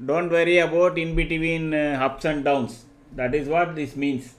Don't worry about in between ups and downs. That is what this means.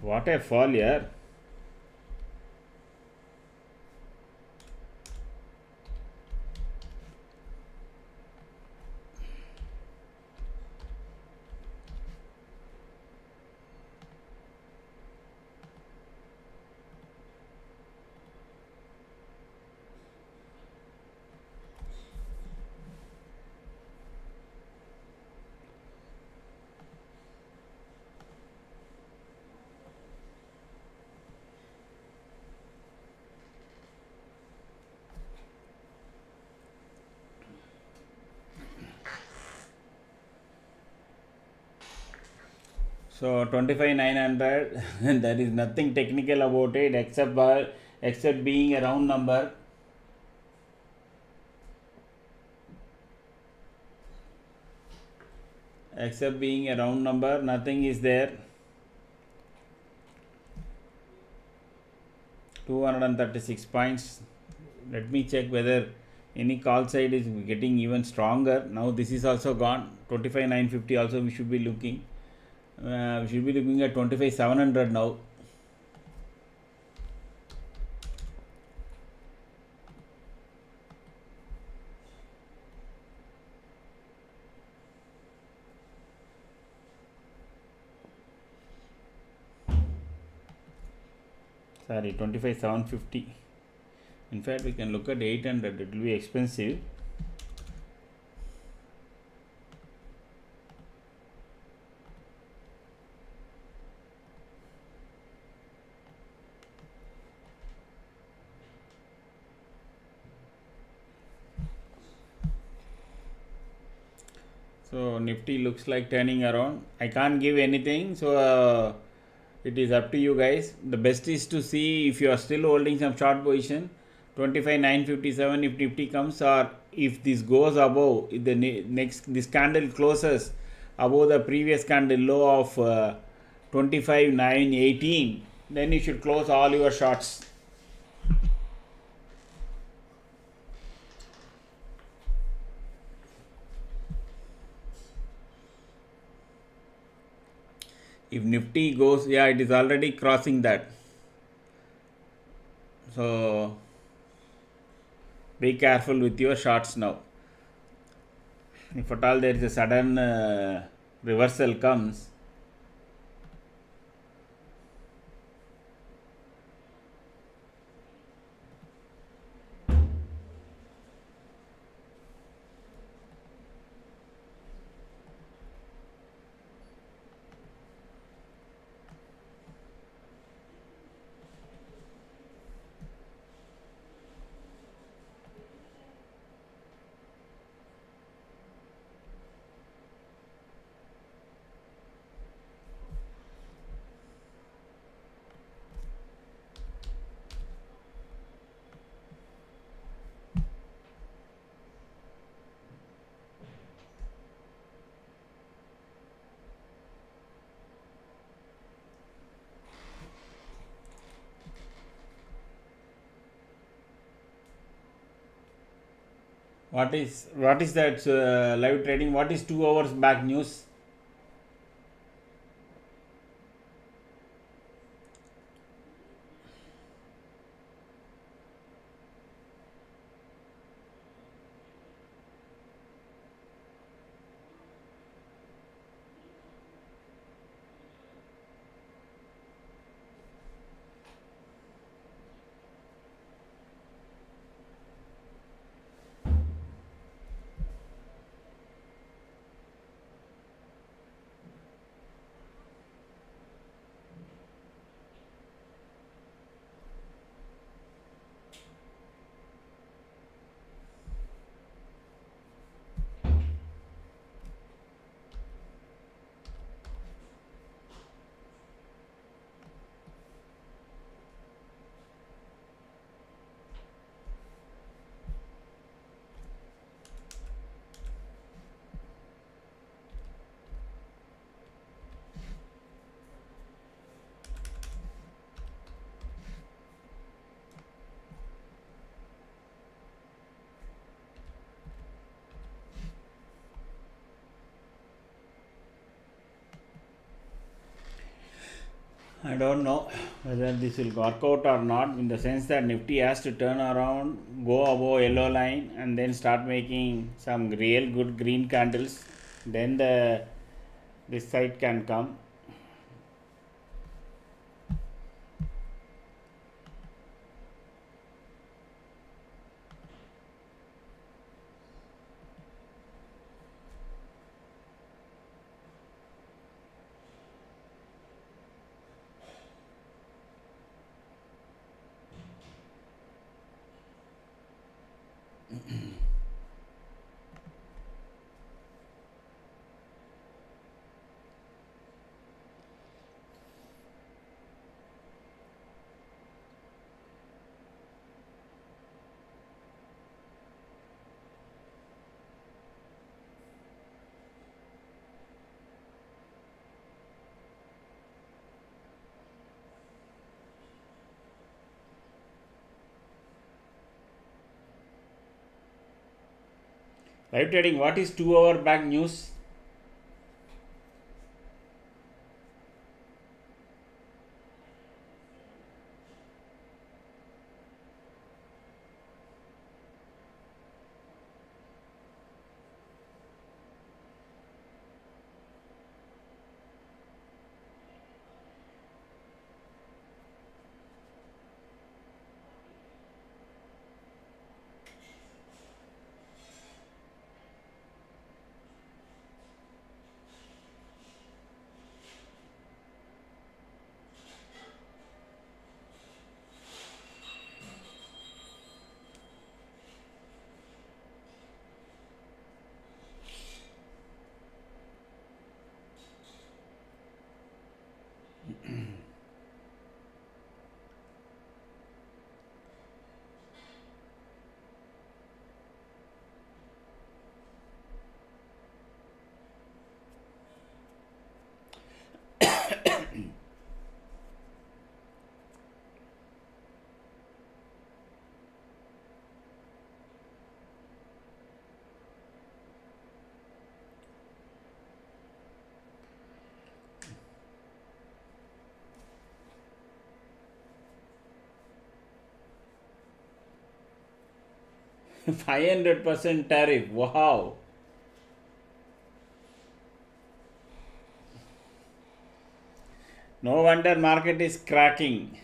What a fall here. So 25,900, there is nothing technical about it except being a round number. Except being a round number, nothing is there. 236 points. Let me check whether any call side is getting even stronger. Now this is also gone. 25,950 also we should be looking. We should be looking at 25,700 now. Sorry, 25,750. In fact, we can look at 800. It will be expensive. So Nifty looks like turning around. I can't give anything, so it is up to you guys. The best is to see if you are still holding some short position. 25,957 if Nifty comes, or if this goes above, if the next this candle closes above the previous candle low of 25,918, then you should close all your shorts. If Nifty goes, yeah, it is already crossing that. So be careful with your shorts now. If at all there is a sudden reversal comes, what is that live trading? What is 2 hours back news? I don't know whether this will work out or not, in the sense that Nifty has to turn around, go above yellow line, and then start making some real good green candles. Then this side can come. Live trading, what is 2 hour back news? 500% tariff. Wow. No wonder market is cracking.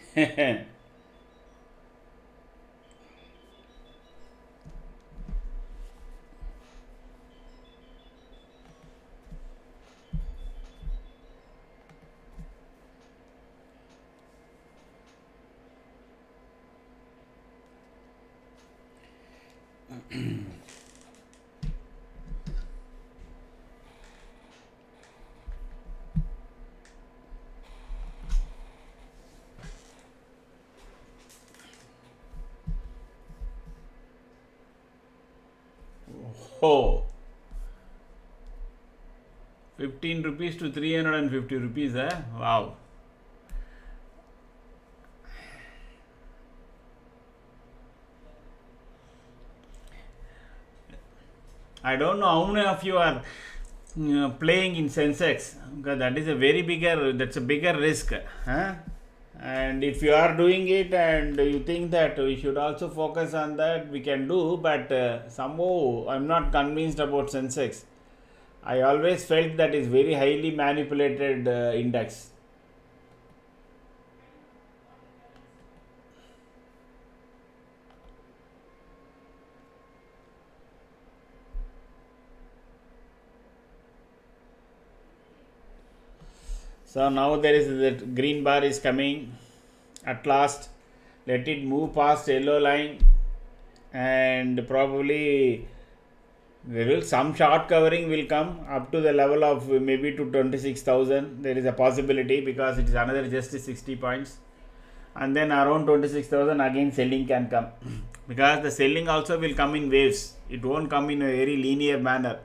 Oh, 15 rupees to 350 rupees, eh? Wow. I don't know how many of you are playing in Sensex, because that is a very bigger, that's a bigger risk. Huh? And if you are doing it and you think that we should also focus on that, we can do, but somehow I'm not convinced about Sensex. I always felt that is very highly manipulated index. So now there is that green bar is coming at last. Let it move past yellow line, and probably there will some short covering will come up to the level of maybe to 26,000. There is a possibility, because it is another just 60 points, and then around 26,000 again selling can come, because the selling also will come in waves. It won't come in a very linear manner.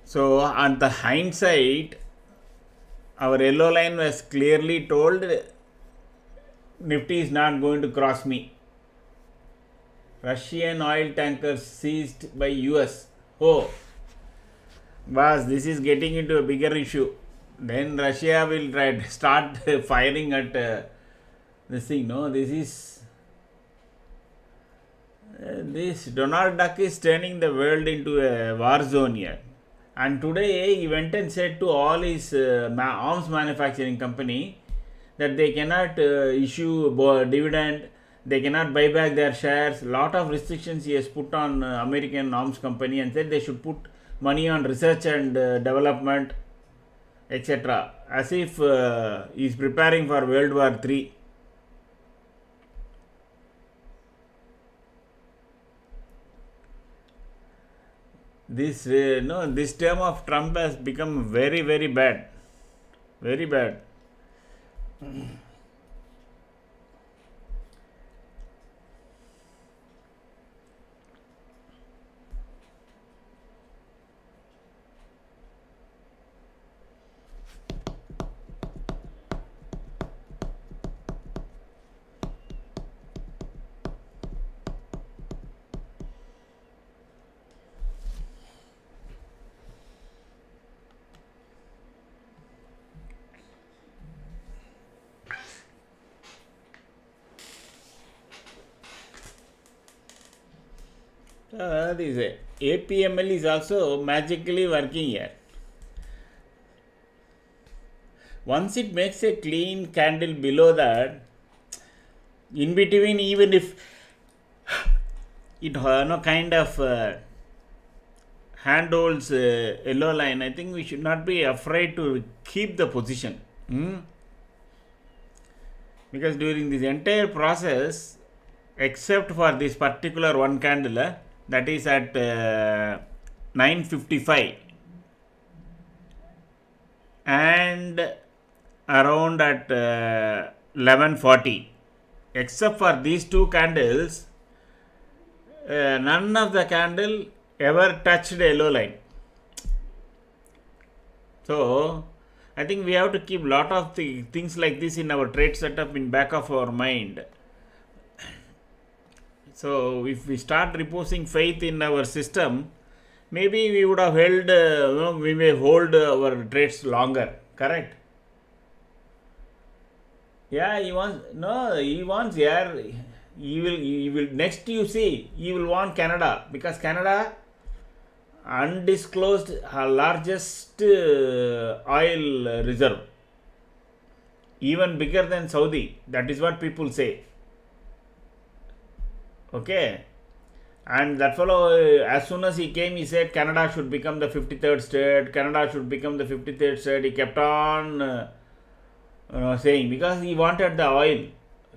So on the hindsight, our yellow line was clearly told Nifty is not going to cross me. Russian oil tankers seized by US. Oh, boss, this is getting into a bigger issue. Then Russia will start firing at this thing. No, this is this Donald Duck is turning the world into a war zone here. And today he went and said to all his arms manufacturing company that they cannot issue dividend, they cannot buy back their shares. Lot of restrictions he has put on American arms company, and said they should put money on research and development, etc. As if he is preparing for World War III. This this term of Trump has become very, very bad, very bad. This APML is also magically working here. Once it makes a clean candle below that, in between, even if it kind of handholds yellow line, I think we should not be afraid to keep the position. Because during this entire process, except for this particular one candle, that is at 9:55 and around at 11:40, except for these two candles, none of the candle ever touched yellow line. So I think we have to keep lot of things like this in our trade setup in back of our mind. So if we start reposing faith in our system, maybe we would have held, we may hold our trades longer, correct? Yeah, he wants, no, he wants here. He will next, you see, he will want Canada, because Canada undisclosed largest oil reserve, even bigger than Saudi. That is what people say. Okay. And that fellow, as soon as he came, he said Canada should become the 53rd state. Canada should become the 53rd state. He kept on saying, because he wanted the oil.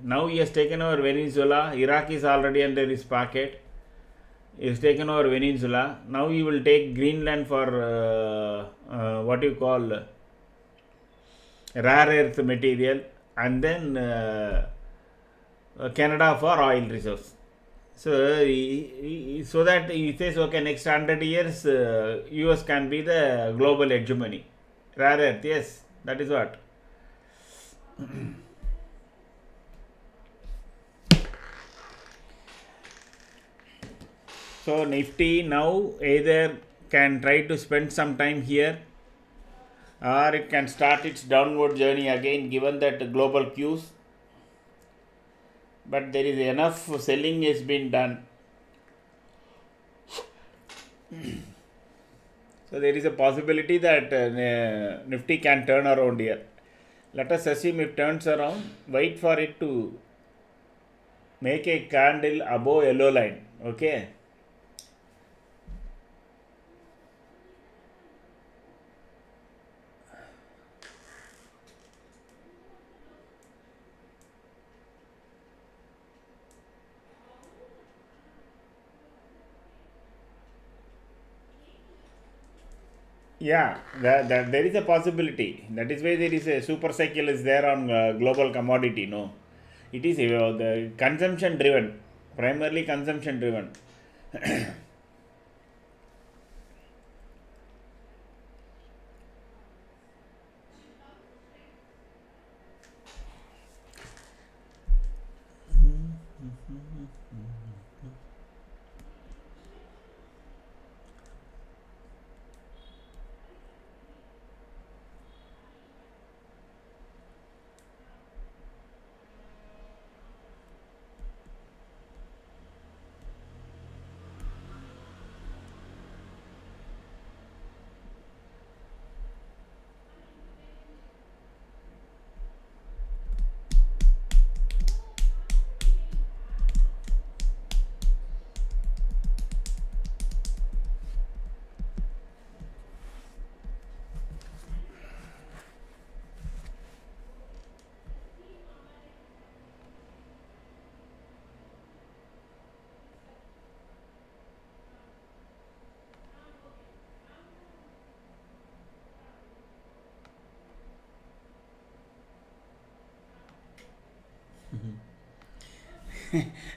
Now he has taken over Venezuela. Iraq is already under his pocket. He has taken over Venezuela. Now he will take Greenland for what you call rare earth material, and then Canada for oil resource. So, so that he says, okay, next 100 years, US can be the global hegemony. Rare earth, yes, that is what. So, Nifty now either can try to spend some time here, or it can start its downward journey again, given that global cues. But there is enough selling has been done. So there is a possibility that Nifty can turn around here. Let us assume it turns around. Wait for it to make a candle above yellow line. Okay. Yeah, there is a possibility. That is why there is a super cycle is there on global commodity. No, it is the consumption driven, primarily consumption driven.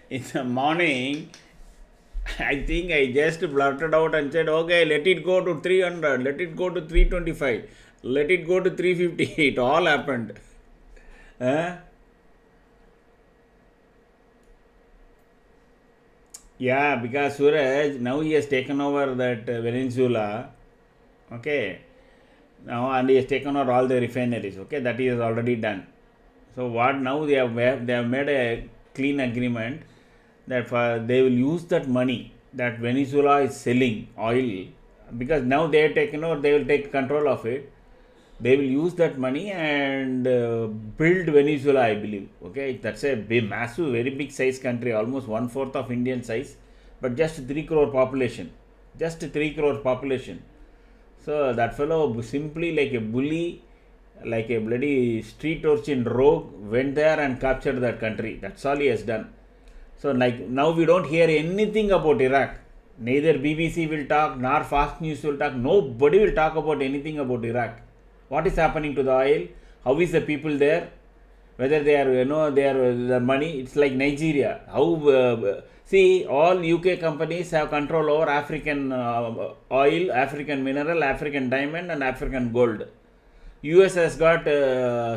In the morning, I think I just blurted out and said, okay, let it go to 300, let it go to 325, let it go to 350. It all happened. Yeah, because Suraj, now he has taken over that Venezuela. Okay. Now, and he has taken over all the refineries. Okay, that he has already done. So what now they have made a clean agreement that they will use that money that Venezuela is selling oil, because now they have taken over, they will take control of it. They will use that money and build Venezuela, I believe. Okay, that's a big, massive, very big size country, almost 1/4 of Indian size, but just 3 crore population. Just 3 crore population. So that fellow simply like a bully, like a bloody street urchin rogue, went there and captured that country. That's all he has done. So like now we don't hear anything about Iraq. Neither BBC will talk, nor Fast News will talk. Nobody will talk about anything about Iraq. What is happening to the oil? How is the people there? Whether they are, they are the money. It's like Nigeria. How see, all UK companies have control over African oil, African mineral, African diamond, and African gold. US has got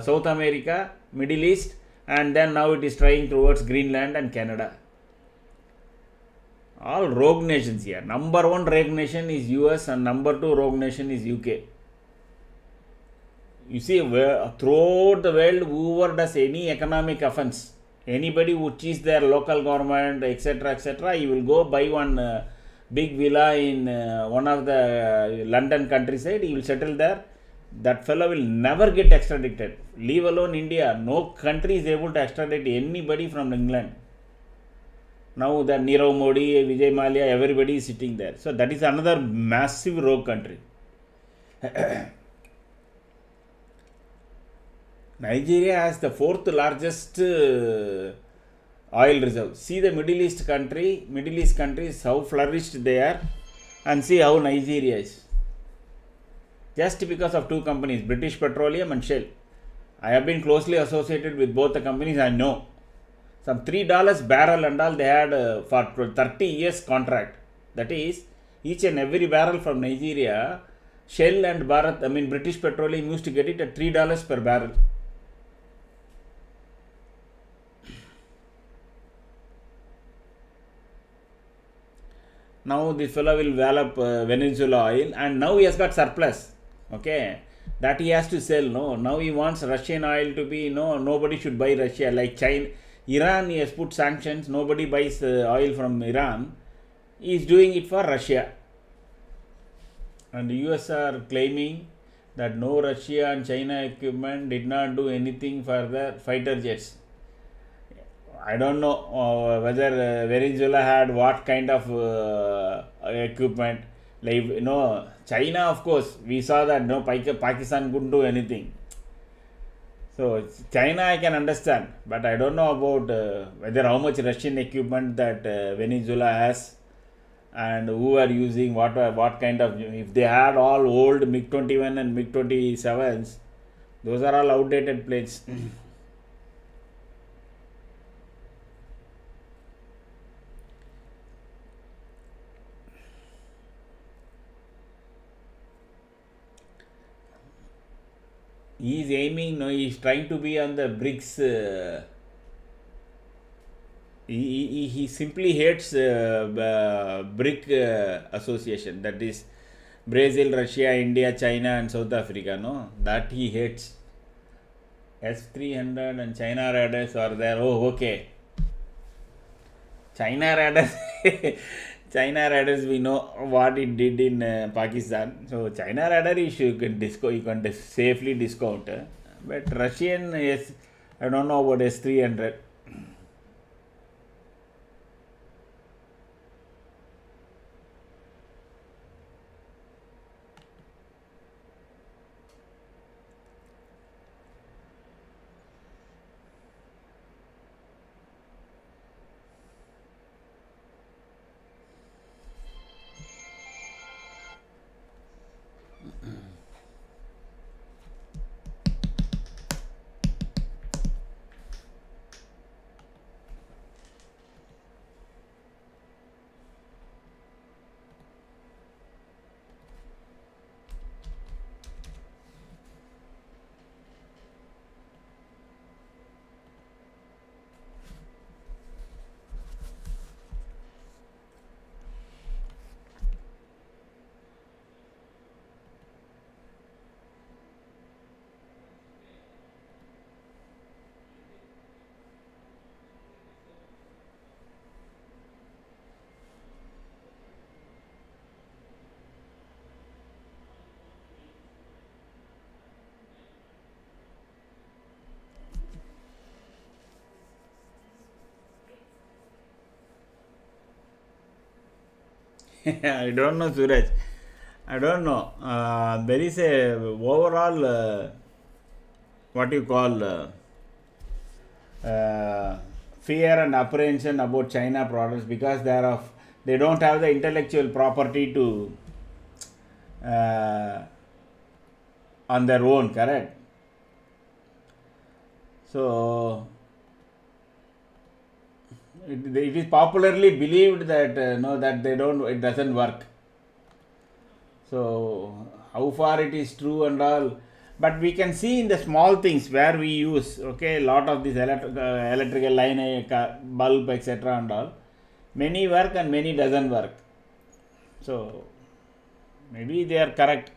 South America, Middle East, and then now it is trying towards Greenland and Canada. All rogue nations here. Number 1 rogue nation is US and number 2 rogue nation is UK. You see, throughout the world, whoever does any economic offense, anybody who cheats their local government, etc., he will go buy one big villa in one of the London countryside, he will settle there. That fellow will never get extradited. Leave alone India, no country is able to extradite anybody from England. Now that Nirav Modi, Vijay Mallya, everybody is sitting there. So that is another massive rogue country. Nigeria has the fourth largest oil reserve. See the Middle East countries, how flourished they are, and see how Nigeria is. Just because of two companies, British Petroleum and Shell. I have been closely associated with both the companies. I know some $3 barrel and all they had for 30 years contract. That is, each and every barrel from Nigeria, Shell and British Petroleum used to get it at $3 per barrel. Now this fellow will develop Venezuela oil, and now he has got surplus. Okay, that he has to sell. No, now he wants Russian oil to be nobody should buy Russia like China. Iran, he has put sanctions. Nobody buys oil from Iran. He is doing it for Russia, and the US are claiming that no Russia and China equipment did not do anything for the fighter jets. I don't know whether Venezuela had what kind of equipment. Like China, of course, we saw that Pakistan couldn't do anything. So China I can understand, but I don't know about whether how much Russian equipment that Venezuela has, and who are using what kind of. If they had all old MiG-21 and MiG-27s, those are all outdated planes. He is aiming, he is trying to be on the BRICS. He simply hates BRIC association, that is Brazil, Russia, India, China, and South Africa. No, that he hates. S-300 and China radars are there. Oh, okay. China radars. China radars, we know what it did in Pakistan. So China radar you can safely discount. But Russian, yes, I don't know about S-300. I don't know, Suraj. I don't know. There is a overall what you call fear and apprehension about China products because they don't have the intellectual property to on their own, correct? So it is popularly believed that that it doesn't work. So how far it is true and all, but we can see in the small things where we use a lot of this electrical line, bulb, etc. and all, many work and many doesn't work. So maybe they are correct.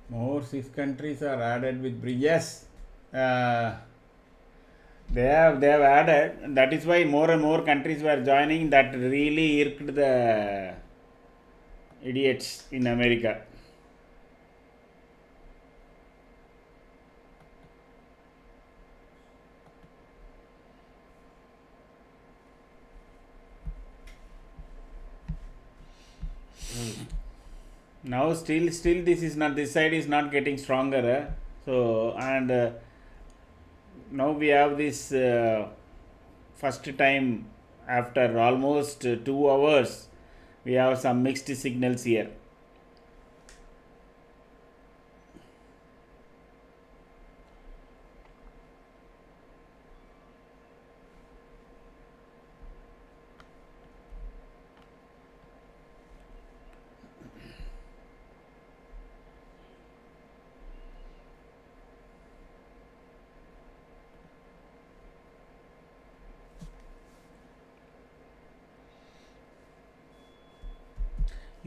More 6 countries are added with BRICS. Yes, uh, they have added. That is why more and more countries were joining. That really irked the idiots in America. Now still this side is not getting stronger. So and now we have this first time after almost 2 hours we have some mixed signals here.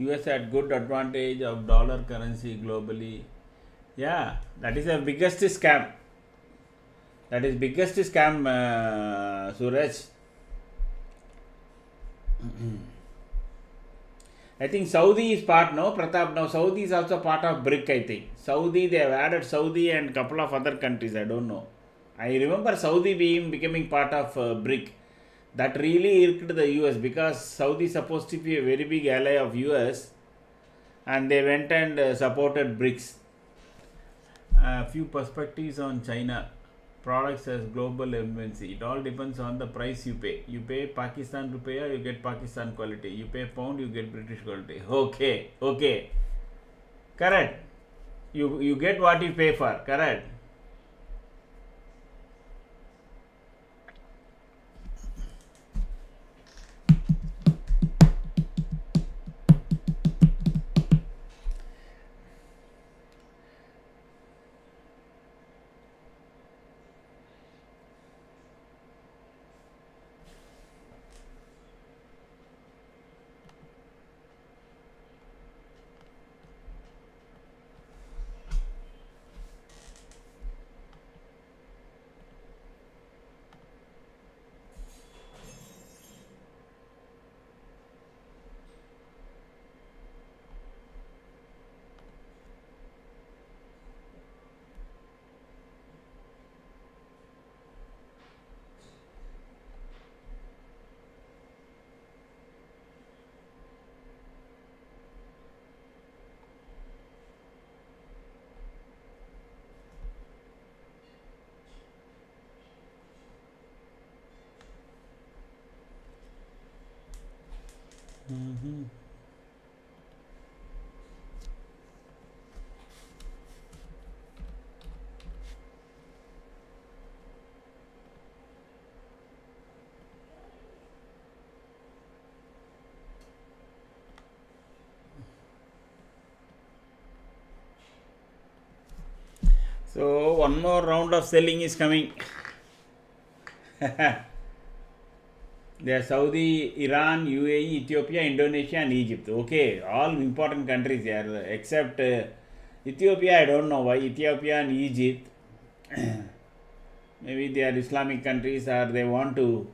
US had good advantage of dollar currency globally. Yeah, that is the biggest scam. That is biggest scam, Suraj. I think Saudi is part, no, Pratap. Now Saudi is also part of BRIC, I think. Saudi, they have added Saudi and couple of other countries, I don't know. I remember Saudi becoming part of BRIC. That really irked the US because Saudi is supposed to be a very big ally of US and they went and supported BRICS. A few perspectives on China products as global MNC. It all depends on the price you pay. You pay Pakistan rupiah, you get Pakistan quality. You pay pound, you get British quality. Okay. Correct. You get what you pay for. Correct. So one more round of selling is coming. They are Saudi, Iran, UAE, Ethiopia, Indonesia, and Egypt. Okay, all important countries here except Ethiopia. I don't know why Ethiopia and Egypt. Maybe they are Islamic countries or they want to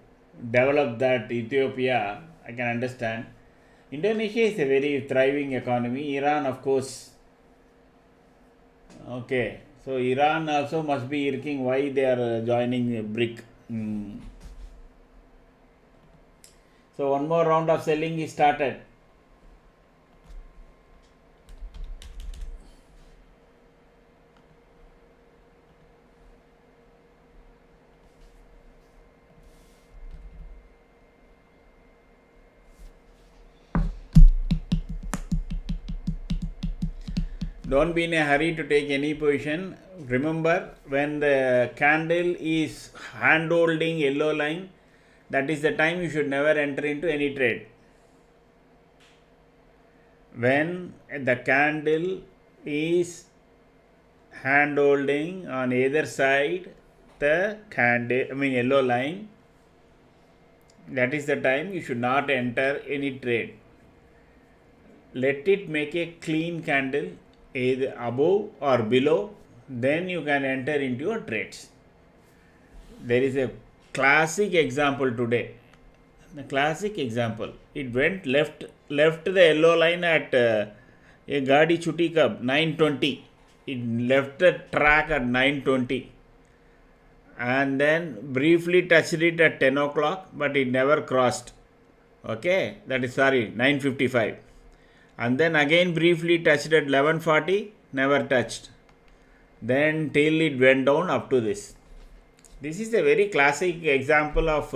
develop that Ethiopia. I can understand. Indonesia is a very thriving economy. Iran, of course. Okay, so Iran also must be irking why they are joining BRIC. So one more round of selling is started. Don't be in a hurry to take any position. Remember, when the candle is hand holding yellow line, that is the time you should never enter into any trade. When the candle is hand holding on either side the candle, yellow line, that is the time you should not enter any trade. Let it make a clean candle. either above or below, then you can enter into your trades. There is a classic example today. The classic example. It went left the yellow line at a Gadi Chuti Cub 920. It left the track at 920 and then briefly touched it at 10 o'clock, but it never crossed. Okay, that is 9:55. And then again briefly touched at 11:40, never touched. Then till it went down up to this. This is a very classic example of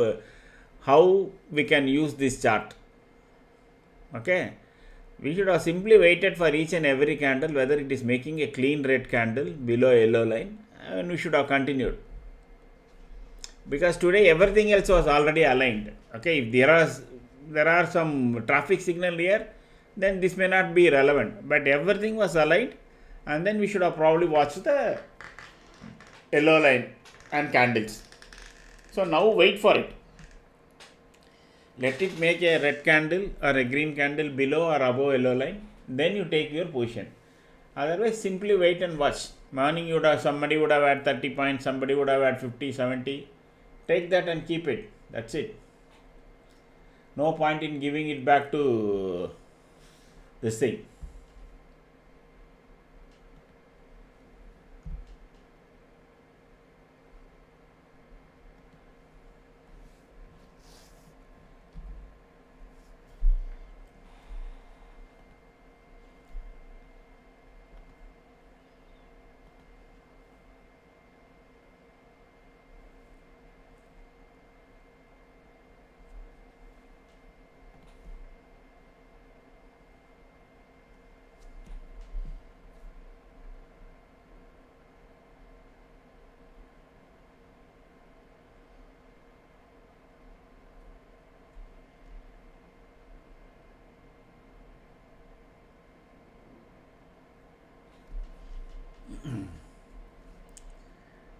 how we can use this chart. Okay, we should have simply waited for each and every candle whether it is making a clean red candle below yellow line, and we should have continued, because today everything else was already aligned. Okay, if there are some traffic signal here, then this may not be relevant, but everything was aligned, and then we should have probably watched the yellow line and candles. So now wait for it. Let it make a red candle or a green candle below or above yellow line, then you take your position. Otherwise, simply wait and watch. Morning somebody would have had 30 points, somebody would have had 50, 70. Take that and keep it. That's it. No point in giving it back to this thing.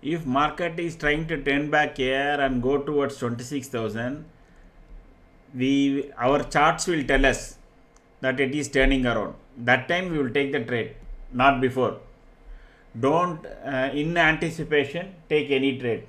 If market is trying to turn back here and go towards 26,000, our charts will tell us that it is turning around. That time we will take the trade, not before. Don't in anticipation take any trade.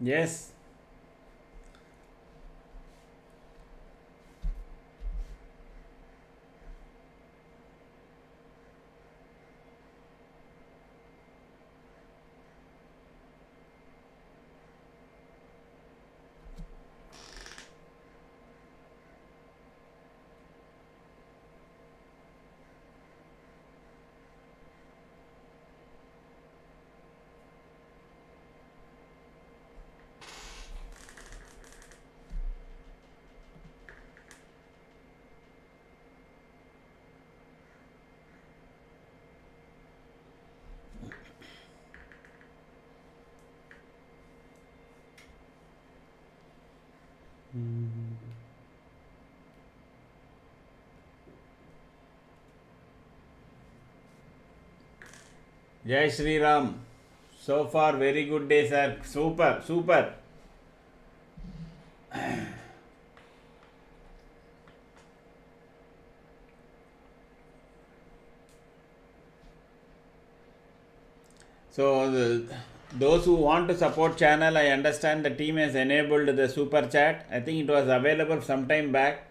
Yes. Jai Shri Ram. So far, very good day, sir. Super, super. So, those who want to support channel, I understand the team has enabled the super chat. I think it was available some time back.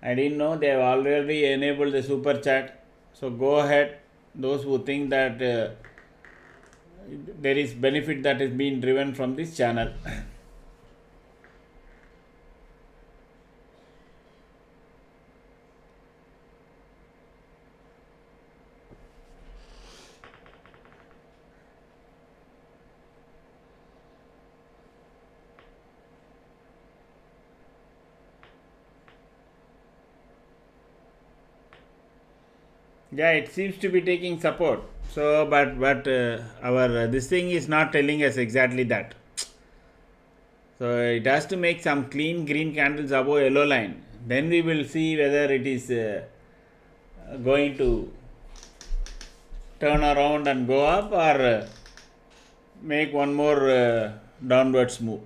I didn't know they have already enabled the super chat. So go ahead, those who think that there is benefit that is being driven from this channel. Yeah, it seems to be taking support. So, but our this thing is not telling us exactly that. So it has to make some clean green candles above yellow line. Then we will see whether it is going to turn around and go up, or make one more downwards move.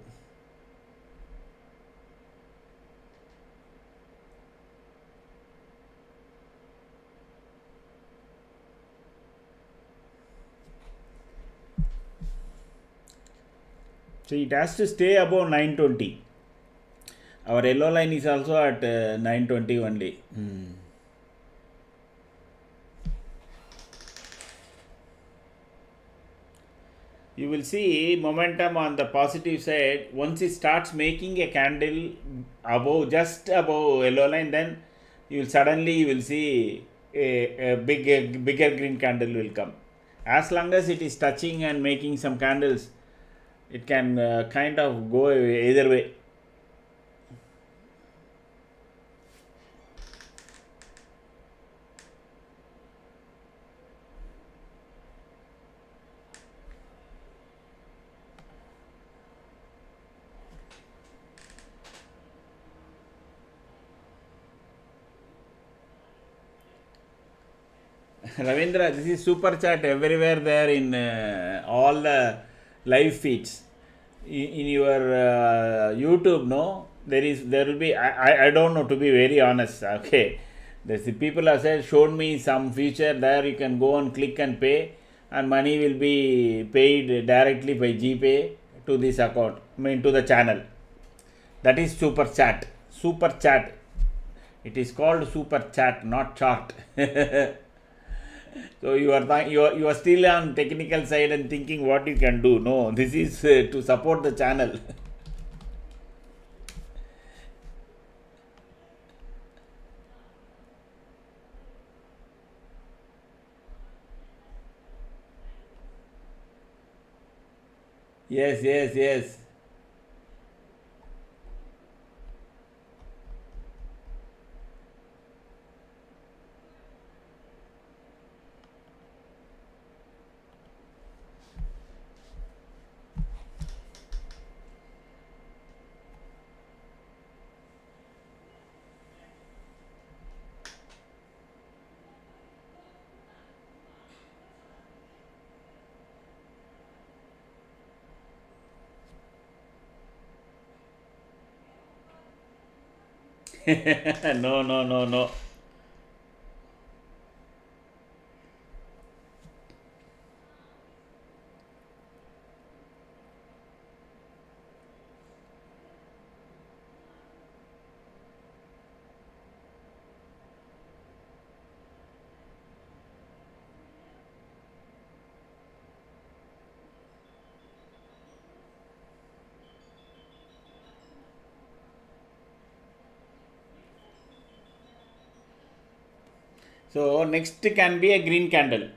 So it has to stay above 920. Our yellow line is also at 920 only. You will see momentum on the positive side. Once it starts making a candle above, just above yellow line, then you will see a bigger green candle will come. As long as it is touching and making some candles, it can kind of go either way. Ravindra, this is super chat everywhere there in all the live feeds. In your YouTube, no, there will be. I don't know, to be very honest. Okay, the people have said, showed me some feature there. You can go and click and pay, and money will be paid directly by GPay to this account. I mean, to the channel. That is super chat. Super chat. It is called super chat, not chart. So you are still on technical side and thinking what you can do. No, this is to support the channel. Yes, yes, yes. No, no, no, no. So next can be a green candle,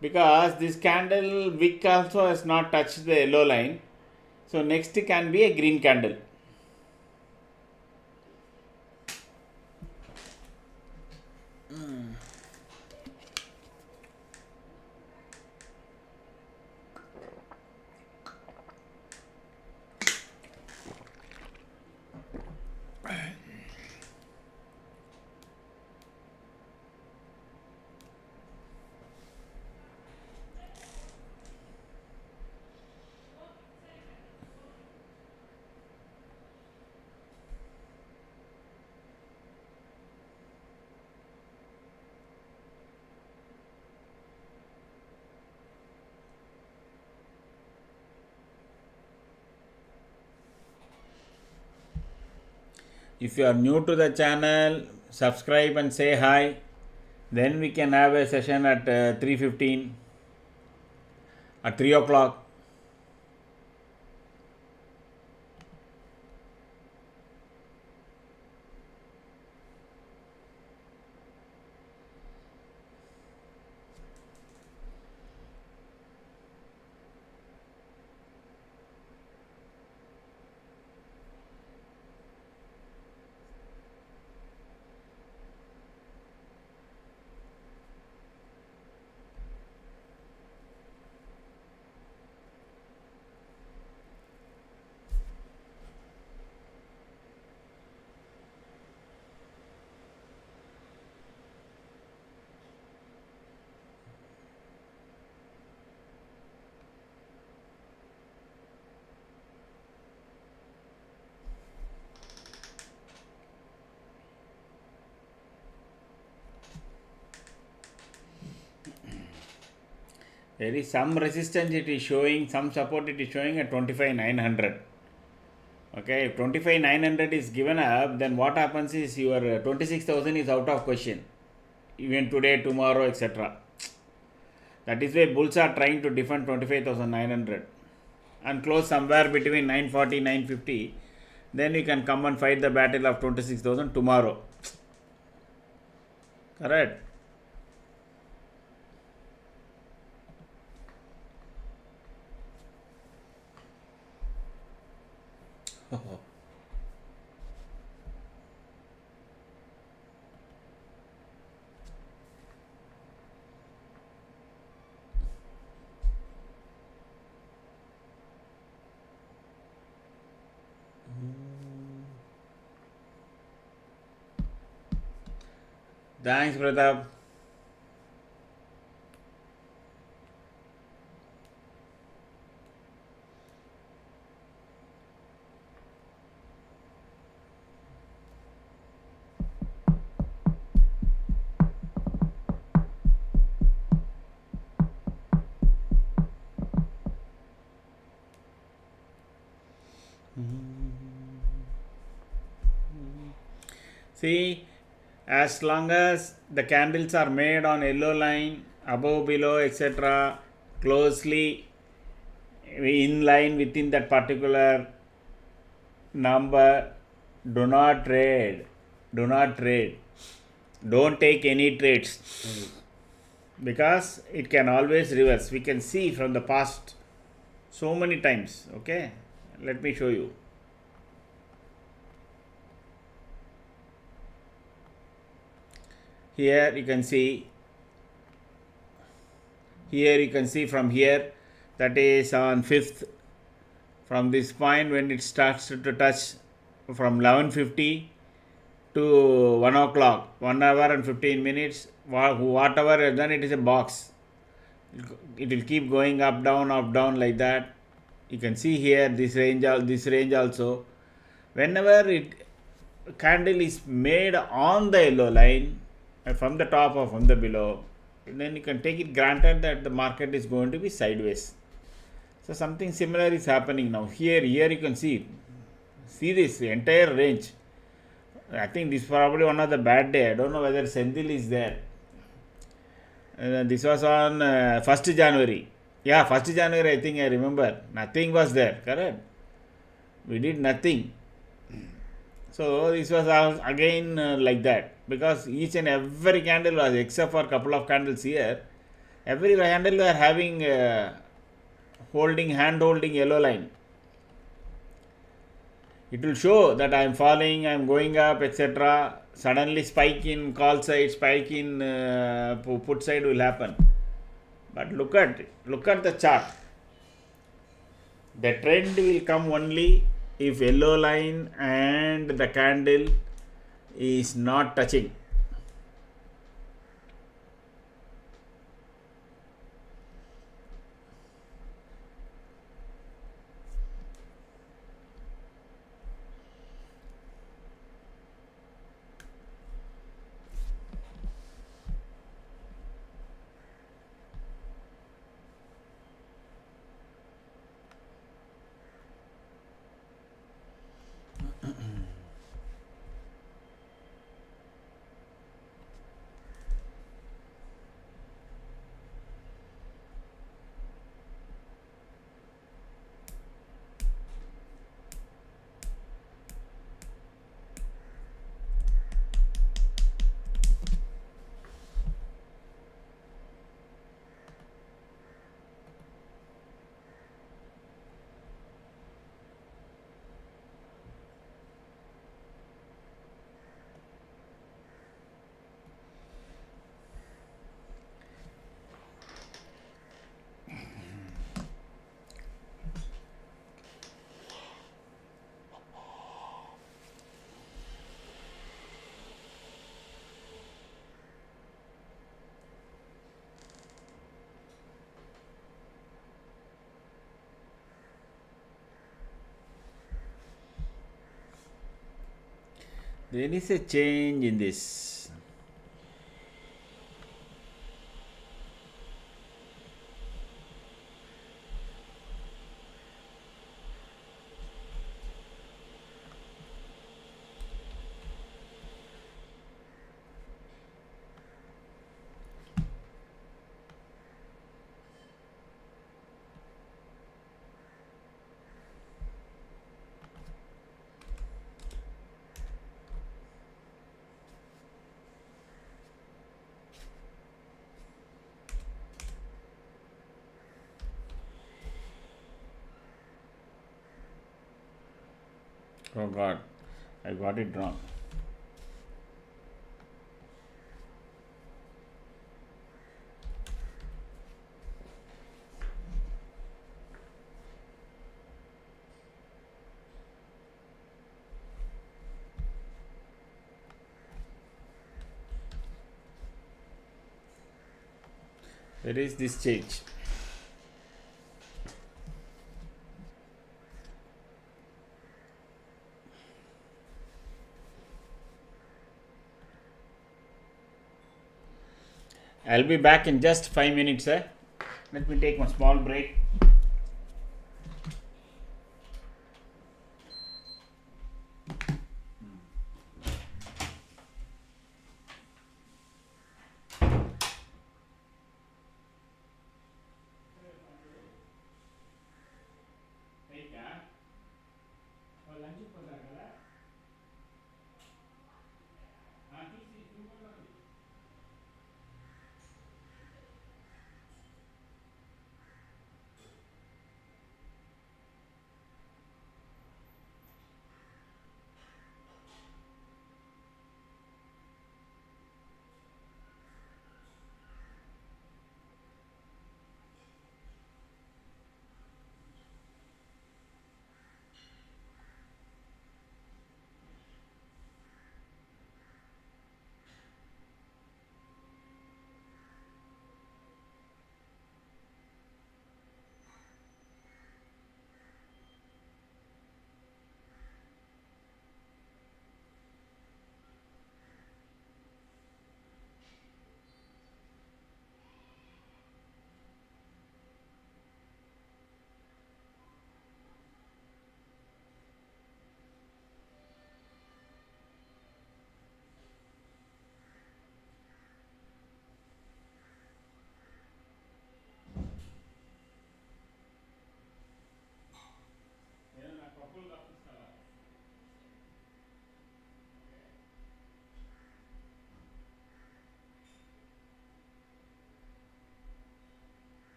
because this candle wick also has not touched the yellow line. So next can be a green candle. If you are new to the channel, subscribe and say hi. Then we can have a session at 3:15 at 3 o'clock. There is some resistance it is showing, some support it is showing at 25,900. Okay, if 25,900 is given up, then what happens is your 26,000 is out of question. Even today, tomorrow, etc. That is why bulls are trying to defend 25,900 and close somewhere between 940, 950. Then you can come and fight the battle of 26,000 tomorrow. Correct? Thanks, Pratap. See, as long as the candles are made on yellow line, above, below, etc., closely in line within that particular number, do not trade. Do not trade. Don't take any trades because it can always reverse. We can see from the past so many times. Okay, let me show you. Here you can see, from here, that is on 5th, from this point when it starts to touch from 11:50 to 1 o'clock, 1 hour and 15 minutes, whatever, then it is a box. It will keep going up, down like that. You can see here this range also. Whenever candle is made on the yellow line, from the top or from the below, then you can take it granted that the market is going to be sideways. So something similar is happening now. Here you can see this entire range. I think this is probably one of the bad day. I don't know whether Senthil is there. This was on 1st January. Yeah, 1st January, I think I remember. Nothing was there, correct? We did nothing. So this was again like that, because each and every candle was, except for a couple of candles here, every candle were having hand holding yellow line. It will show that I am falling, I am going up, etc. Suddenly spike in call side, spike in put side will happen. But look at the chart. The trend will come only if yellow line and the candle is not touching. There is a change in this. Oh God, I got it wrong. Where is this change? I'll be back in just 5 minutes. Let me take one small break.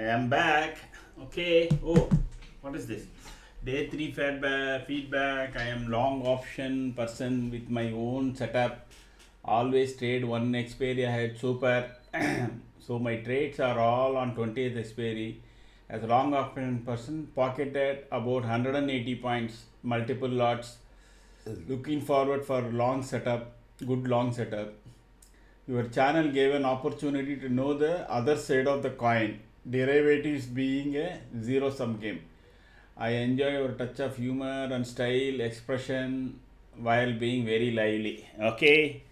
I am back. Okay. Oh, what is this? Day 3 feedback. I am long option person with my own setup. Always trade one expiry ahead. Super. So my trades are all on 20th expiry. As a long option person, pocketed about 180 points, multiple lots. Looking forward for long setup, good long setup. Your channel gave an opportunity to know the other side of the coin, derivatives being a zero sum game. I enjoy your touch of humor and style, expression while being very lively. Okay,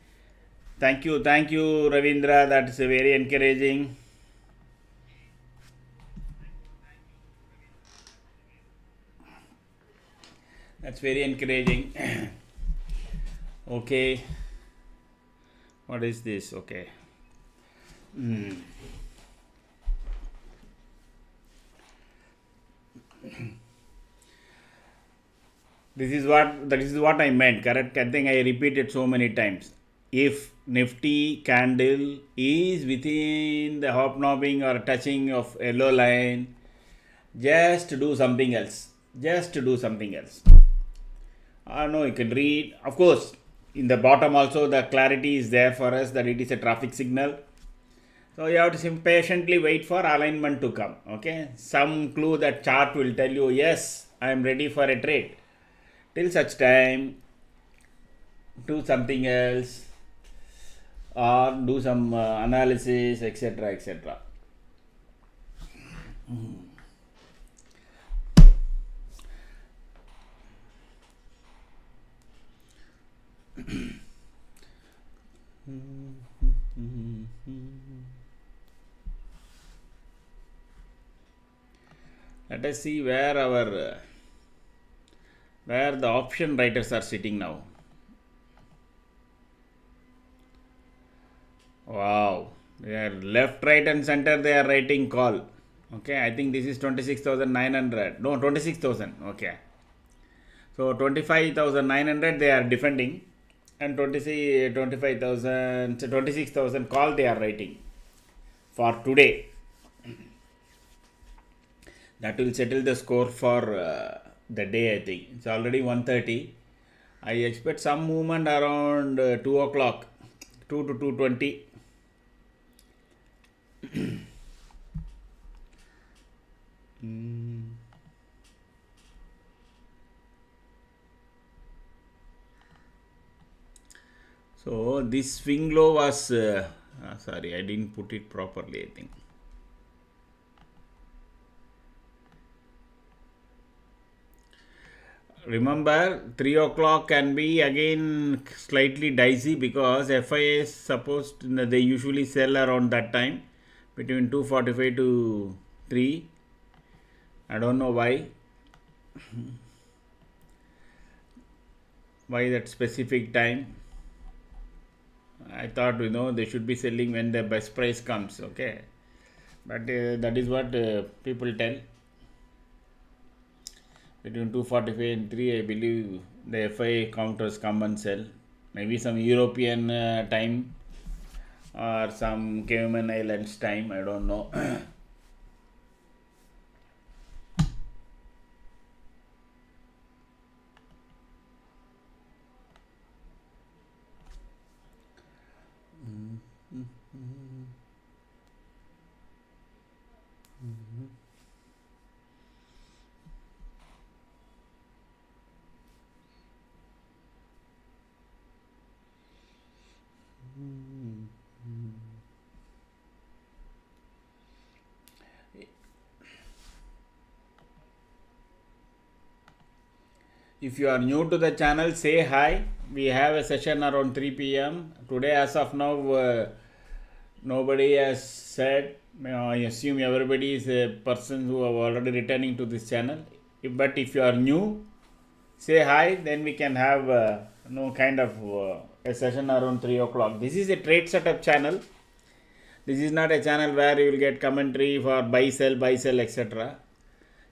thank you, Ravindra. That is very encouraging. That's very encouraging. Okay, what is this? Okay. This is what I meant, correct? I think I repeated so many times. If Nifty candle is within the hobnobbing or touching of yellow line, just do something else. Just do something else. No, you can read. Of course, in the bottom also the clarity is there for us that it is a traffic signal. So you have to patiently wait for alignment to come. Okay, some clue that chart will tell you, yes, I am ready for a trade. Till such time, do something else or do some analysis, etc. etc. Let us see where the option writers are sitting now. Wow, they are left, right, and center. They are writing call. Okay, I think this is 26,900. No, 26,000. Okay, so 25,900 they are defending, and 25,000, 26,000 call they are writing for today. That will settle the score for the day. I think it's already 1:30. I expect some movement around 2 o'clock, 2 to 2:20. So this swing low was sorry, I didn't put it properly, I think. Remember, 3 o'clock can be again slightly dicey because FIA is supposed, they usually sell around that time between 2:45 to 3. I don't know why. Why that specific time? I thought, they should be selling when the best price comes, okay? But that is what people tell. Between 2:45 and 3, I believe the FI counters come and sell. Maybe some European time or some Cayman Islands time, I don't know. If you are new to the channel, say hi. We have a session around 3 p.m. Today, as of now, nobody has said. I assume everybody is a person who are already returning to this channel. But if you are new, say hi. Then we can have kind of a session around 3 o'clock. This is a trade setup channel. This is not a channel where you will get commentary for buy, sell, etc.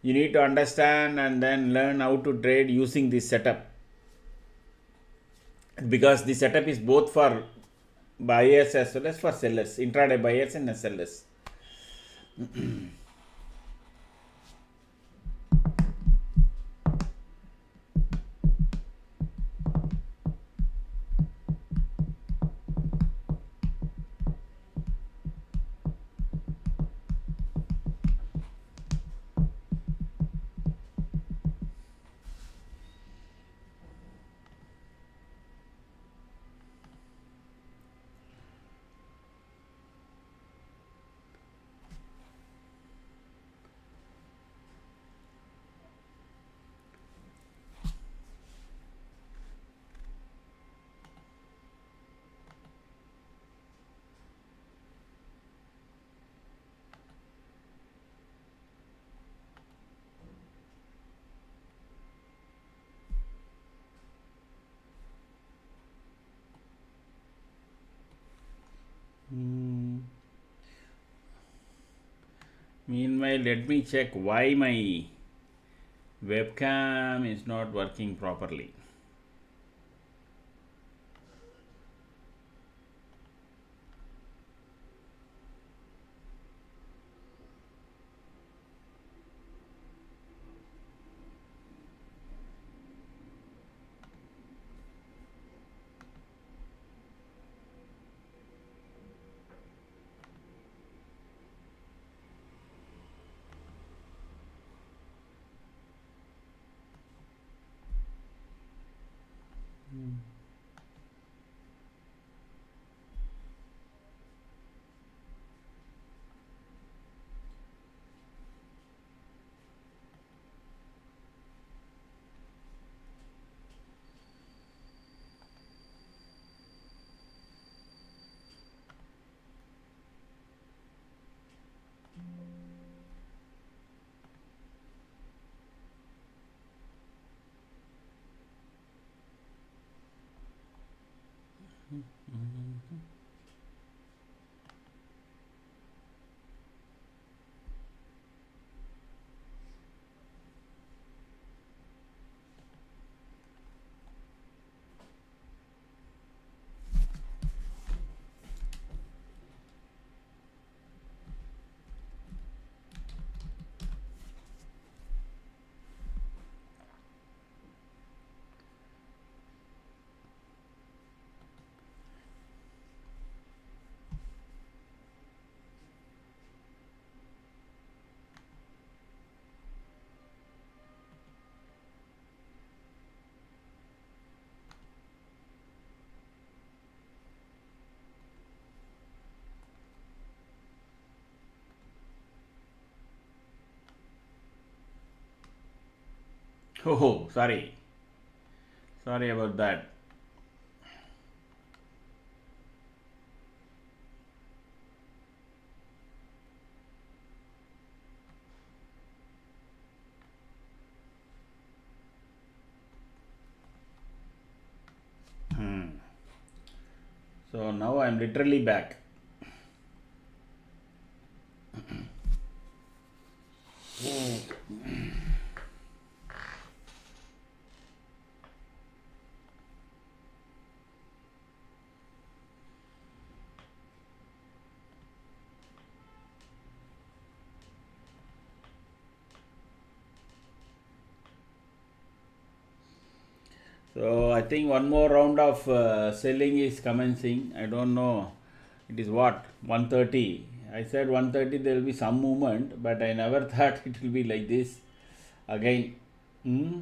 You need to understand and then learn how to trade using this setup, because the setup is both for buyers as well as for sellers, intraday buyers and sellers. Meanwhile, let me check why my webcam is not working properly. Oh, sorry. Sorry about that. So now I'm literally back. So I think one more round of selling is commencing. I don't know. It is what 1:30. I said 1:30 there will be some movement, but I never thought it will be like this again. Hmm?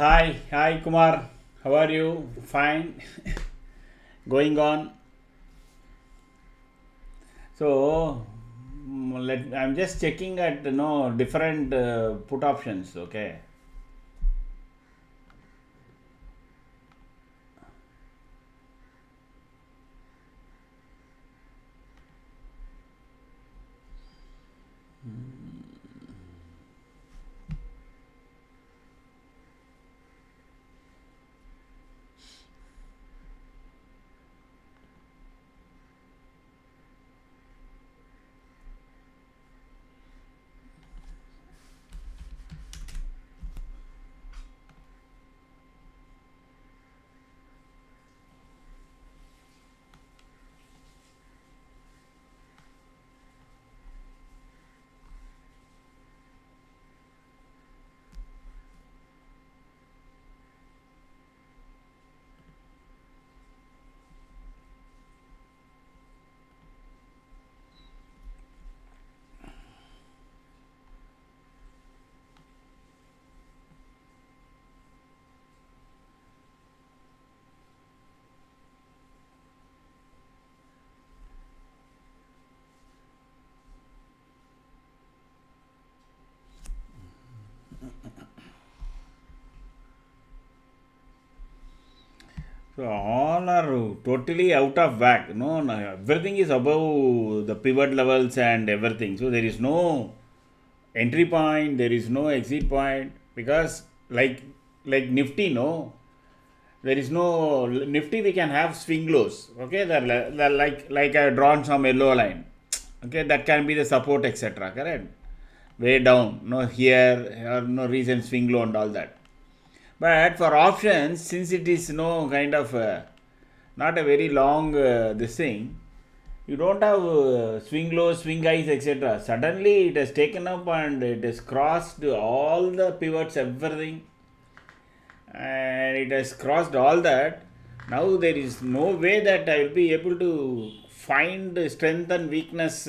Hi Kumar. How are you? Fine. Going on. So I'm just checking at different put options. Okay. So all are totally out of whack. No, everything is above the pivot levels and everything. So there is no entry point, there is no exit point because like Nifty, no, there is no Nifty. We can have swing lows. Okay, they're like I drawn some yellow line. Okay, that can be the support, etc. Correct. Way down, no here or no reason swing low and all that. But for options, since it is no kind of not a very long this thing, you don't have swing lows, swing highs, etc. Suddenly it has taken up and it has crossed all the pivots, everything, and it has crossed all that. Now there is no way that I will be able to find strength and weakness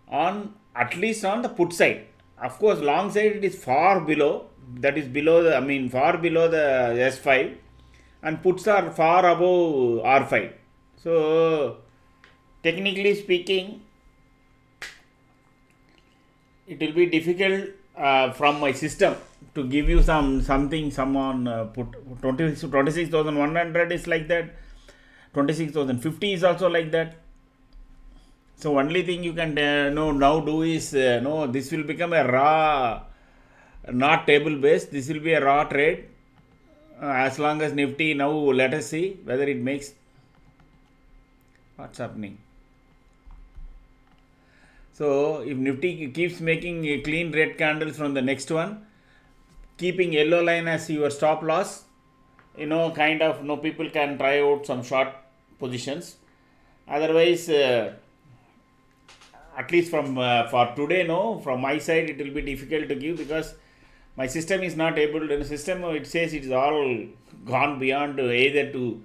on at least on the put side. Of course, long side it is far below. That is below the far below the S5, and puts are far above R5. So technically speaking, it will be difficult from my system to give you some on put 26,100 is like that, 26,050 is also like that. So only thing you can now do is no, this will become a raw, not table based. This will be a raw trade. As long as Nifty, now let us see whether it makes what's happening. So if Nifty keeps making a clean red candles from the next one, keeping yellow line as your stop loss, kind of people can try out some short positions. Otherwise, at least from for today, no, from my side it will be difficult to give because my system is not able to. The system it says it is all gone beyond either to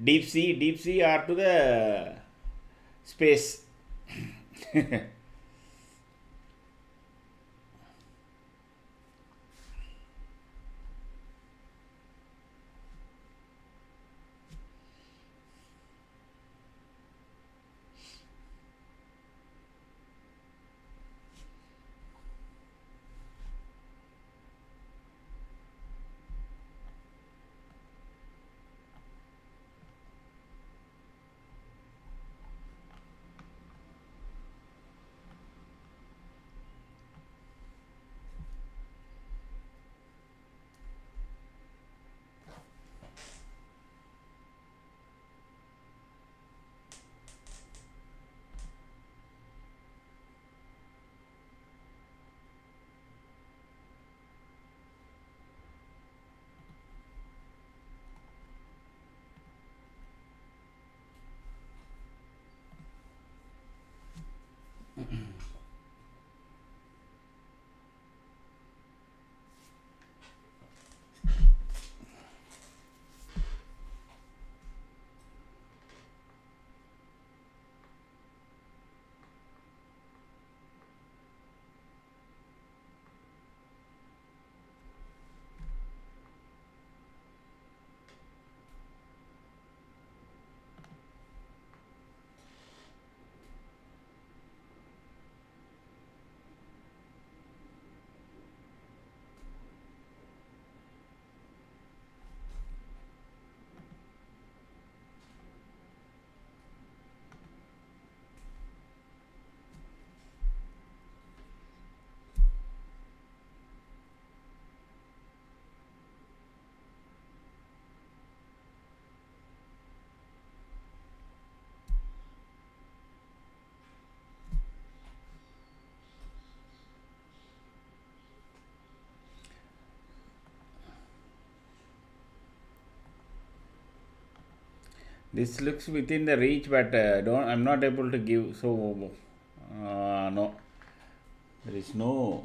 deep sea or to the space. This looks within the reach, but I'm not able to give. So no, there is no.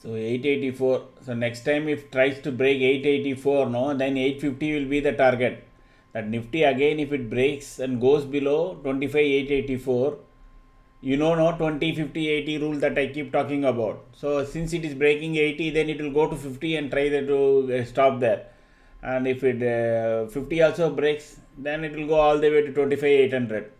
So 884. So next time if tries to break 884, no, then 850 will be the target. That Nifty again, if it breaks and goes below 25,884, you know, no, 20, 50, 80 rule that I keep talking about. So since it is breaking 80, then it will go to 50 and try to stop there. And if it 50 also breaks, then it will go all the way to 25,800.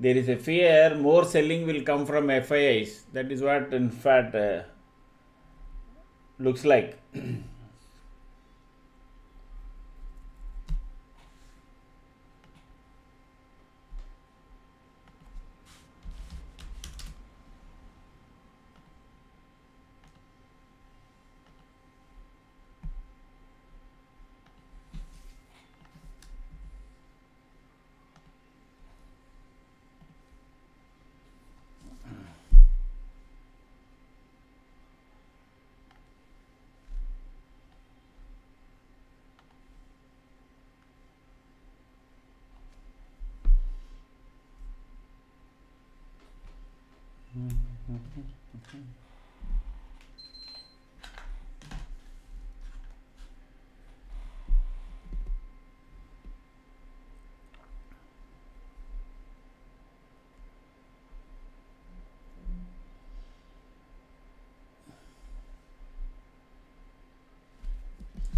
There is a fear more selling will come from FIIs. That is what in fact looks like.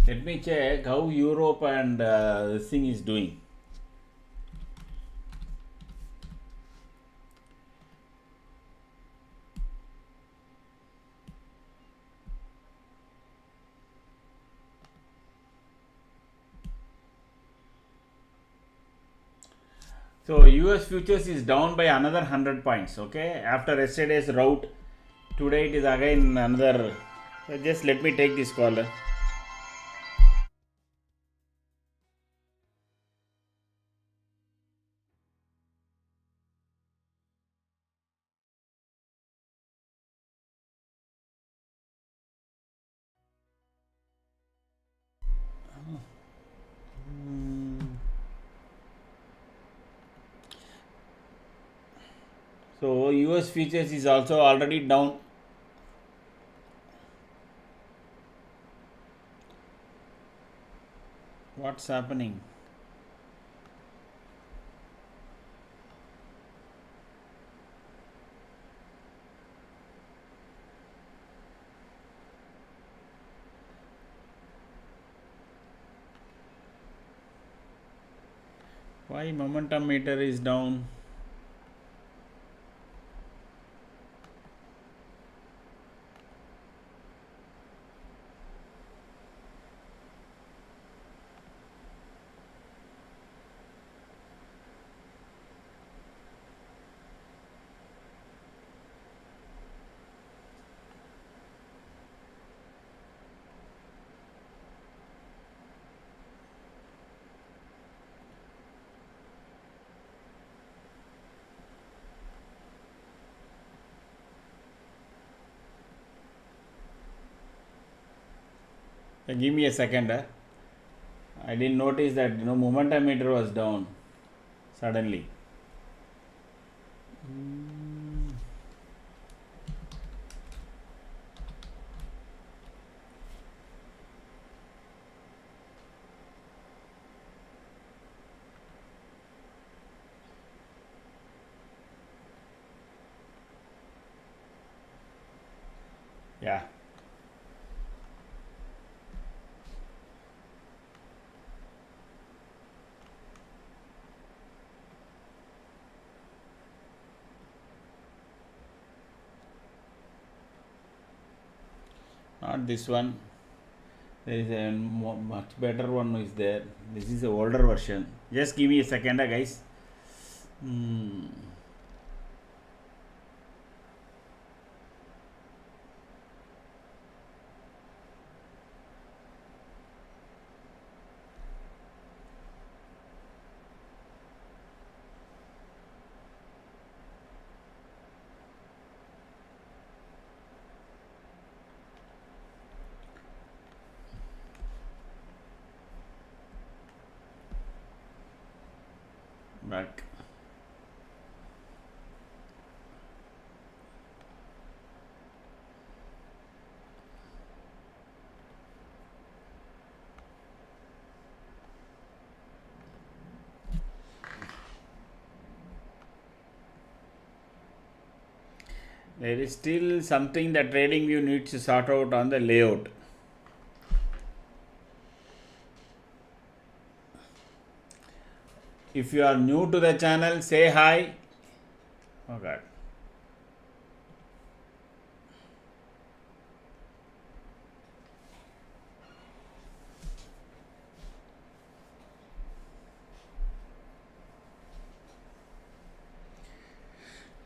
Let me check how Europe and this thing is doing. So US futures is down by another 100 points. Okay, after yesterday's rout, today it is again another. So just let me take this caller. So US futures is also already down. What's happening? Why momentum meter is down? Give me a second. I didn't notice that momentum meter was down suddenly. Yeah. Not this one. There is a much better one is there. This is a older version. Just give me a second, guys. back. There is still something that TradingView needs to sort out on the layout. If you are new to the channel, say hi. Oh God.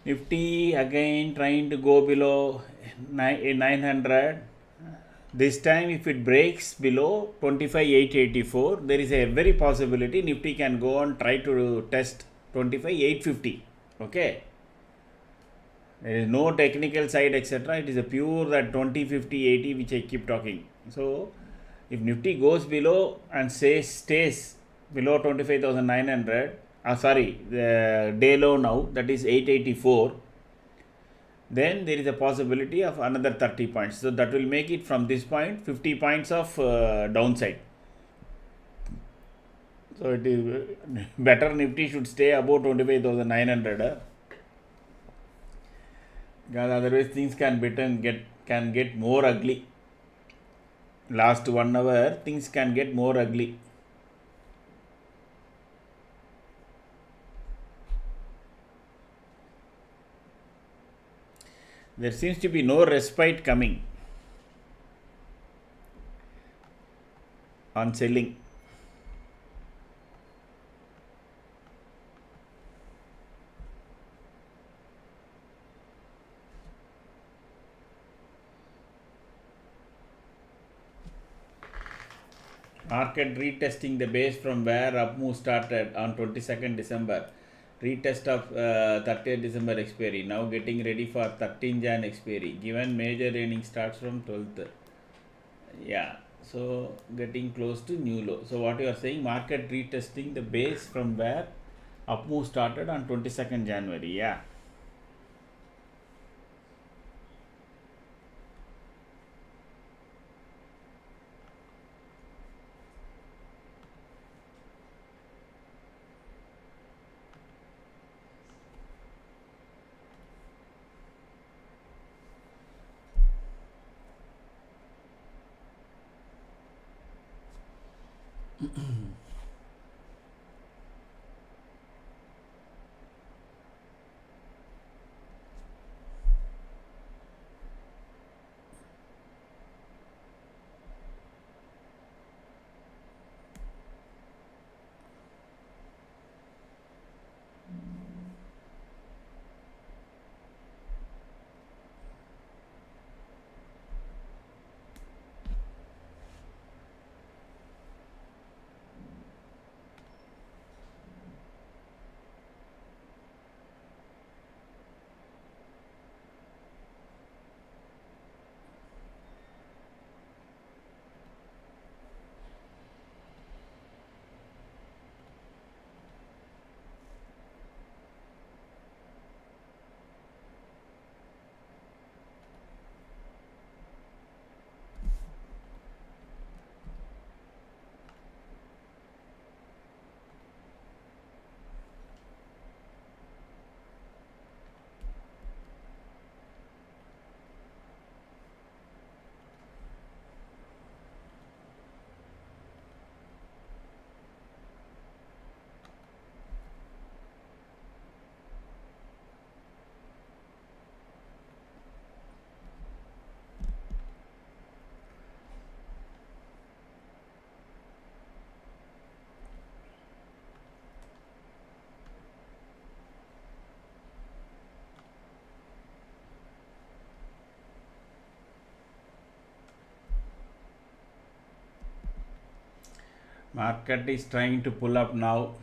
Nifty again trying to go below 900. This time if it breaks below 25,884, there is a very possibility Nifty can go and try to test 25,850. Okay. There is no technical side etc. It is a pure that 20, 50, 80 which I keep talking. So if Nifty goes below and stays below 25,900, the day low now, that is 884, then there is a possibility of another 30 points. So that will make it from this point 50 points of downside. So it is better Nifty should stay above 25,900. Because otherwise things can get more ugly. Last 1 hour things can get more ugly. There seems to be no respite coming on selling. Market retesting the base from where up move started on 22nd December. Retest of 30th December expiry. Now getting ready for 13 Jan expiry. Given major earning starts from 12th. Yeah. So getting close to new low. So what you are saying, market retesting the base from where up move started on 22nd January. Yeah. Market is trying to pull up now.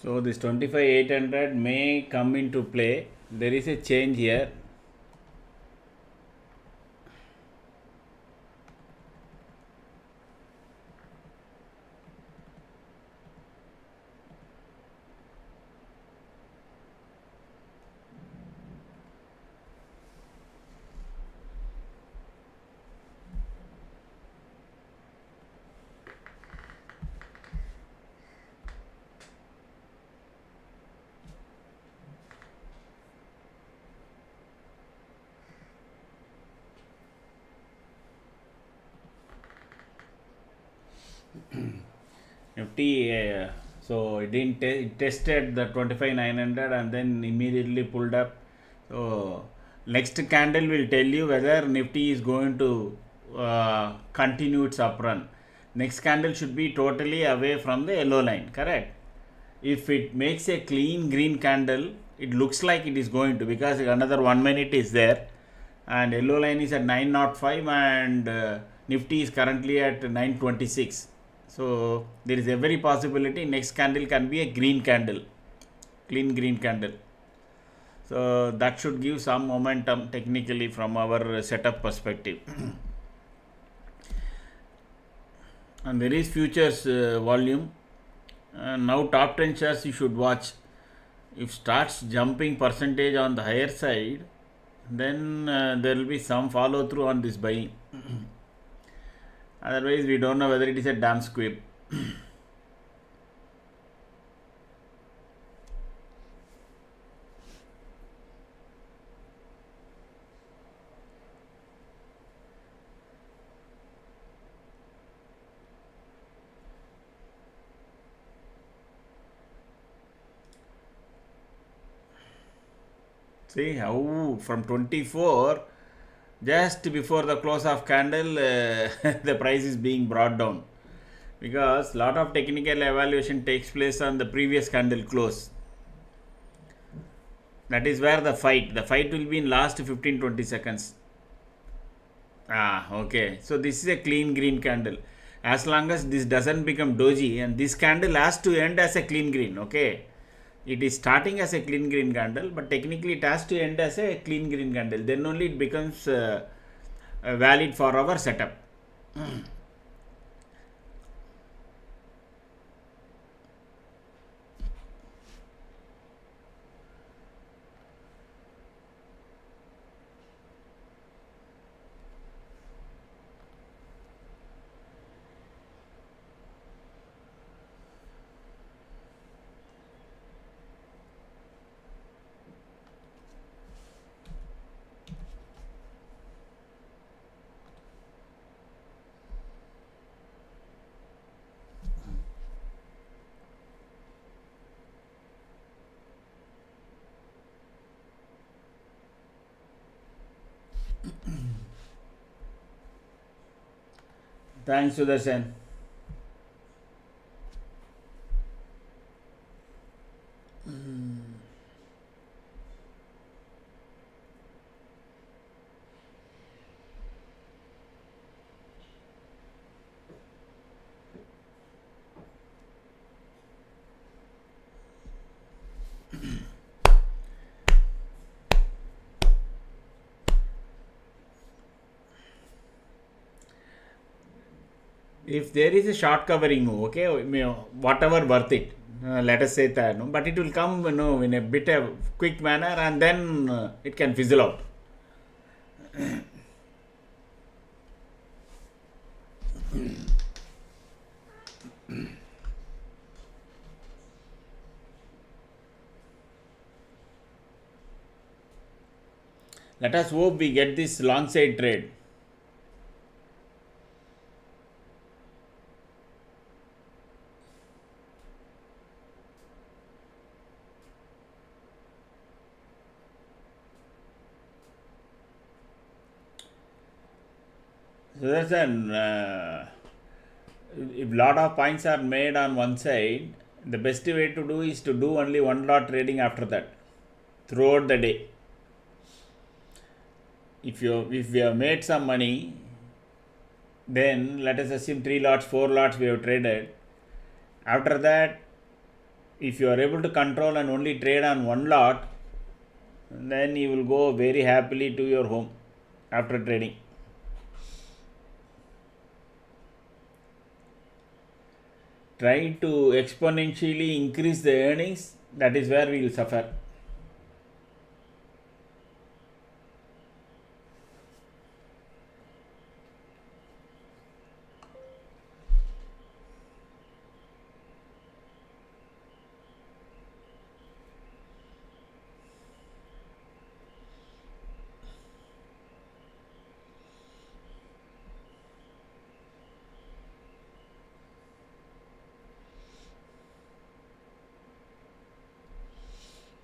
So this 25,800 may come into play. There is a change here. Nifty, so it didn't it tested the 25,900 and then immediately pulled up. So next candle will tell you whether Nifty is going to continue its up run. Next candle should be totally away from the yellow line, correct? If it makes a clean green candle, it looks like it is going to, because another 1 minute is there and yellow line is at 905 and Nifty is currently at 926. So there is every possibility next candle can be a green candle, clean green candle. So that should give some momentum technically from our setup perspective. And there is futures volume. Now top 10 shares you should watch. If starts jumping percentage on the higher side, then there will be some follow through on this buying. Otherwise we don't know whether it is a damn squib. See how from 24 just before the close of candle the price is being brought down, because lot of technical evaluation takes place on the previous candle close. That is where the fight will be in last 15-20 seconds. Okay, so this is a clean green candle. As long as this doesn't become doji, and this candle has to end as a clean green, okay, it is starting as a clean green candle, but technically it has to end as a clean green candle, then only it becomes valid for our setup. Thanks, Sudarshan. If there is a short covering move, okay, whatever worth it, let us say that, no, but it will come, in a bit of quick manner, and then it can fizzle out. Let us hope we get this long side trade. So that's if lot of points are made on one side, the best way to do is to do only one lot trading after that throughout the day. If we have made some money, then let us assume 3 lots, 4 lots we have traded. After that, If you are able to control and only trade on one lot, then you will go very happily to your home after trading. Try to exponentially increase the earnings, that is where we will suffer.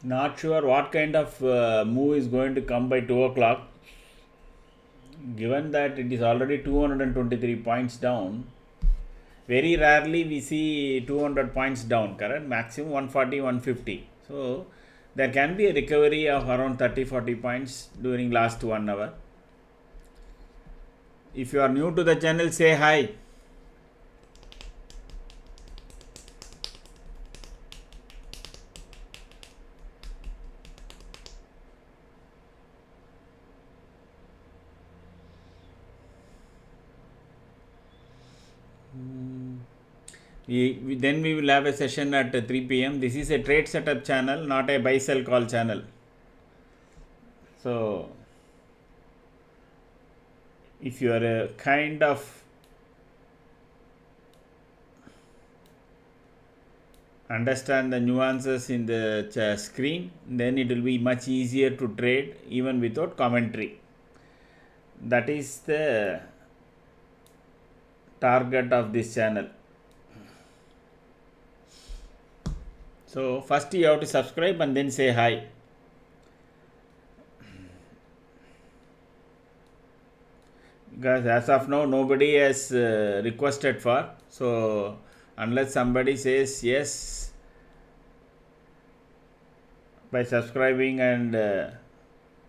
Not sure what kind of move is going to come by 2 o'clock. Given that it is already 223 points down, very rarely we see 200 points down, correct? Maximum 140, 150. So there can be a recovery of around 30-40 points during last 1 hour. If you are new to the channel, say hi. Then we will have a session at 3 p.m. This is a trade setup channel, not a buy sell call channel. So if you are a kind of understand the nuances in the screen, then it will be much easier to trade even without commentary. That is the target of this channel. So first you have to subscribe and then say hi. Because as of now nobody has requested for, so unless somebody says yes by subscribing and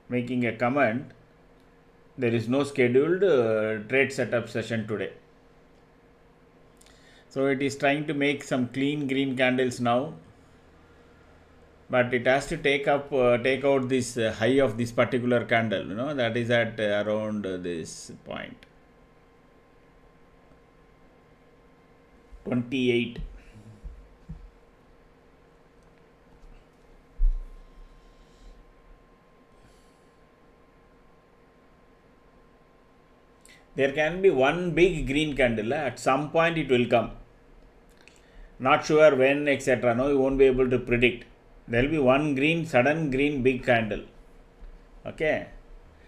making a comment, there is no scheduled trade setup session today. So it is trying to make some clean green candles now, but it has to take out this high of this particular candle, that is at around this point 28. There can be one big green candle, at some point it will come, not sure when, etc. No, you won't be able to predict. There will be one sudden green big candle. Okay,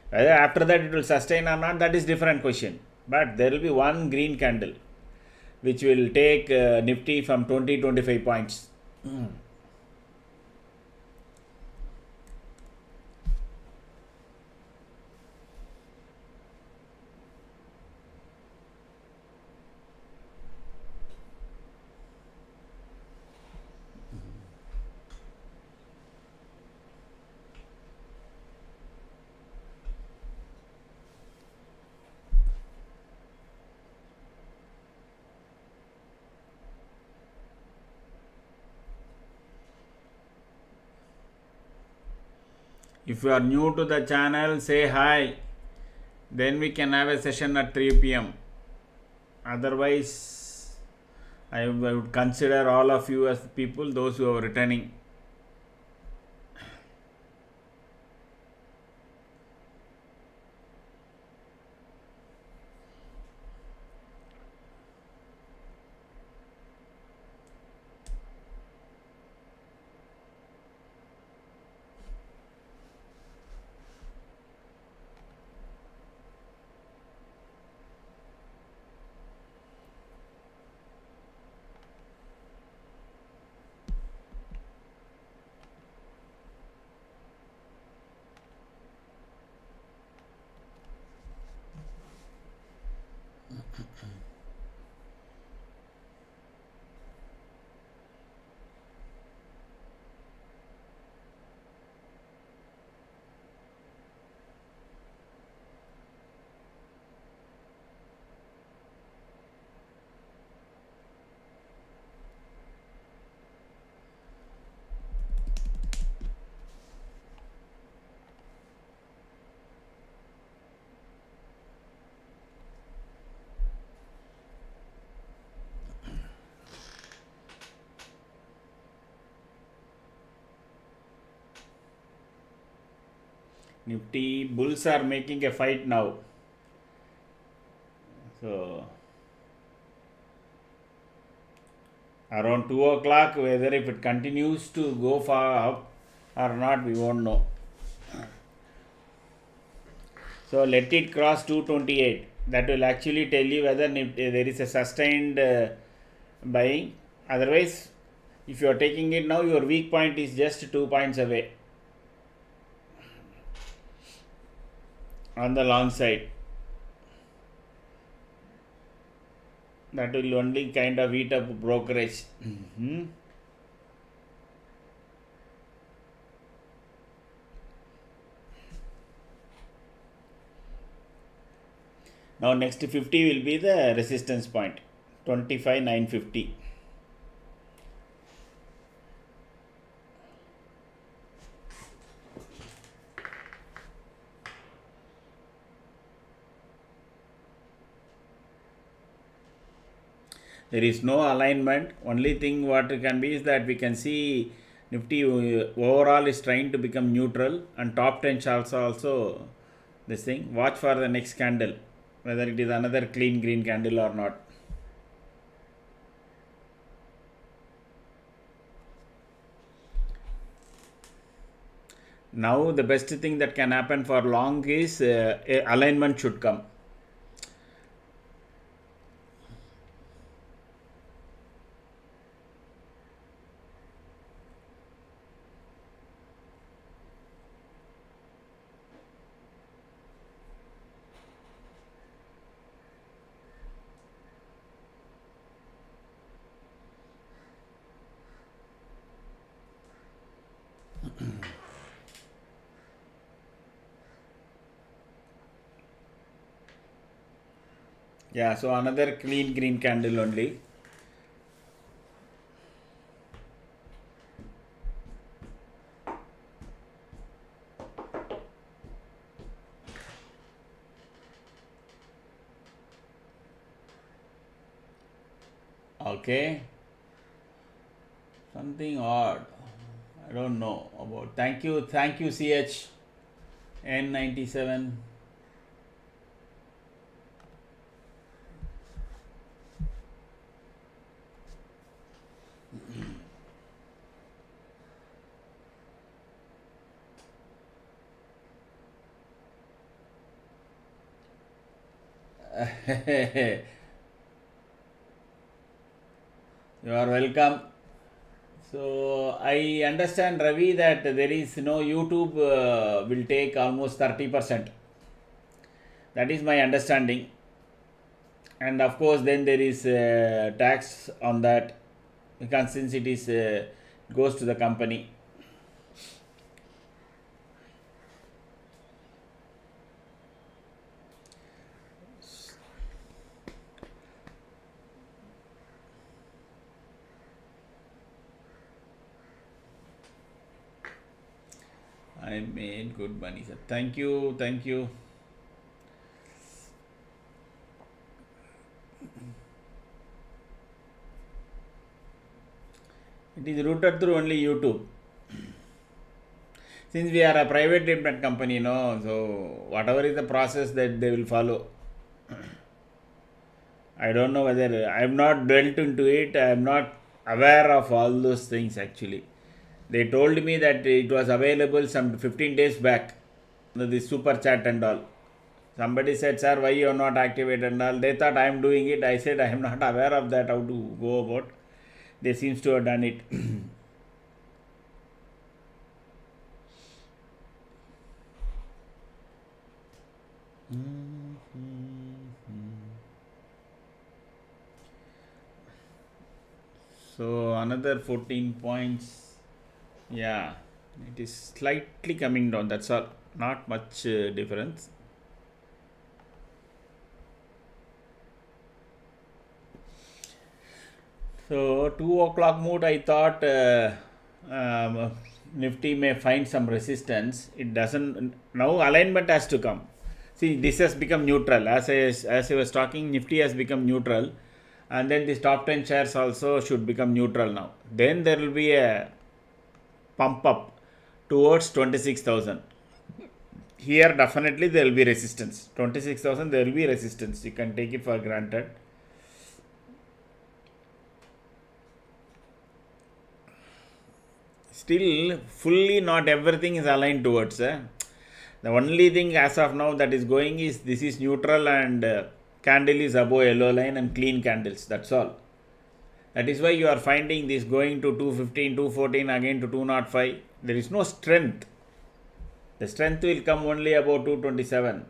whether after that it will sustain or not, that is different question, but there will be one green candle which will take Nifty from 20-25 points. If you are new to the channel, say hi, then we can have a session at 3 p.m. Otherwise, I would consider all of you as people, those who are returning. Nifty bulls are making a fight now. So around 2 o'clock, whether if it continues to go far up or not, we won't know. So let it cross 228. That will actually tell you whether there is a sustained buying. Otherwise, if you are taking it now, your weak point is just 2 points away on the long side. That will only kind of eat up brokerage. Now next 50 will be the resistance point, 25,950. There is no alignment. Only thing what can be is that we can see Nifty overall is trying to become neutral, and top 10 charts also this thing. Watch for the next candle, whether it is another clean green candle or not. Now the best thing that can happen for long is alignment should come. Yeah, so another clean green candle only. Okay. Something odd. I don't know about. Thank you, CH N97. You are welcome. So I understand, Ravi, that there is no YouTube will take almost 30%. That is my understanding. And of course, then there is tax on that, because since it is goes to the company. I made good money, sir. Thank you, thank you. It is routed through only YouTube. Since we are a private limited company, no, so whatever is the process that they will follow. I don't know whether I am not dwelt into it. I am not aware of all those things actually. They told me that it was available some 15 days back, the super chat and all. Somebody said, sir, why you are not activated and all. They thought I am doing it. I said I am not aware of that, how to go about. They seems to have done it. So another 14 points. Yeah, it is slightly coming down. That's all. Not much difference. So 2 o'clock mood, I thought Nifty may find some resistance. It doesn't. Now alignment has to come. See, this has become neutral. As I was talking, Nifty has become neutral, and then these top 10 shares also should become neutral now. Then there will be a pump up towards 26,000. here definitely there will be resistance. 26,000 there will be resistance, you can take it for granted. Still fully not everything is aligned towards the only thing as of now that is going is this is neutral and candle is above yellow line and clean candles, that's all. That is why you are finding this going to 215, 214, again to 205. There is no strength. The strength will come only about 227.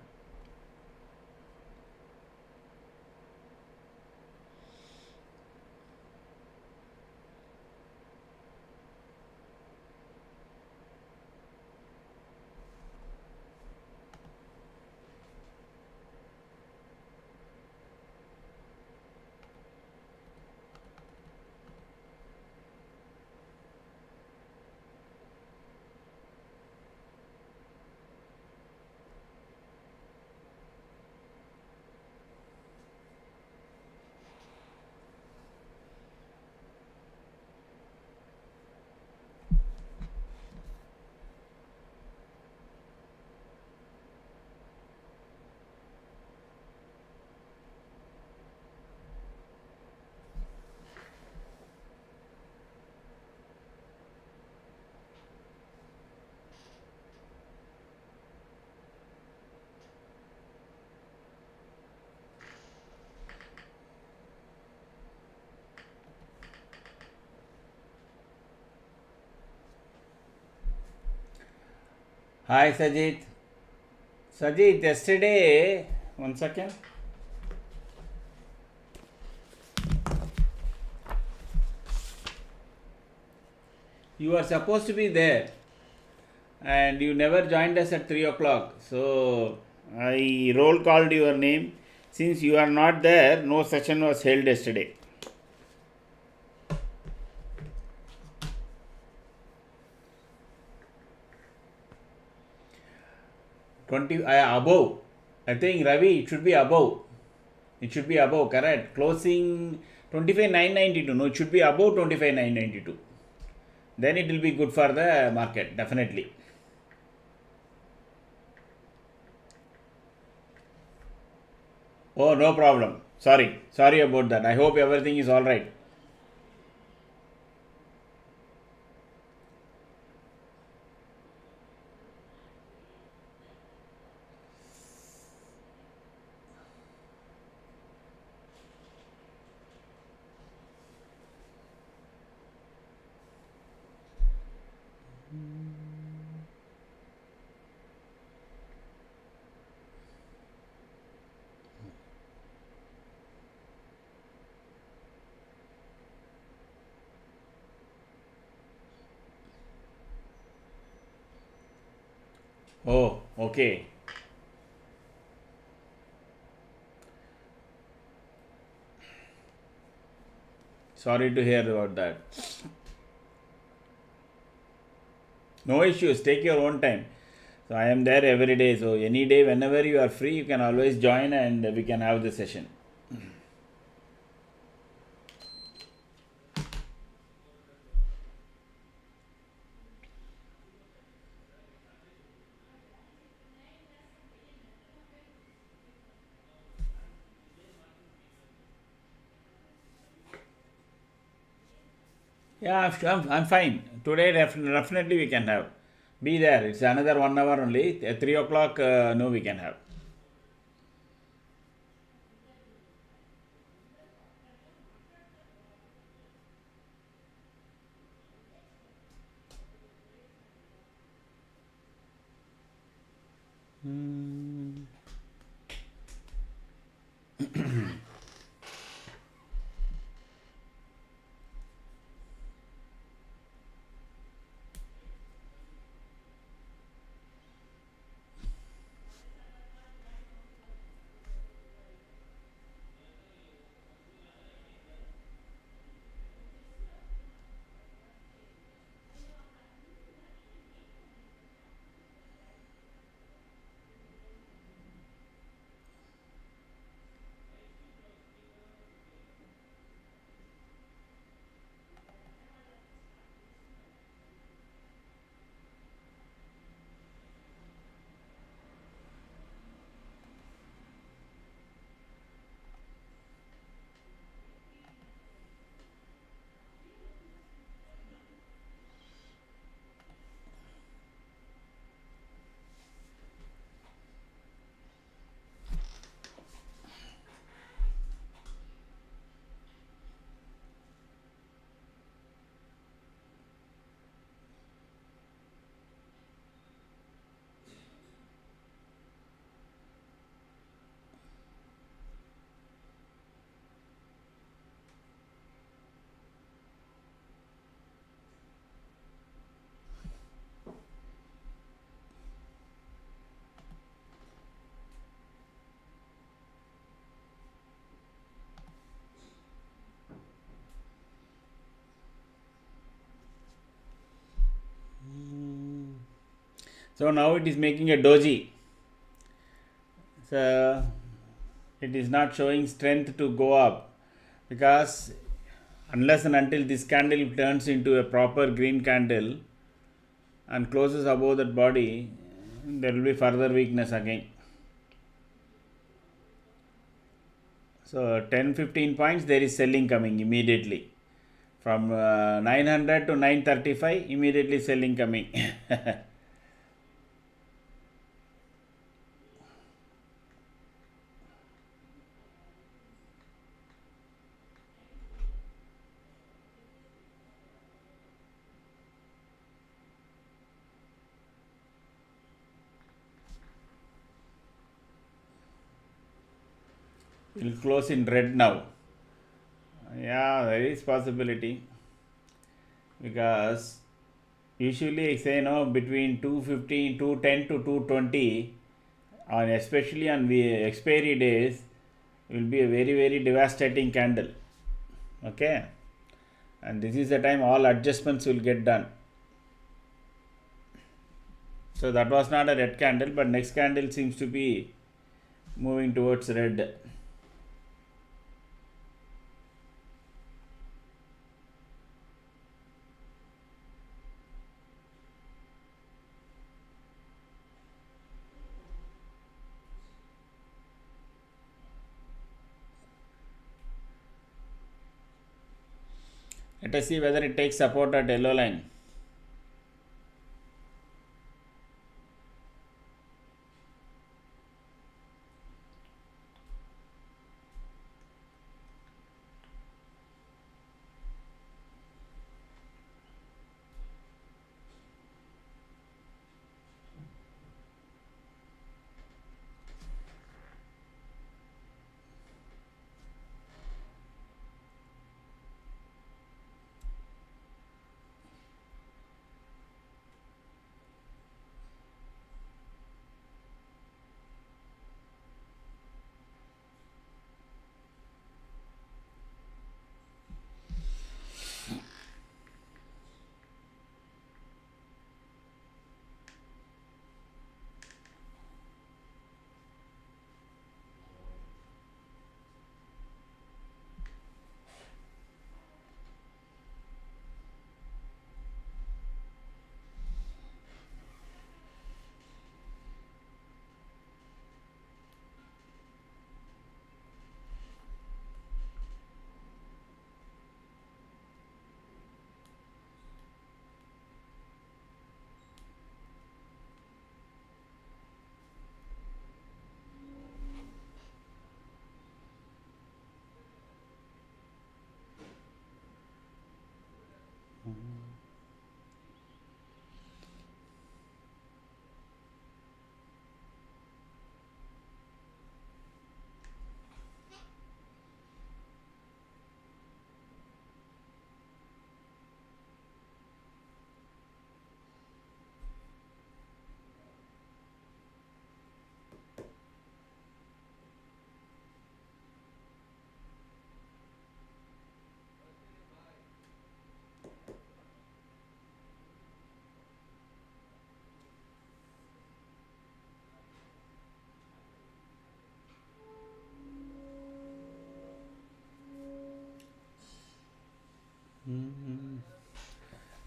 Hi Sajid. Sajid, yesterday, one second. You were supposed to be there and you never joined us at 3 o'clock. So I roll called your name. Since you are not there, no session was held yesterday. 20 above. I think Ravi, it should be above. It should be above, correct. Closing 25,992. No, it should be above 25,992. Then it will be good for the market, definitely. Oh, no problem. Sorry about that. I hope everything is all right. Oh, okay. Sorry to hear about that. No issues. Take your own time. So I am there every day. So any day, whenever you are free, you can always join and we can have the session. Yeah, I'm fine. Today, definitely we can have. Be there. It's another 1 hour only. At 3 o'clock, no, we can have. So now it is making a doji. So it is not showing strength to go up, because unless and until this candle turns into a proper green candle and closes above that body, there will be further weakness again. So 10-15 points there is selling coming immediately. From 900 to 935, immediately selling coming. Will close in red now. Yeah, there is possibility, because usually I say no, between 215, 210 to 220, on especially on expiry days, will be a very devastating candle. Okay, and this is the time all adjustments will get done. So that was not a red candle, but next candle seems to be moving towards red. Let us see whether it takes support at yellow line.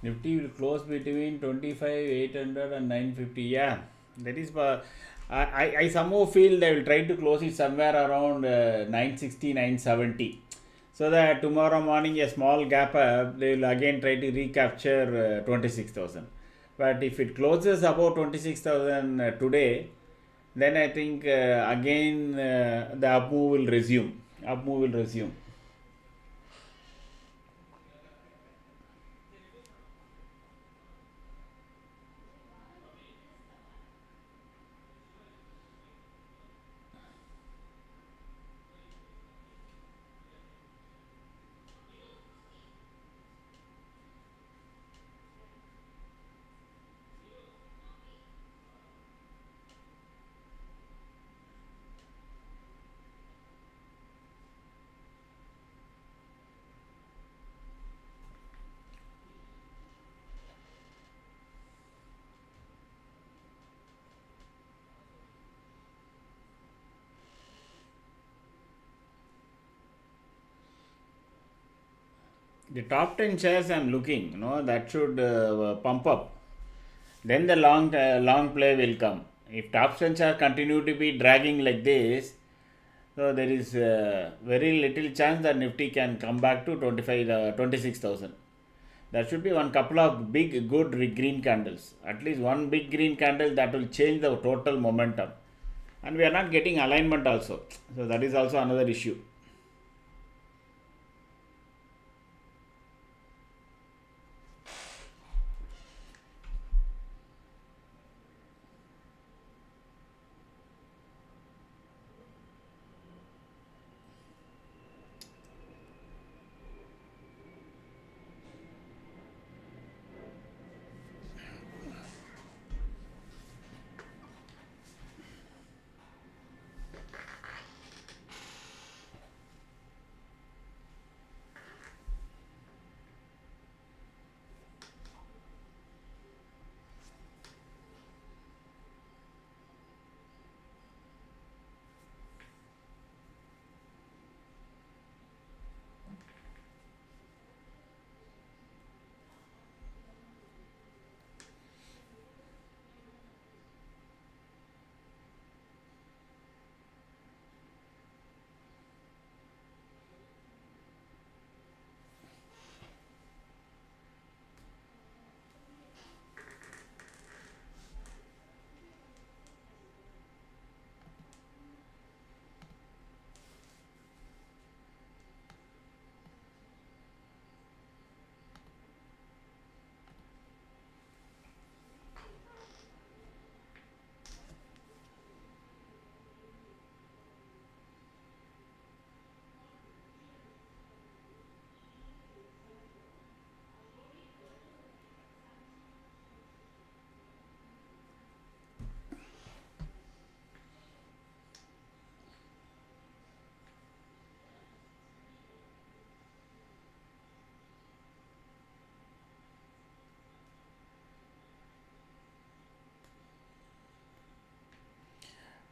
Nifty will close between 25,800 and 950. Yeah, that is. I somehow feel they will try to close it somewhere around 960, 970. So that tomorrow morning a small gap up, they will again try to recapture 26,000. But if it closes above 26,000 today, then I think again the up move will resume. Up move will resume. The top 10 shares I'm looking, that should pump up. Then the long play will come. If top 10 share continue to be dragging like this, so there is very little chance that Nifty can come back to 26,000. There should be one couple of big good green candles. At least one big green candle that will change the total momentum. And we are not getting alignment also. So that is also another issue.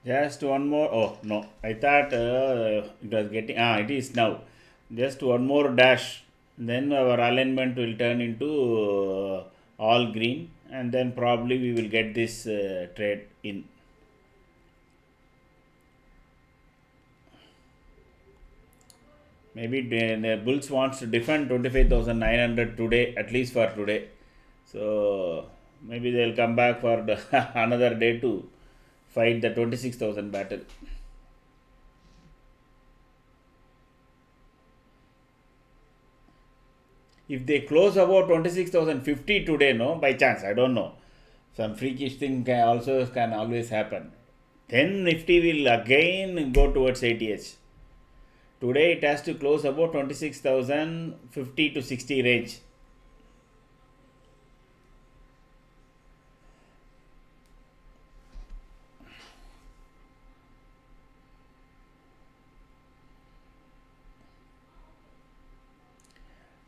Just one more. Oh no, I thought it was getting. It is now. Just one more dash. Then our alignment will turn into all green, and then probably we will get this trade in. Maybe the Bulls wants to defend 25,900 today, at least for today. So maybe they'll come back for the another day to fight the 26,000 battle. If they close about 26,050 today, no, by chance, I don't know. Some freakish thing can always happen. Then Nifty will again go towards 80H. Today it has to close about 26,050 to 60 range.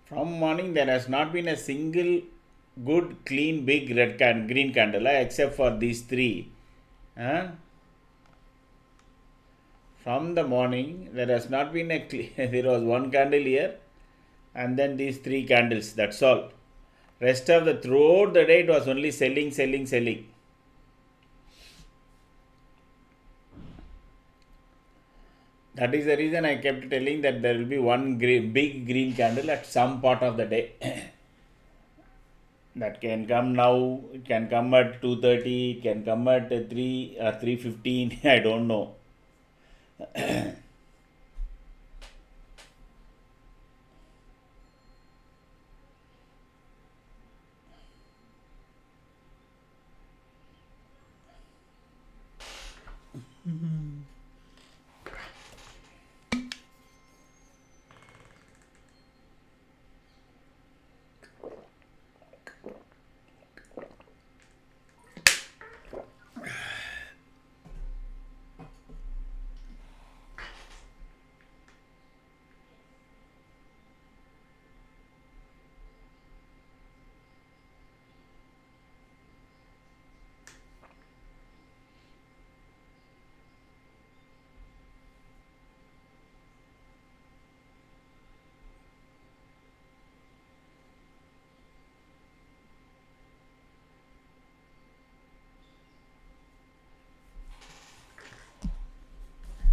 From morning there has not been a single good clean big green candle except for these three. From the morning there has not been a there was one candle here and then these three candles, that's all. Rest of the throughout the day it was only selling. That is the reason I kept telling that there will be one big green candle at some part of the day. That can come now, it can come at 2:30, it can come at 3 or 3:15, I don't know.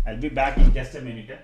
I'll be back in just a minute.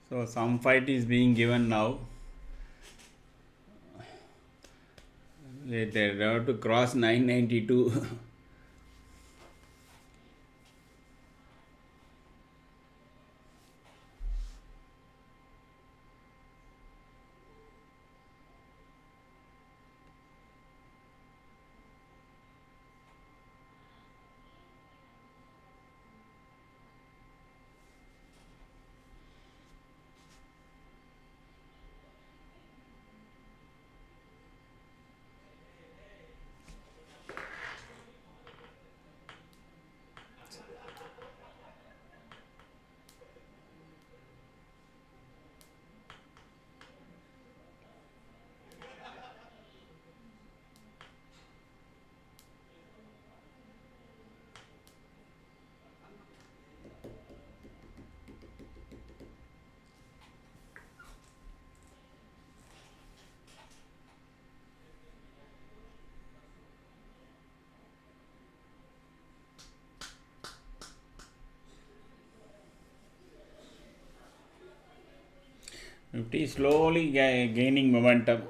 So some fight is being given now. They have to cross 992. Nifty is slowly gaining momentum.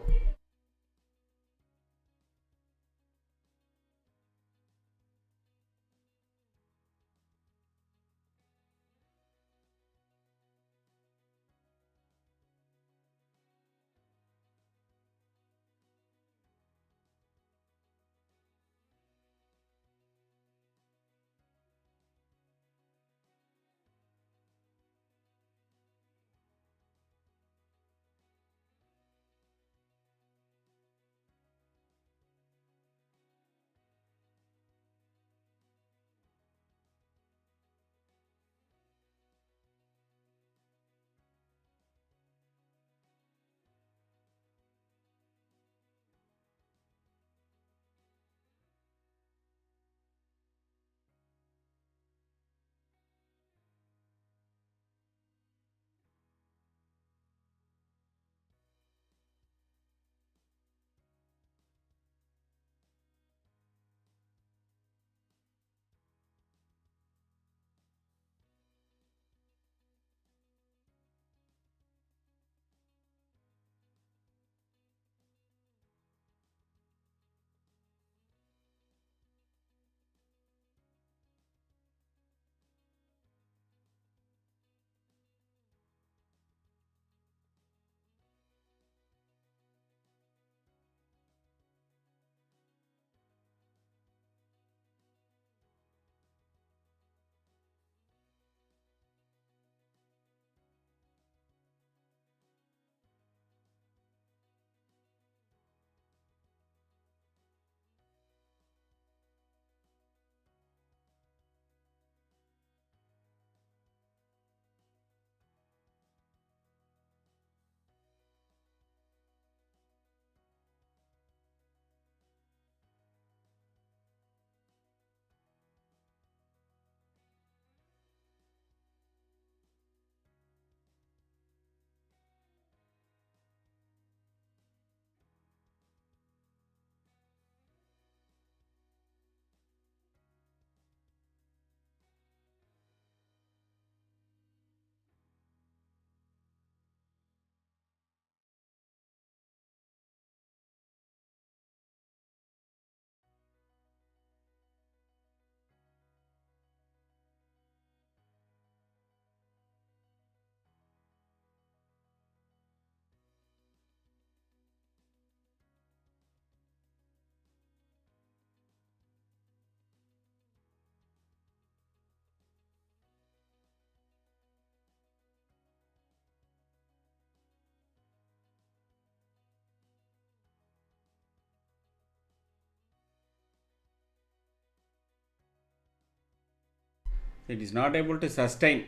It is not able to sustain.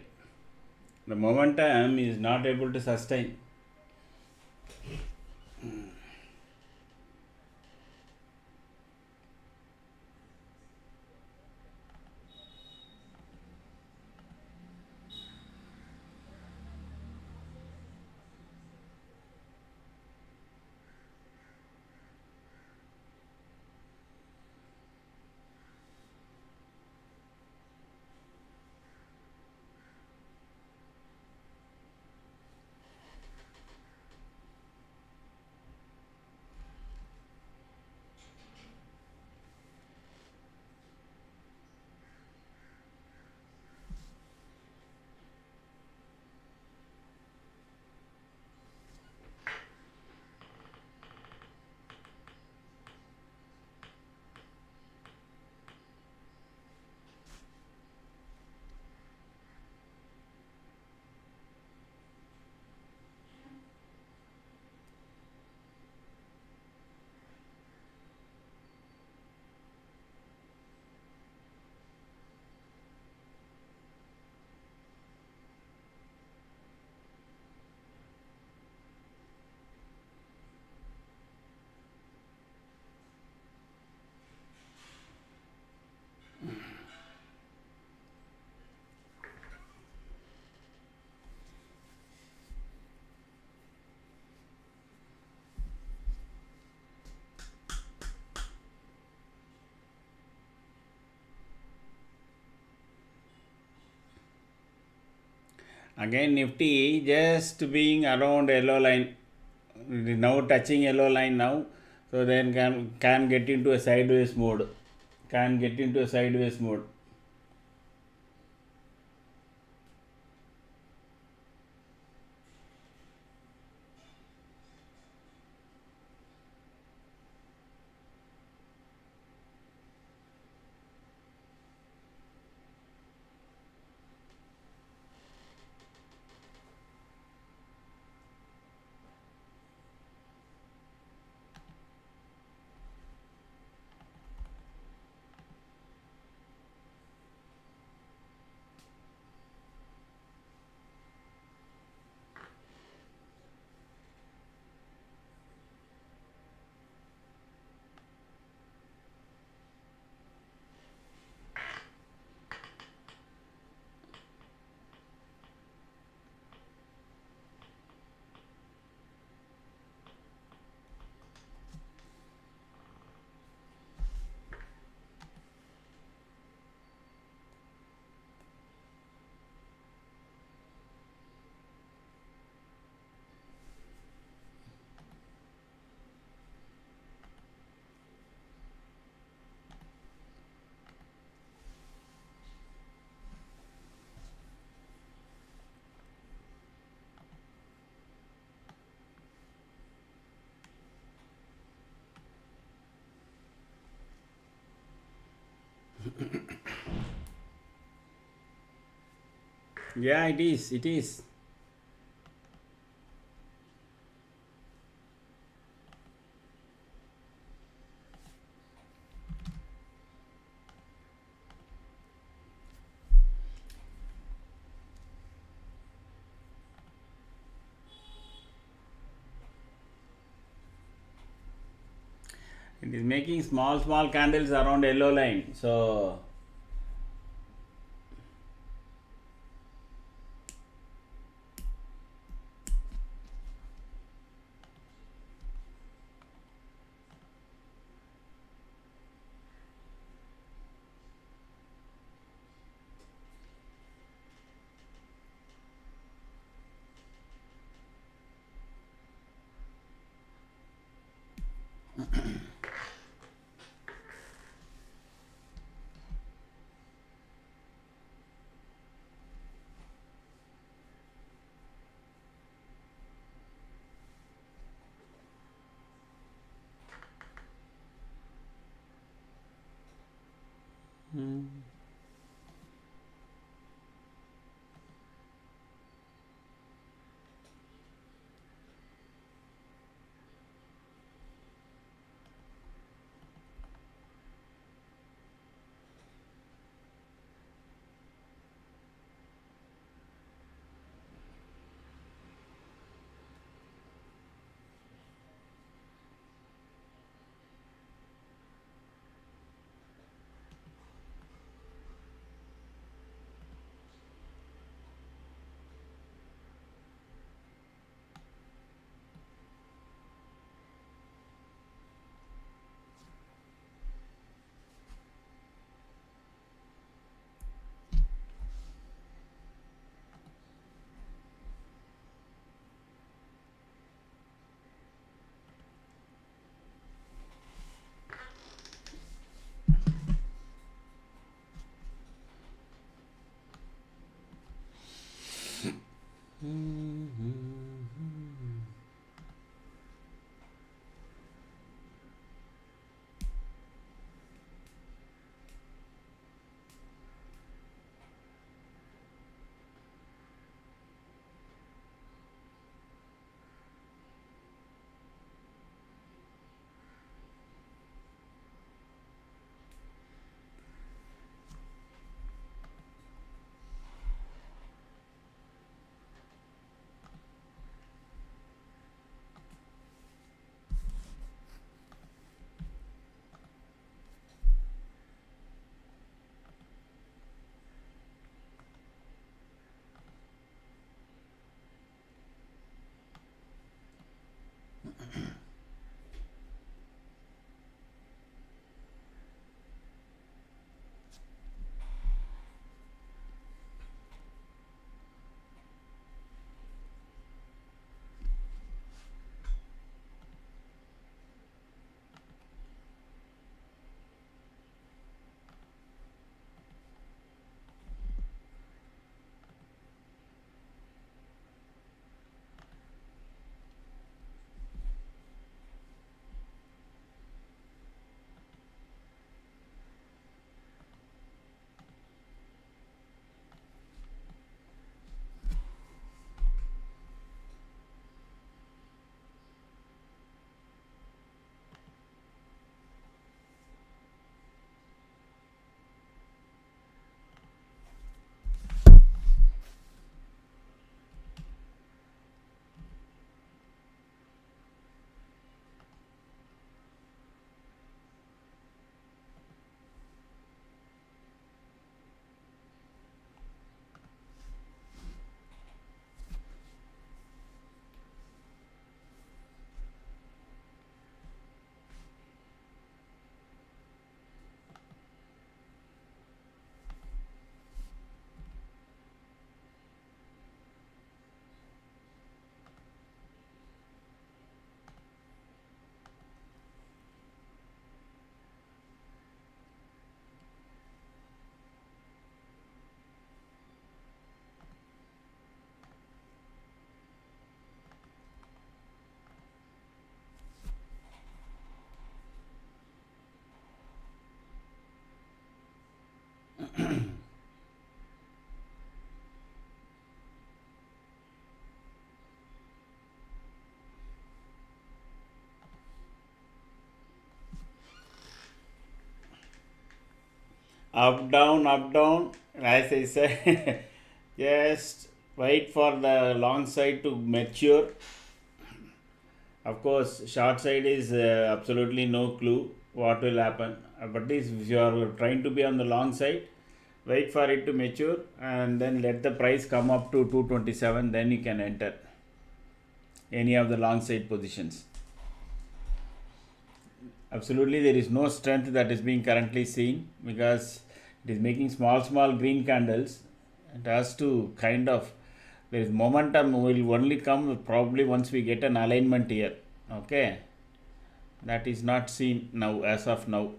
The momentum is not able to sustain. Again Nifty just being around yellow line, now touching yellow line now, so then can get into a sideways mode, can get into a sideways mode. Yeah, it is, it is. It is making small candles around yellow line, so up down. As I said, just wait for the long side to mature. Of course, short side is absolutely no clue what will happen. But if you are trying to be on the long side, wait for it to mature and then let the price come up to 227. Then you can enter any of the long side positions. Absolutely, there is no strength that is being currently seen because it is making small green candles. It has to kind of, there is momentum will only come probably once we get an alignment here. Okay, that is not seen now as of now.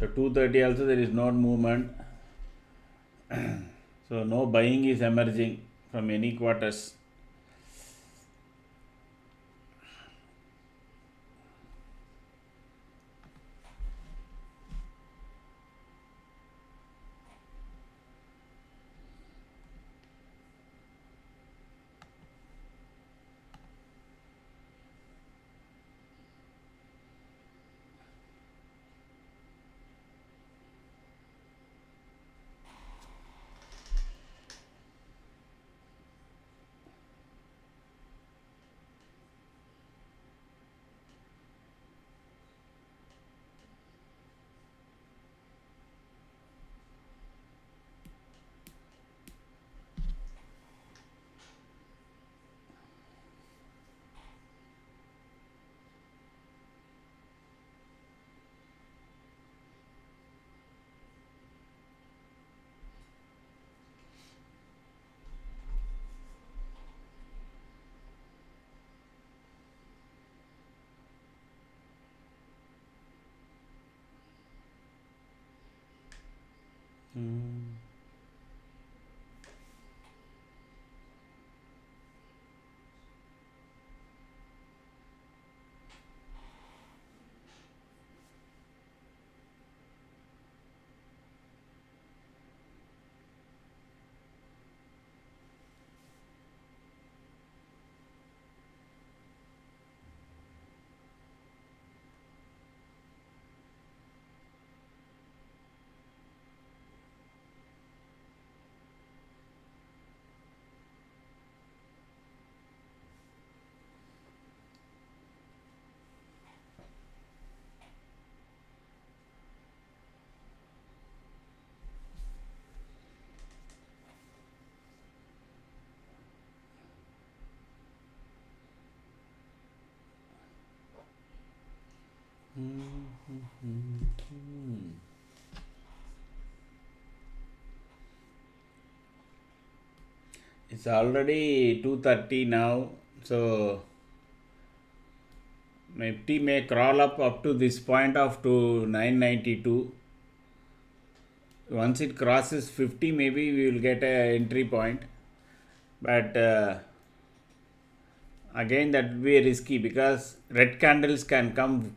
So 230 also there is no movement. So no buying is emerging from any quarters. It's already 2:30 now, so Nifty may crawl up to this point of to 992. Once it crosses 50, maybe we will get a entry point. But again, that will be risky because red candles can come,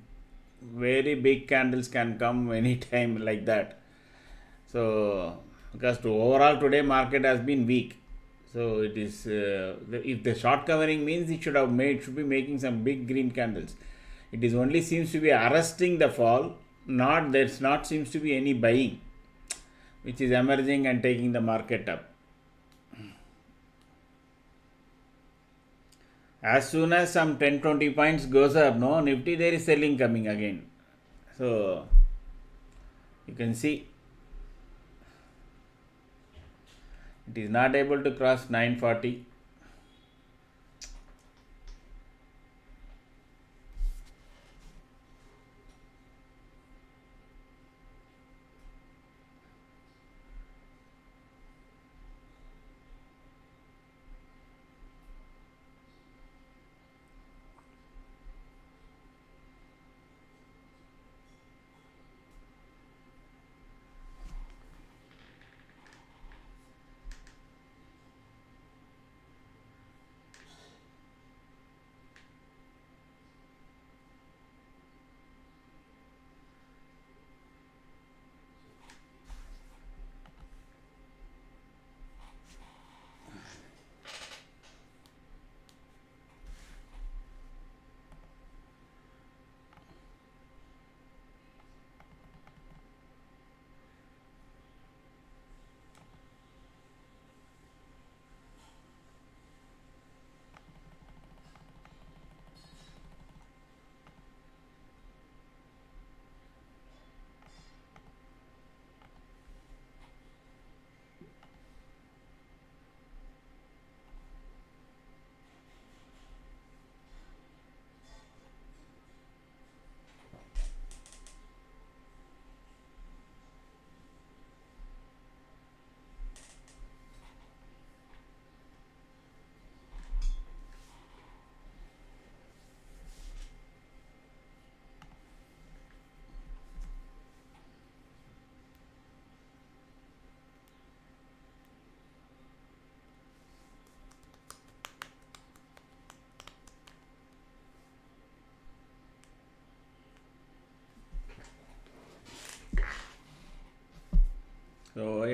very big candles can come anytime like that. So because overall today market has been weak. So it is if the short covering means it should be making some big green candles. It is only seems to be arresting the fall. Not there's not seems to be any buying, which is emerging and taking the market up. As soon as some 10-20 points goes up, no Nifty there is selling coming again. So you can see it is not able to cross 940.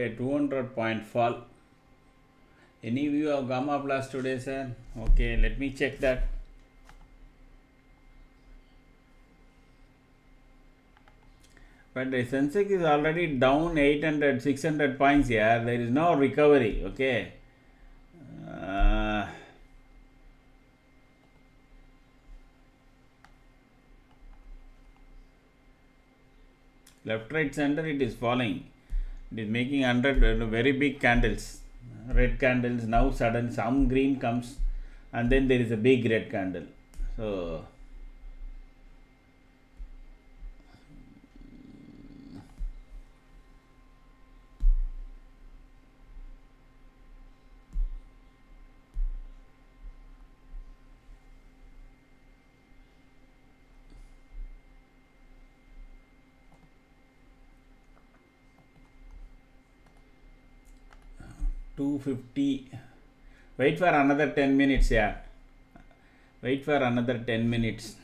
a 200-point fall. Any view of Gamma Plus today, sir? Okay, let me check that. But the Sensex is already down 800, 600 points here. There is no recovery. Okay. Left, right, center, it is falling. It is making 100 very big candles, red candles. Now sudden some green comes, and then there is a big red candle. So $250. Wait for another 10 minutes. Yeah, wait for another 10 minutes.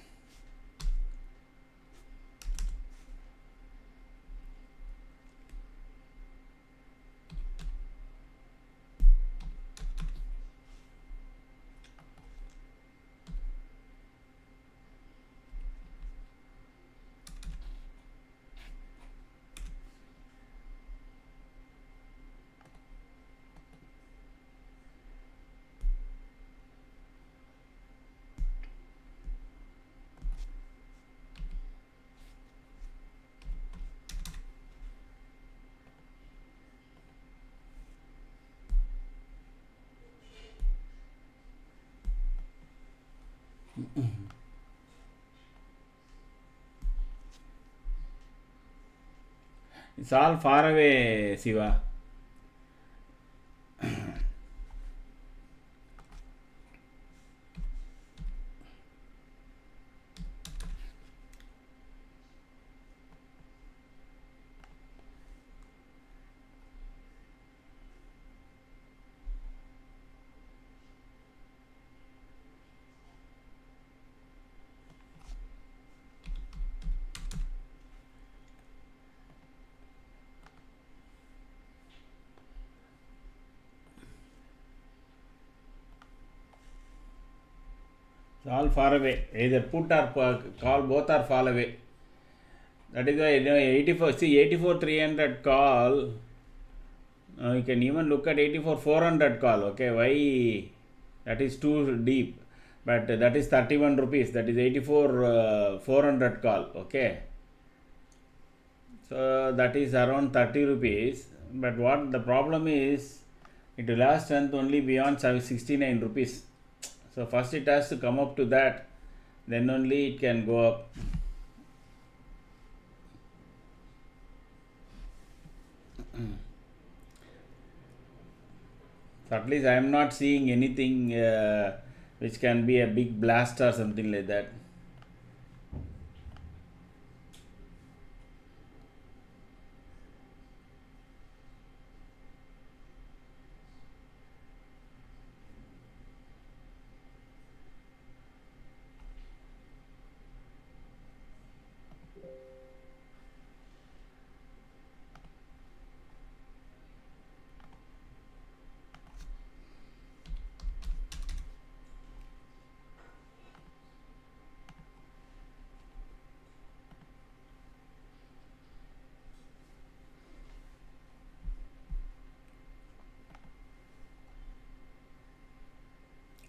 It's all far away, Siva. It's all far away. Either put or call, both are far away. That is why 84. See 84 300 call. You can even look at 84 400 call. Okay, why? That is too deep. But that is 31 rupees. That is 84 400 call. Okay. So that is around 30 rupees. But what the problem is, it will last strength only beyond 69 rupees. So first it has to come up to that, then only it can go up. So at least I am not seeing anything which can be a big blast or something like that.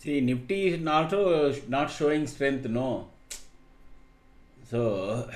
See, Nifty is also not showing strength, no. So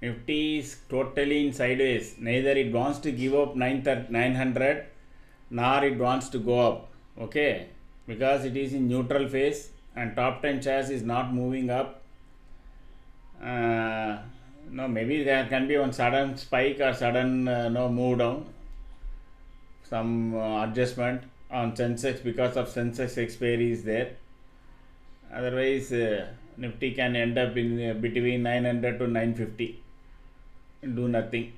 Nifty is totally in sideways. Neither it wants to give up 900 nor it wants to go up. Okay, because it is in neutral phase and top 10 shares is not moving up. No, maybe there can be one sudden spike or sudden no move down, some adjustment on Sensex because of Sensex expiry is there. Otherwise, Nifty can end up in between 900 to 950. Do nothing.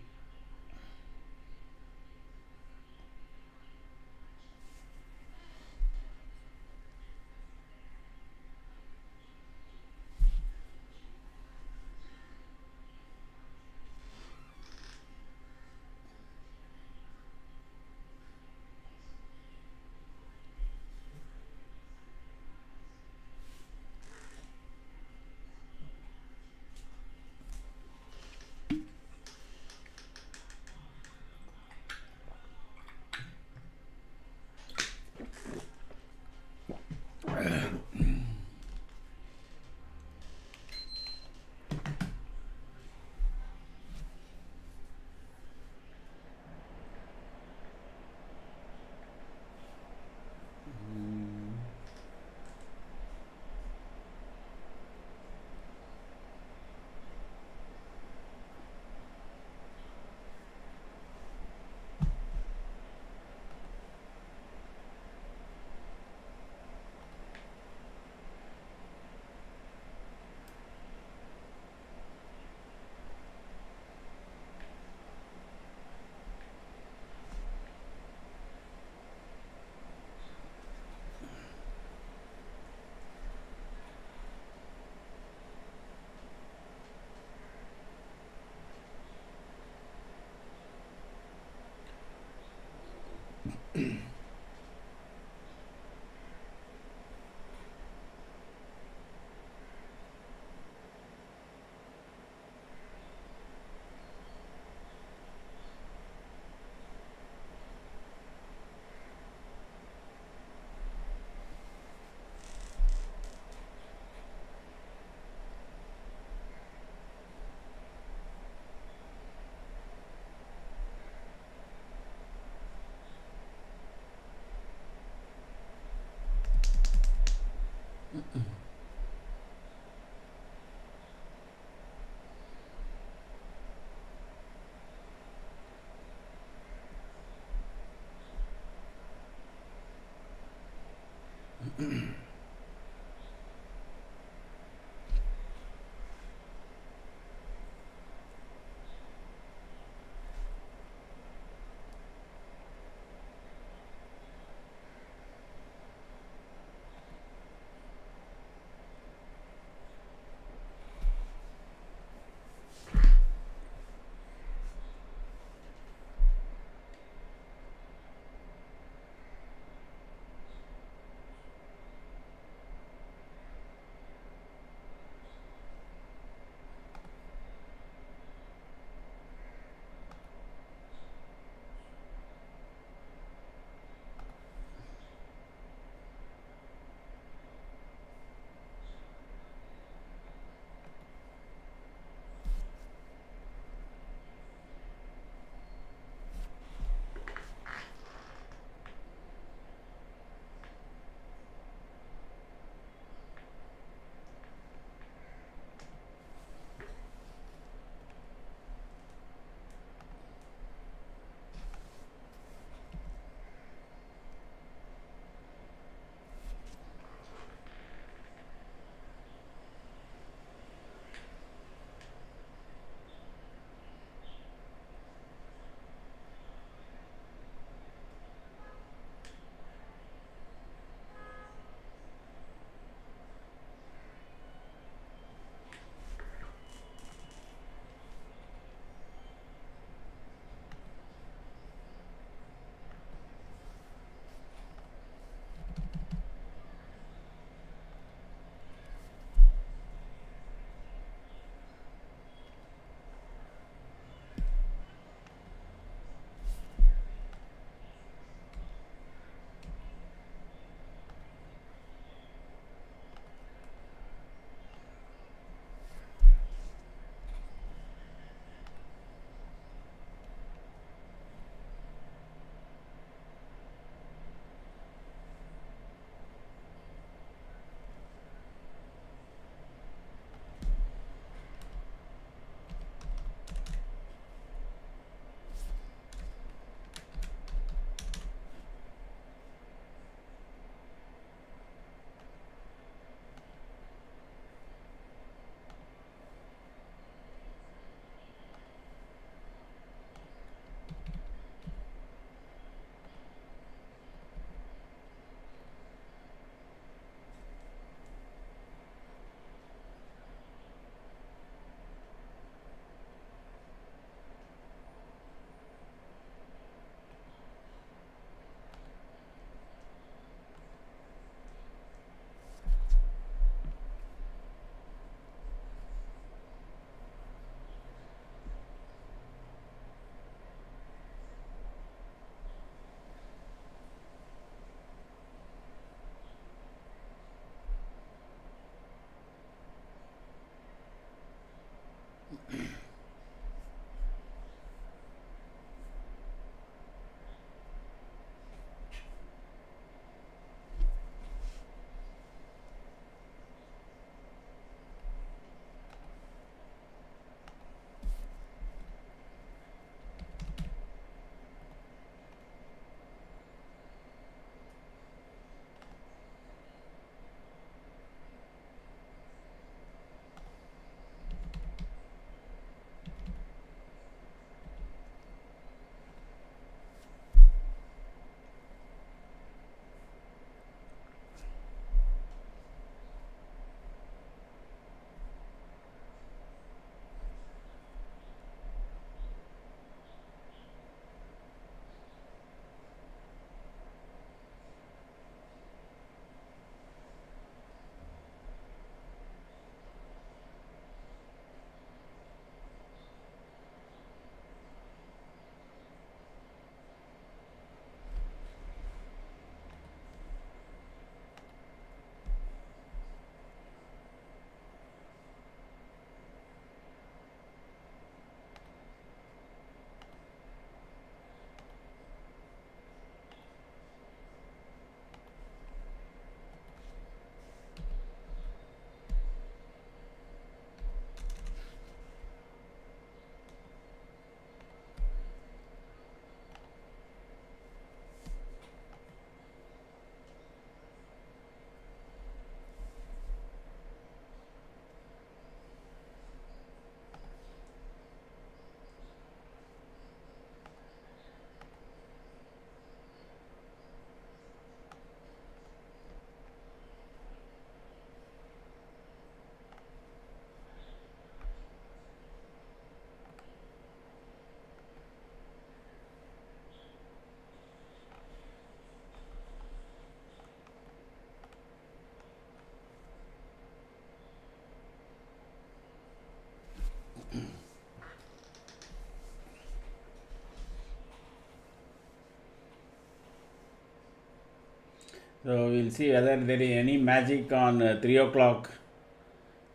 So we'll see whether there is any magic on 3 o'clock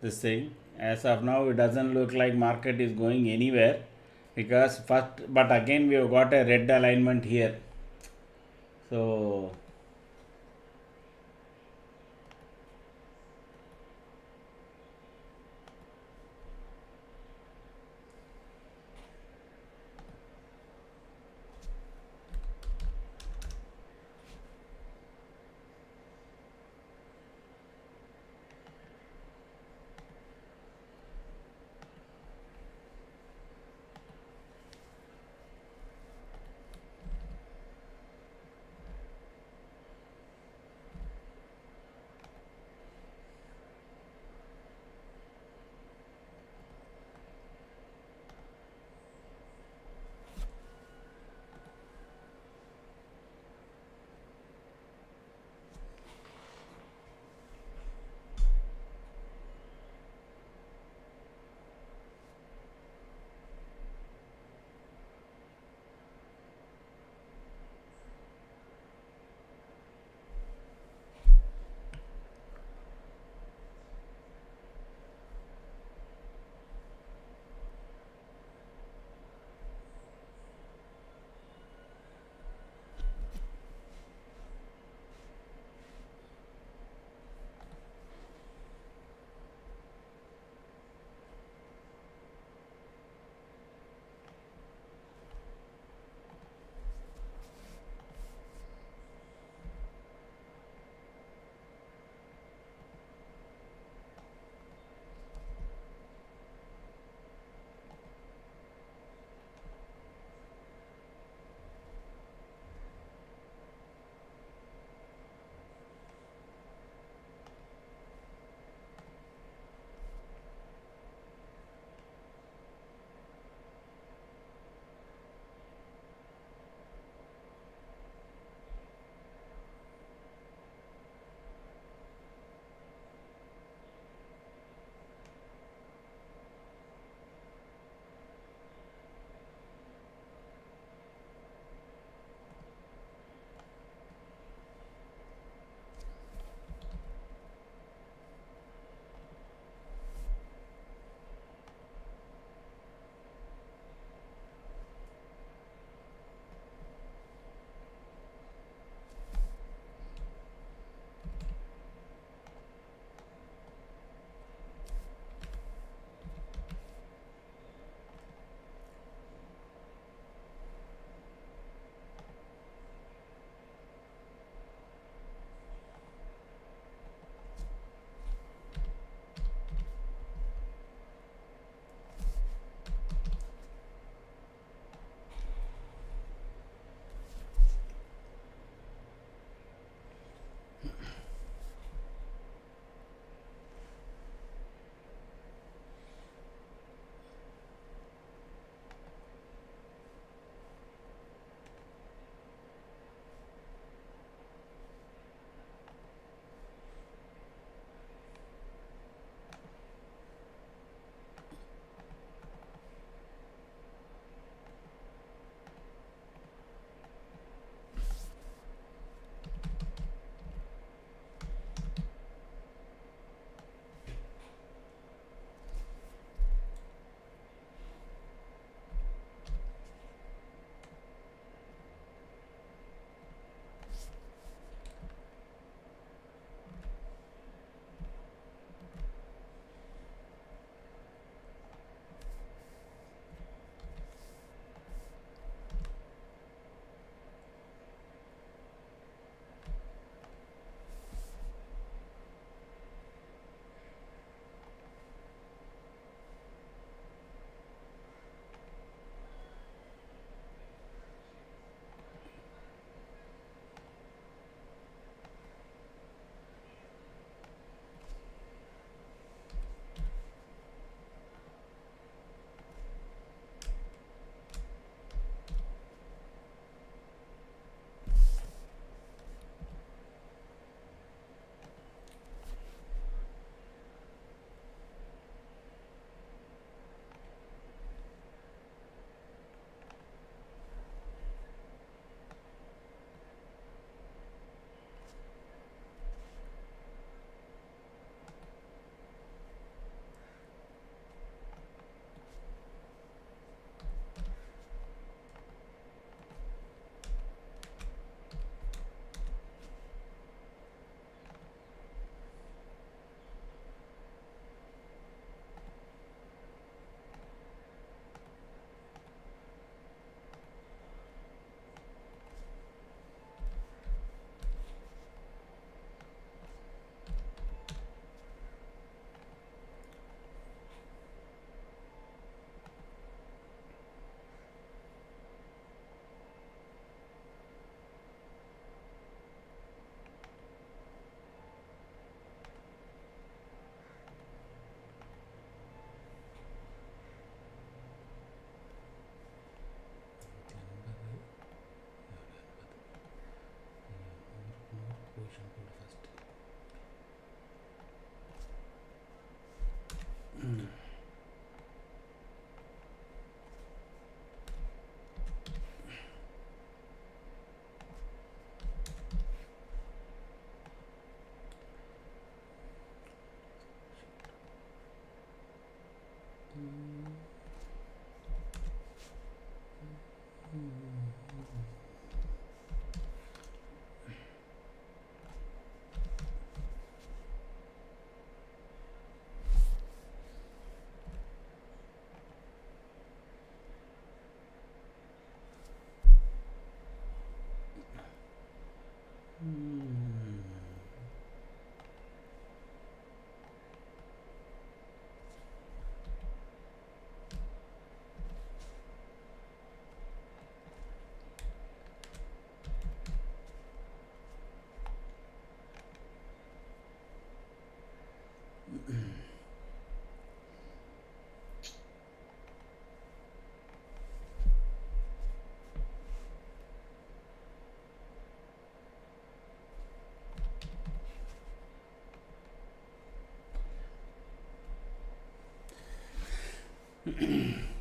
this thing. As of now, it doesn't look like market is going anywhere, because first, but again we have got a red alignment here. So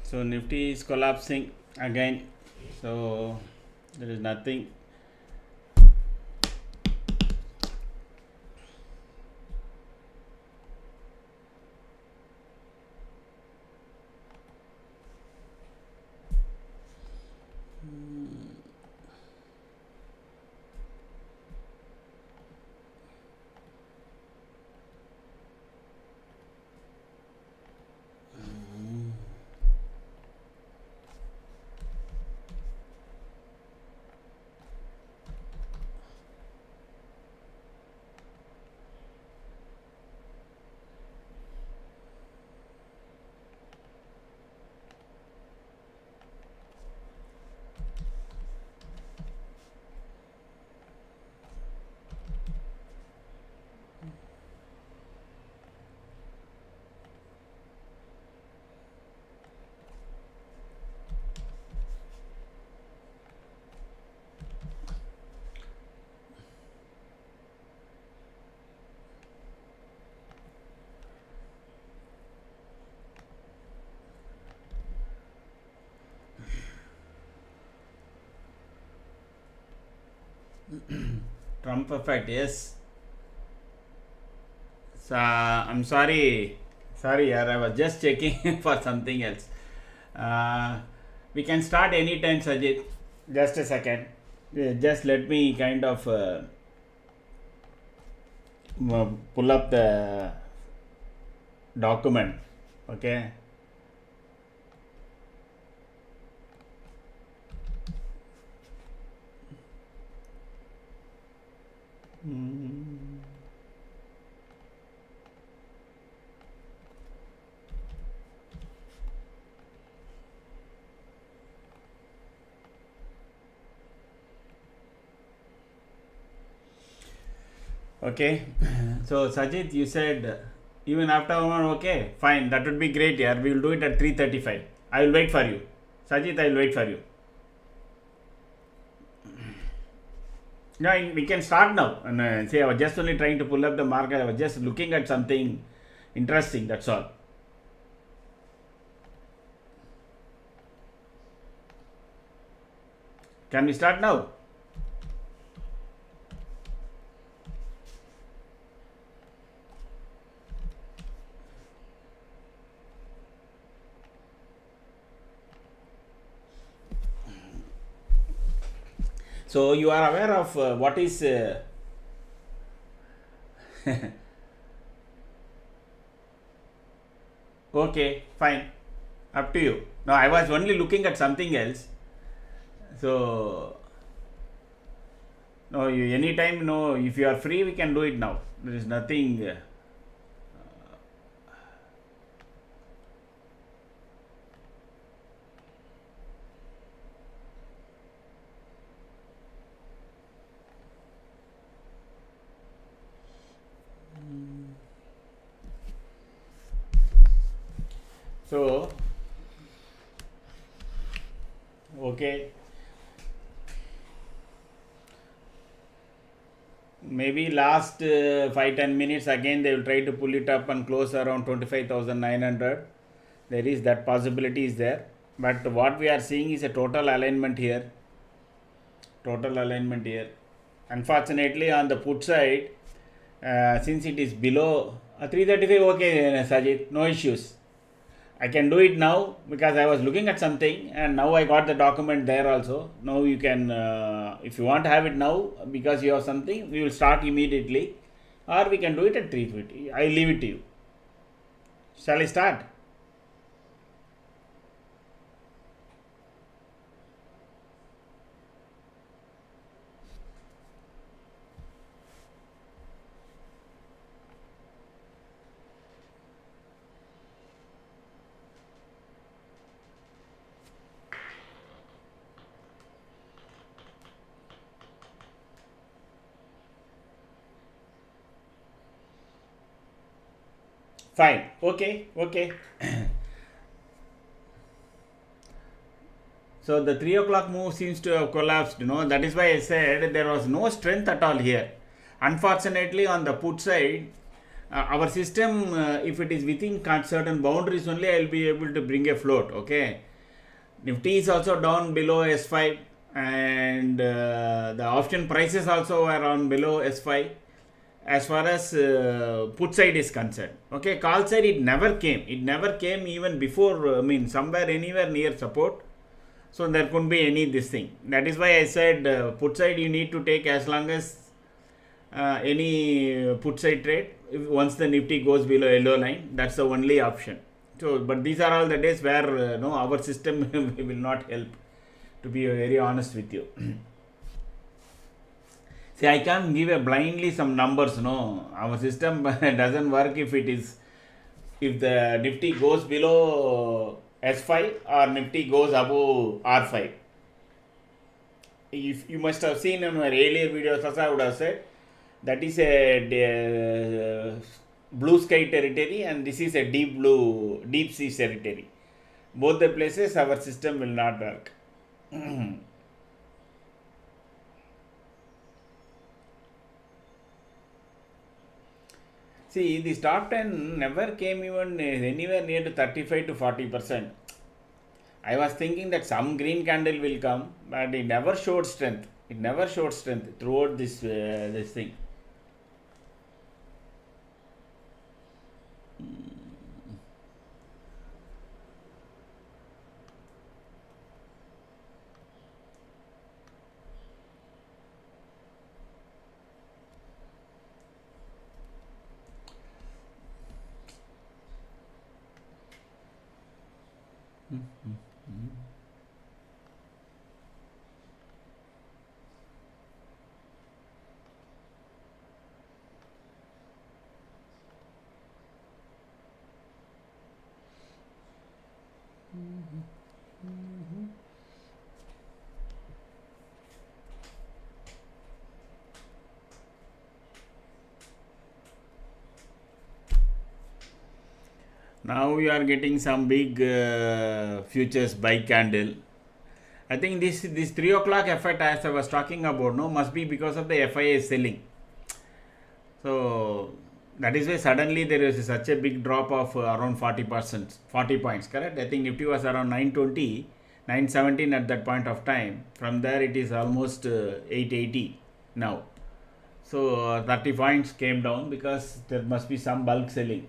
So Nifty is collapsing again. So there is nothing. Trump effect, yes. So, I'm sorry. Sorry, yaar, I was just checking for something else. We can start anytime, Sajid. Just a second. Just let me kind of pull up the document. Okay. Okay. So Sajid, you said even after 1 hour, okay, fine. That would be great. Yeah, we will do it at 3:35. I will wait for you, Sajid. I will wait for you. No, we can start now. And see, I was just only trying to pull up the market. I was just looking at something interesting. That's all. Can we start now? So you are aware of what is okay, fine, up to you. No, I was only looking at something else. So no, you anytime. No, if you are free, we can do it now. There is nothing. So okay, maybe last 5-10 minutes again they will try to pull it up and close around 25,900. There is that possibility is there, but what we are seeing is a total alignment here. Unfortunately, on the put side, since it is below 335, okay, Sajid, no issues. I can do it now because I was looking at something and now I got the document there also. Now you can, if you want to have it now because you have something, we will start immediately, or we can do it at 3:50. I leave it to you. Shall I start? Fine. Okay. So the 3 o'clock move seems to have collapsed. That is why I said there was no strength at all here. Unfortunately, on the put side, our system, if it is within certain boundaries only, I will be able to bring a float. Okay, Nifty is also down below S5, and the option prices also are on below S5 as far as put side is concerned. Okay, call side it never came. It never came even before, somewhere anywhere near support. So there couldn't be any this thing. That is why I said put side you need to take as long as any put side trade. Once the Nifty goes below yellow line, that's the only option. So, but these are all the days where no, our system will not help. To be very honest with you. See, I can't give a blindly some numbers. No, our system doesn't work if the Nifty goes below S5 or Nifty goes above R5. If you must have seen in my earlier videos, also I would have said that is a blue sky territory and this is a deep sea territory. Both the places our system will not work. See, the top 10 never came even anywhere near to 35 to 40%. I was thinking that some green candle will come, but it never showed strength. It never showed strength throughout this thing. Now we are getting some big futures buy candle. I think this 3 o'clock effect as I was talking about, no, must be because of the FIA selling. So that is why suddenly there is such a big drop of around 40%, 40 points, correct? I think Nifty was around 920, 917 at that point of time. From there it is almost 880 now. So 30 points came down because there must be some bulk selling.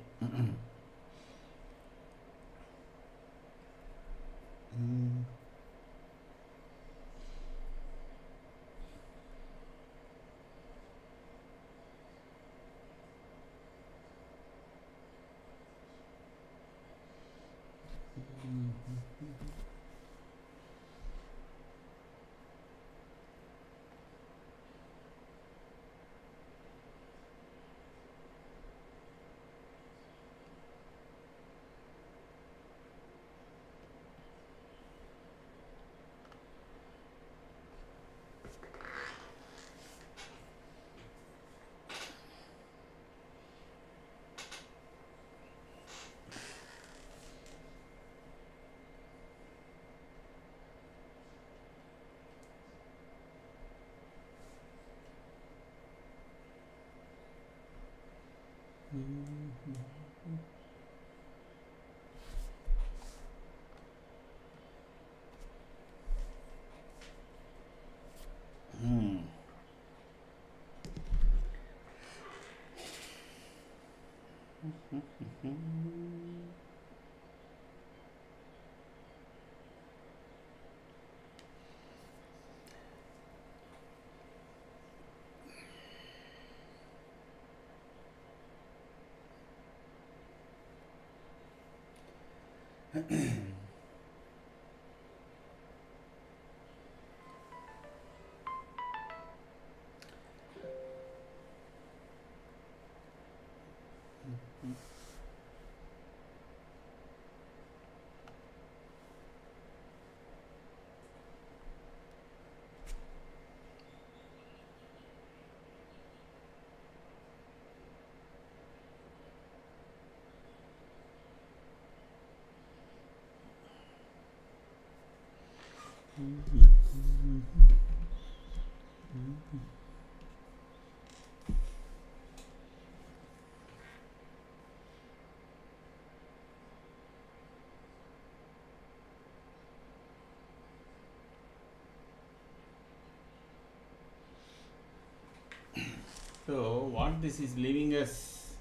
So what this is leaving us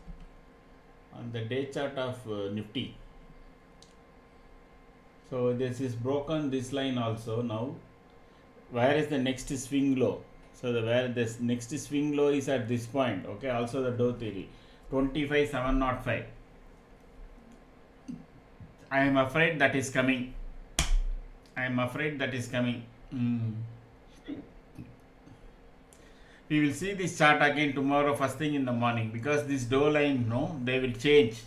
on the day chart of Nifty. So this is broken this line also now. Where is the next swing low? So the where this next swing low is at this point. Okay, also the Dow theory 25,705. I am afraid that is coming. I am afraid that is coming. We will see this chart again tomorrow first thing in the morning, because this Dow line, no, they will change.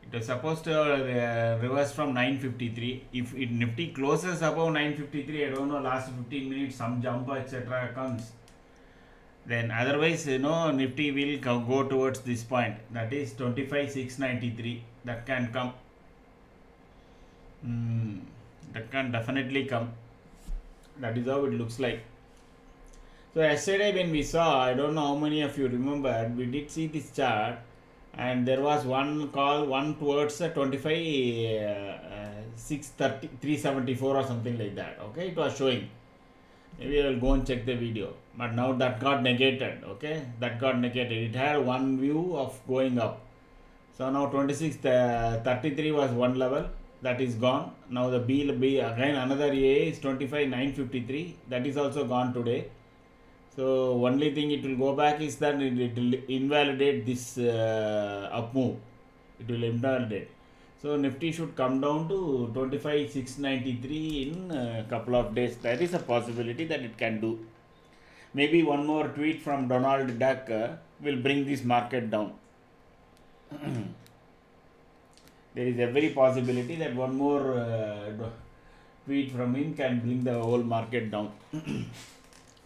It was supposed to reverse from 953. If it Nifty closes above 953, I don't know, last 15 minutes some jump etc. comes, then otherwise Nifty will go towards this point, that is 25,693. That can come. That can definitely come. That is how it looks like. So yesterday when we saw, I don't know how many of you remember, we did see this chart, and there was one call, one towards 630 374 or something like that. Okay, it was showing. Maybe I will go and check the video, but now that got negated. Okay, that got negated. It had one view of going up. So now 2633 was one level, that is gone. Now the B again another A is 25,953, that is also gone today. So only thing it will go back is that it will invalidate this up move. It will invalidate. So Nifty should come down to 25,693 in a couple of days. There is a possibility that it can do. Maybe one more tweet from Donald Duck will bring this market down. There is every possibility that one more tweet from him can bring the whole market down.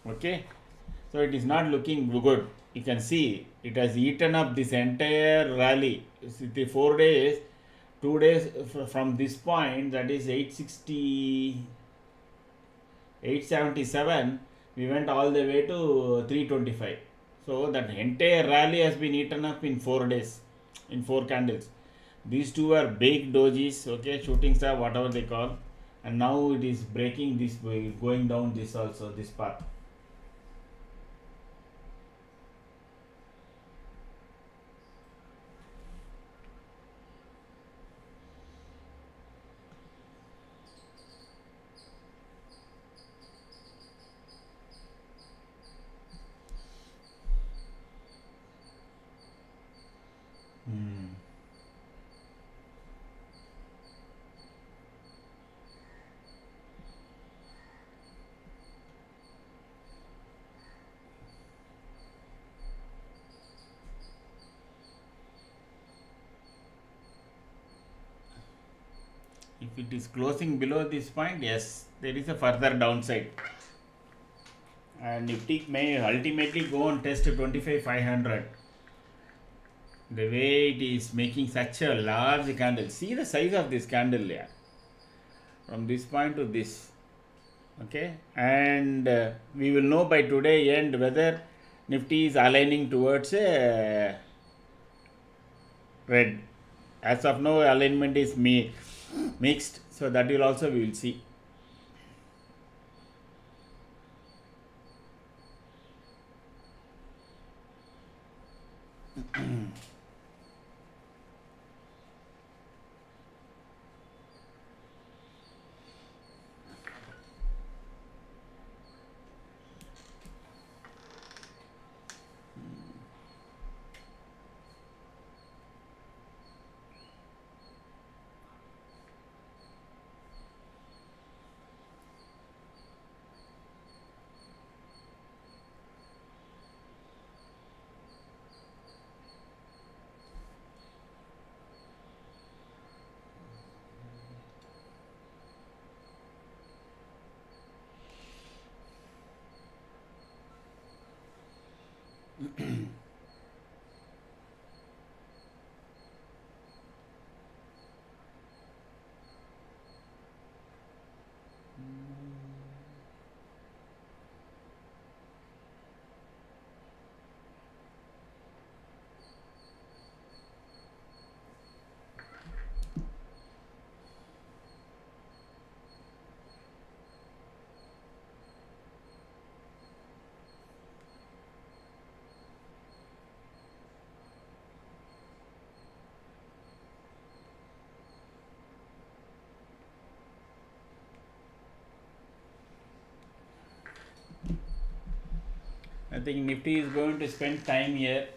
Okay. So it is not looking good. You can see it has eaten up this entire rally. The 4 days, 2 days from this point, that is 860, 877, we went all the way to 325. So that entire rally has been eaten up in 4 days, in 4 candles. These two are big dojis, okay, shooting star, whatever they call, and now it is breaking this way, going down this also, this path. If it is closing below this point, yes, there is a further downside. And Nifty may ultimately go and test 25,500. The way it is making such a large candle. See the size of this candle here. From this point to this. Okay. And we will know by today end whether Nifty is aligning towards red. As of now, alignment is mixed. So that will also we will see. think Nifty is going to spend time here.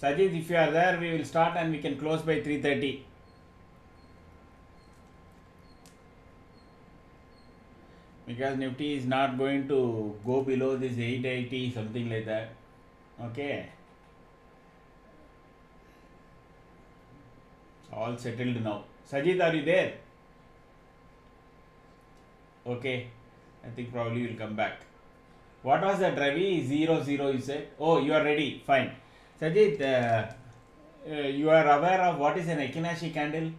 Sajid, if you are there, we will start and we can close by 3:30. Because Nifty is not going to go below this 880, something like that. Okay. All settled now. Sajid, are you there? Okay. I think probably you will come back. What was that, Ravi? 00 you said? Oh, you are ready. Fine. Sajid, you are aware of what is an Ekinashi candle?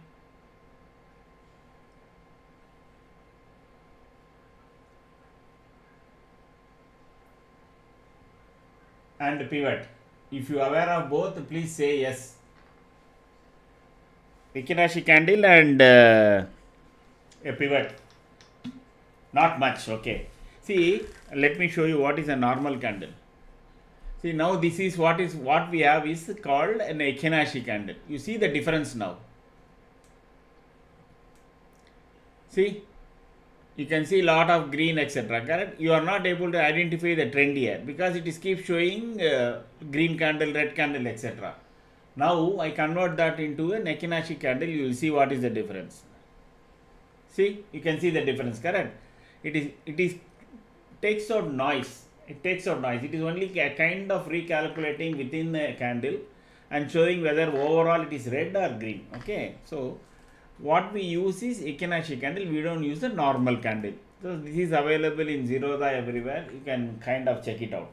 And pivot. If you are aware of both, please say yes. Ekinashi candle and a pivot. Not much, okay. See, let me show you what is a normal candle. See, now this is what we have is called an Ekinashi candle. You see the difference now. See, you can see lot of green, etc. Correct? You are not able to identify the trend here because it is keep showing green candle, red candle, etc. Now I convert that into an Ekinashi candle. You will see what is the difference. See, you can see the difference. Correct? It is takes out noise. It takes out noise. It is only a kind of recalculating within the candle and showing whether overall it is red or green. Okay. So what we use is Ekinashi candle. We don't use the normal candle. So this is available in Zerodha everywhere. You can kind of check it out.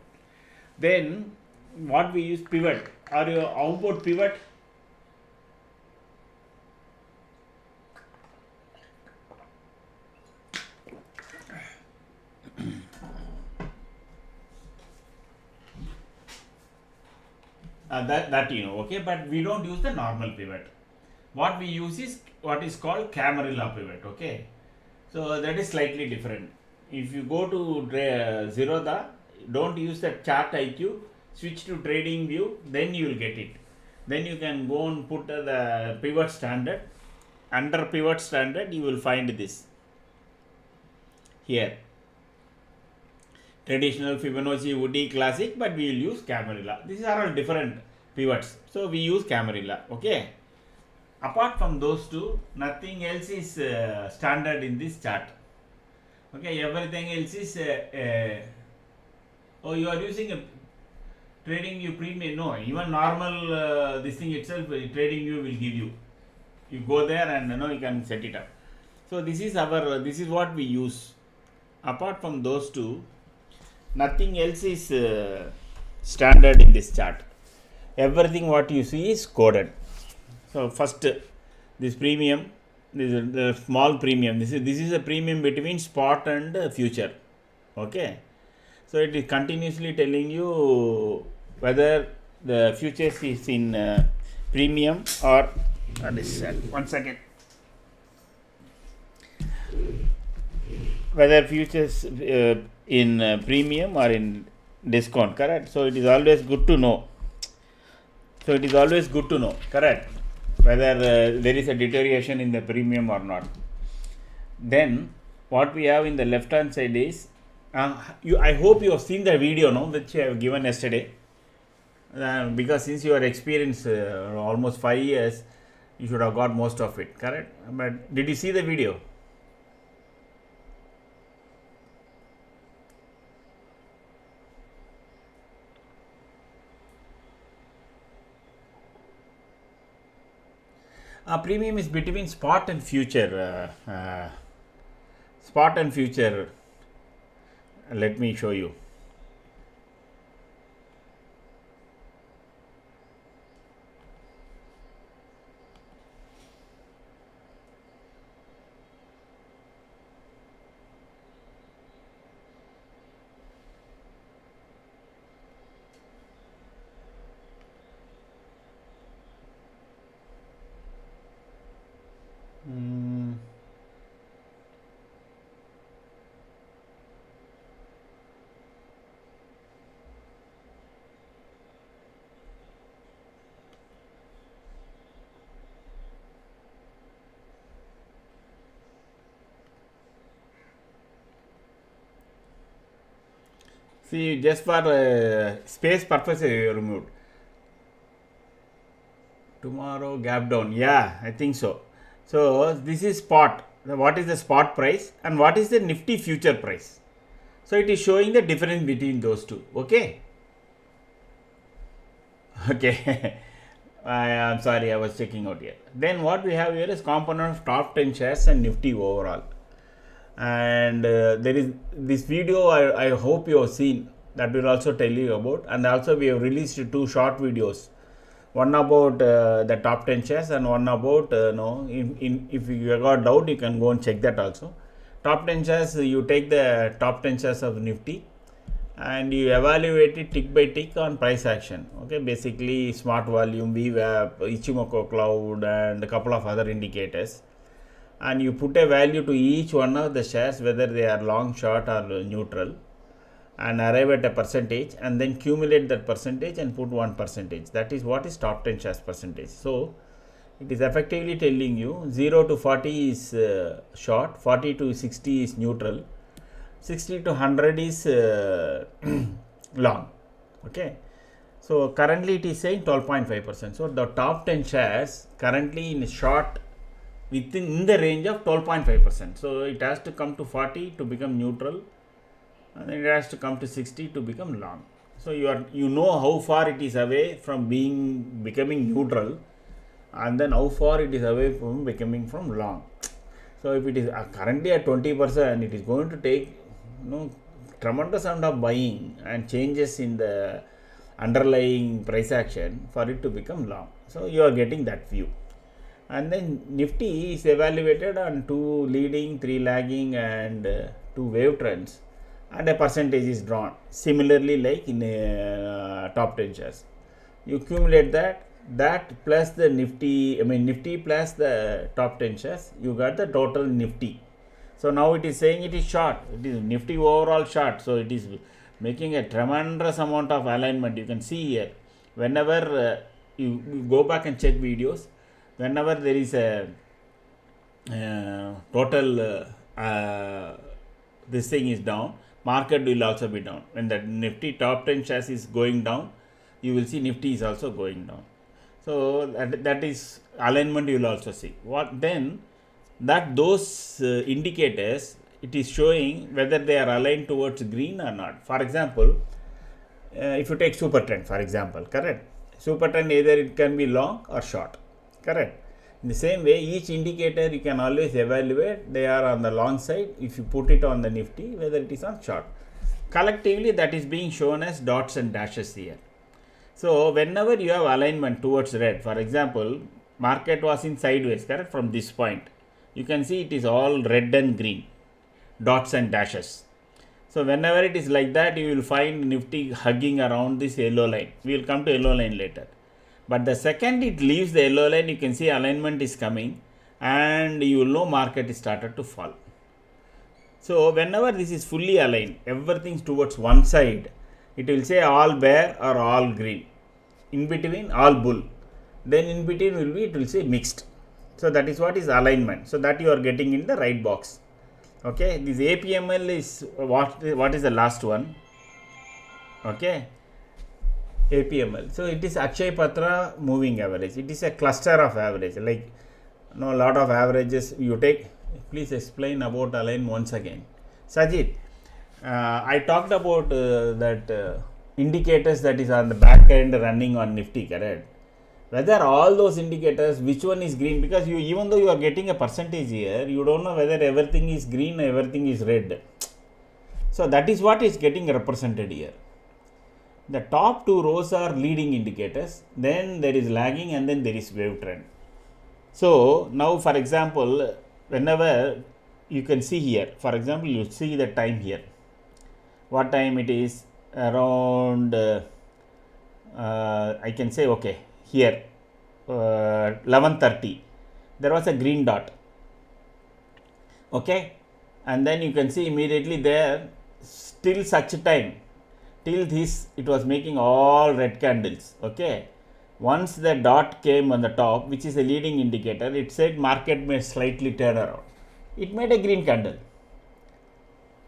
Then what we use pivot. Are you output pivot? That you know, okay, but we don't use the normal pivot. What we use is what is called Camarilla pivot, okay. So that is slightly different. If you go to Zerodha, don't use the chart IQ, switch to trading view, then you will get it. Then you can go and put the pivot standard. Under pivot standard, you will find this here. Traditional, Fibonacci, Woody, Classic, but we will use Camarilla. These are all different pivots. So we use Camarilla. Okay. Apart from those two, nothing else is standard in this chart. Okay. Everything else is. Oh, you are using a trading view premium. No, even normal this thing itself, trading view will give you. You go there and you can set it up. So this is this is what we use. Apart from those two, nothing else is standard in this chart. Everything what you see is coded. So first, this premium, this is the small premium. This is a premium between spot and future. Okay. So it is continuously telling you whether the futures is in premium or one second. Whether futures in premium or in discount, correct? So it is always good to know. Correct, whether there is a deterioration in the premium or not. Then what we have in the left hand side is I hope you have seen the video, no, which I have given yesterday. Because since you are experienced almost 5 years, you should have got most of it, correct? But did you see the video? Premium is between spot and future. Spot and future. Let me show you. See, just for space purpose, you removed. Tomorrow gap down. Yeah, I think so. So this is spot. What is the spot price and what is the Nifty future price? So it is showing the difference between those two. Okay. Okay. I am sorry, I was checking out here. Then what we have here is component of top 10 shares and Nifty overall. And there is this video I hope you have seen, that will also tell you about. And also we have released two short videos. One about the top 10 shares and one about if you got doubt you can go and check that also. Top 10 shares, you take the top 10 shares of Nifty and you evaluate it tick by tick on price action. Okay, basically smart volume, VWAP, Ichimoku cloud and a couple of other indicators, and you put a value to each one of the shares whether they are long, short or neutral, and arrive at a percentage and then cumulate that percentage and put 1%. That is what is top 10 shares percentage. So it is effectively telling you 0 to 40 is short, 40 to 60 is neutral, 60 to 100 is long. Okay, so currently it is saying 12.5%. So the top 10 shares currently in short in the range of 12.5%. So it has to come to 40 to become neutral, and then it has to come to 60 to become long. So you know how far it is away from becoming neutral, and then how far it is away from becoming from long. So if it is currently at 20%, it is going to take tremendous amount of buying and changes in the underlying price action for it to become long. So you are getting that view. And then Nifty is evaluated on 2 leading, 3 lagging and 2 wave trends, and a percentage is drawn similarly like in top 10 shares. You accumulate that plus the Nifty plus the top 10 shares, you got the total Nifty. So now it is saying it is short, it is Nifty overall short. So it is making a tremendous amount of alignment. You can see here, whenever you go back and check videos, whenever there is a total this thing is down, market will also be down. When the Nifty top 10 shares is going down, you will see Nifty is also going down. So that is alignment you will also see. What then? That those indicators, it is showing whether they are aligned towards green or not. For example, if you take super trend, for example, correct? Super trend, either it can be long or short, correct? In the same way, each indicator you can always evaluate, they are on the long side if you put it on the Nifty, whether it is on short. Collectively, that is being shown as dots and dashes here. So whenever you have alignment towards red, for example, market was in sideways, correct, from this point, you can see it is all red and green, dots and dashes. So whenever it is like that, you will find Nifty hugging around this yellow line. We will come to yellow line later. But the second it leaves the yellow line, you can see alignment is coming and you will know market is started to fall. So whenever this is fully aligned, everything is towards one side, it will say all bear or all green. In between, all bull. Then in between it will say mixed. So that is what is alignment. So that you are getting in the right box. Okay, this APML is what is the last one? Okay, APML. So it is Akshay Patra moving average. It is a cluster of average. Like a lot of averages you take. Please explain about align once again. Sajid, I talked about that indicators that is on the back end running on Nifty, correct? Whether all those indicators, which one is green, because you, even though you are getting a percentage here, you don't know whether everything is green or everything is red. So that is what is getting represented here. The top 2 rows are leading indicators, then there is lagging and then there is wave trend. So now for example, whenever you can see here, for example, you see the time here. What time it is? Around I can say, okay, here 11:30 there was a green dot, okay, and then you can see immediately there still such time till this it was making all red candles. Okay, once the dot came on the top, which is a leading indicator, it said market may slightly turn around. It made a green candle.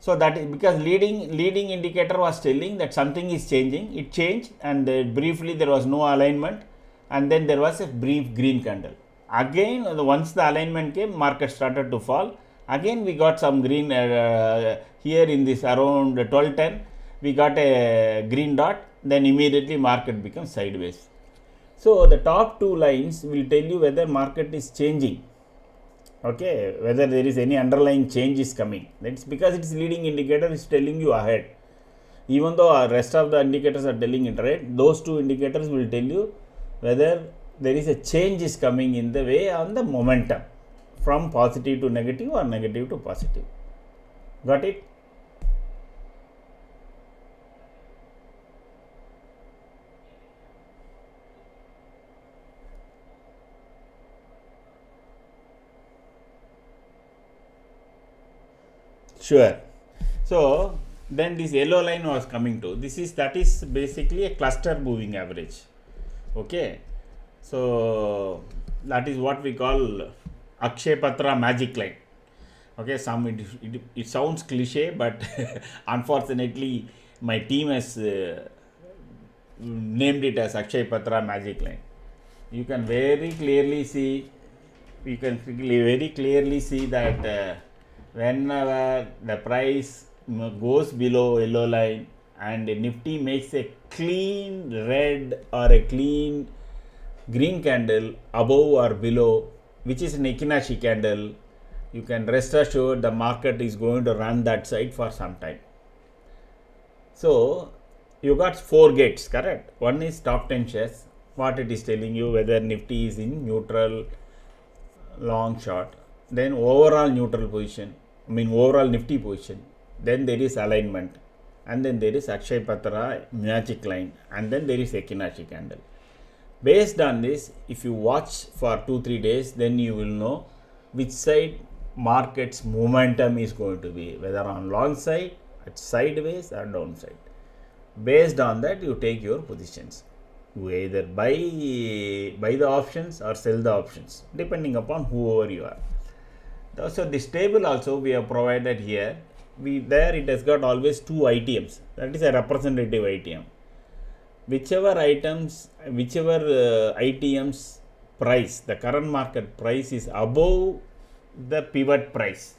So that is because leading indicator was telling that something is changing. It changed, and briefly there was no alignment, and then there was a brief green candle. Again, once the alignment came, market started to fall. Again, we got some green here in this around 12:10. We got a green dot. Then immediately market becomes sideways. So the top two lines will tell you whether market is changing. Okay, whether there is any underlying change is coming. That's because it's leading indicator is telling you ahead. Even though our rest of the indicators are telling it right, those two indicators will tell you whether there is a change is coming in the way on the momentum from positive to negative or negative to positive. Got it? Sure. So then this yellow line was coming to that is basically a cluster moving average. Okay, so that is what we call Akshay Patra magic line. Okay, it sounds cliche, but unfortunately my team has named it as Akshay Patra magic line. You can very clearly see that whenever the price goes below yellow line and Nifty makes a clean red or a clean green candle above or below, which is an Ikinashi candle, you can rest assured the market is going to run that side for some time. So you got 4 gates, correct? One is top 10 shares, what it is telling you whether Nifty is in neutral, long, short. Then overall neutral position, overall Nifty position. Then there is alignment, and then there is Akshay Patra magic line, and then there is Ikinashi candle. Based on this, if you watch for 2-3 days, then you will know which side market's momentum is going to be, whether on long side, at sideways or downside. Based on that, you take your positions. You either buy the options or sell the options, depending upon whoever you are. So this table also we have provided here. There it has got always 2 ITMs. That is a representative ITM. Whichever ITM's price, the current market price is above the pivot price,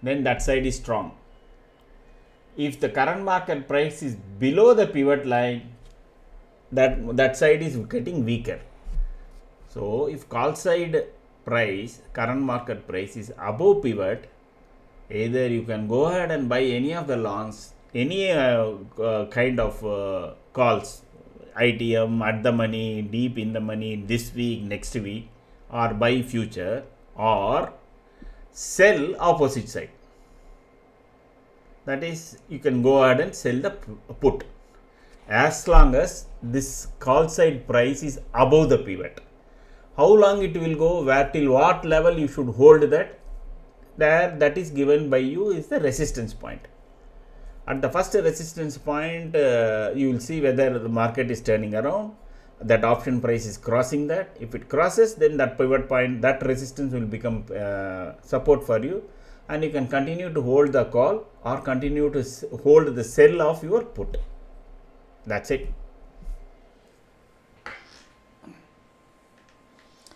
then that side is strong. If the current market price is below the pivot line, that side is getting weaker. So if call side price, current market price is above pivot, either you can go ahead and buy any of the longs, any kind of calls, ITM, at the money, deep in the money, this week, next week, or buy future, or sell opposite side. That is, you can go ahead and sell the put, as long as this call side price is above the pivot. How long it will go, till what level you should hold that, that is given by you is the resistance point. At the first resistance point, you will see whether the market is turning around, that option price is crossing that. If it crosses, then that pivot point, that resistance will become support for you, and you can continue to hold the call or continue to hold the sell of your put. That's it.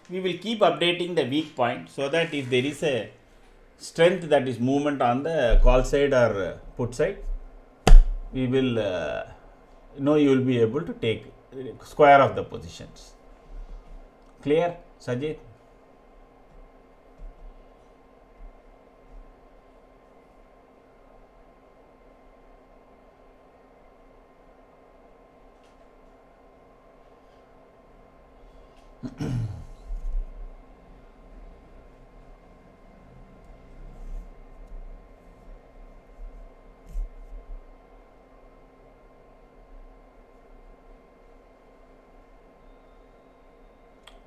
We will keep updating the weak point, so that if there is a strength, that is movement on the call side or put side, we will you will be able to take square of the positions. Clear, Sajid?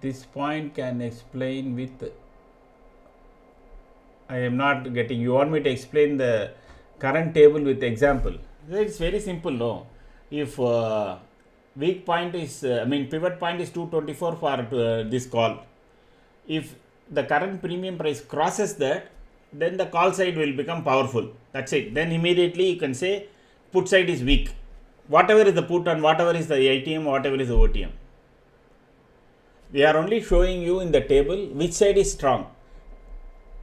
This point can explain with, I am not getting, you want me to explain the current table with example? It's very simple, no? If weak point is, pivot point is 224 for this call. If the current premium price crosses that, then the call side will become powerful. That's it. Then immediately you can say put side is weak. Whatever is the put and whatever is the ATM, whatever is the OTM. We are only showing you in the table which side is strong.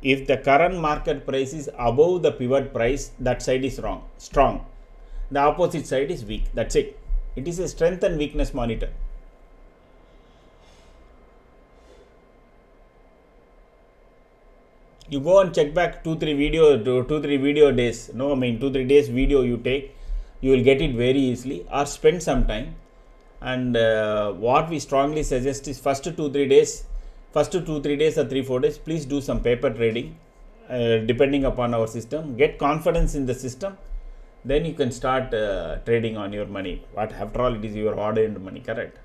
If the current market price is above the pivot price, that side is strong. The opposite side is weak. That's it. It is a strength and weakness monitor. You go and check back 2-3 video days. No, I mean 2-3 days video you take, you will get it very easily, or spend some time. And what we strongly suggest is first 2-3 days or 3-4 days, please do some paper trading, depending upon our system. Get confidence in the system, then you can start trading on your money. What after all, it is your hard-earned money, correct?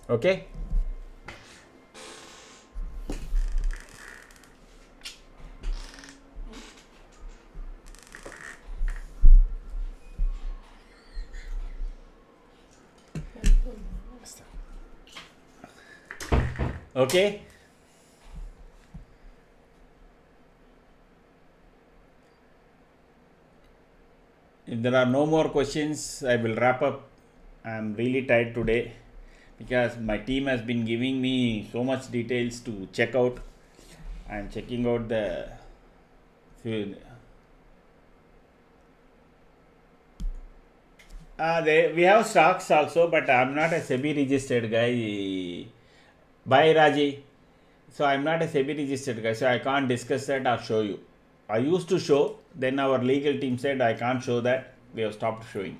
Okay. Okay. If there are no more questions, I will wrap up. I am really tired today because my team has been giving me so much details to check out. I am checking out the we have stocks also, but I am not a SEBI registered guy. Bye Raji. So I am not a SEBI registered guy, so I can't discuss that or show you. I used to show, then our legal team said I can't show that. We have stopped showing.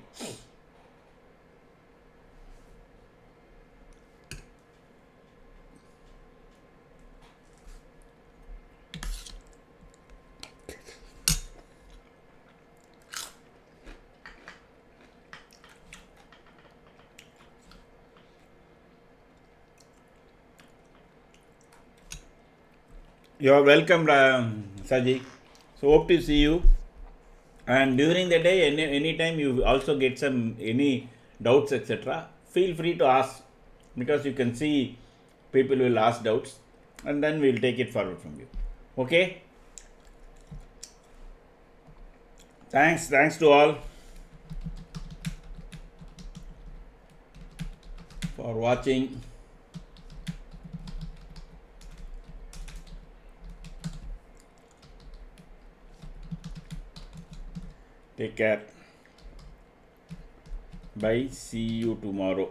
You are welcome, Saji. So hope to see you. And during the day, anytime you also get any doubts, etc., feel free to ask, because you can see people will ask doubts, and then we'll take it forward from you. Okay. Thanks to all for watching. Take care. Bye. See you tomorrow.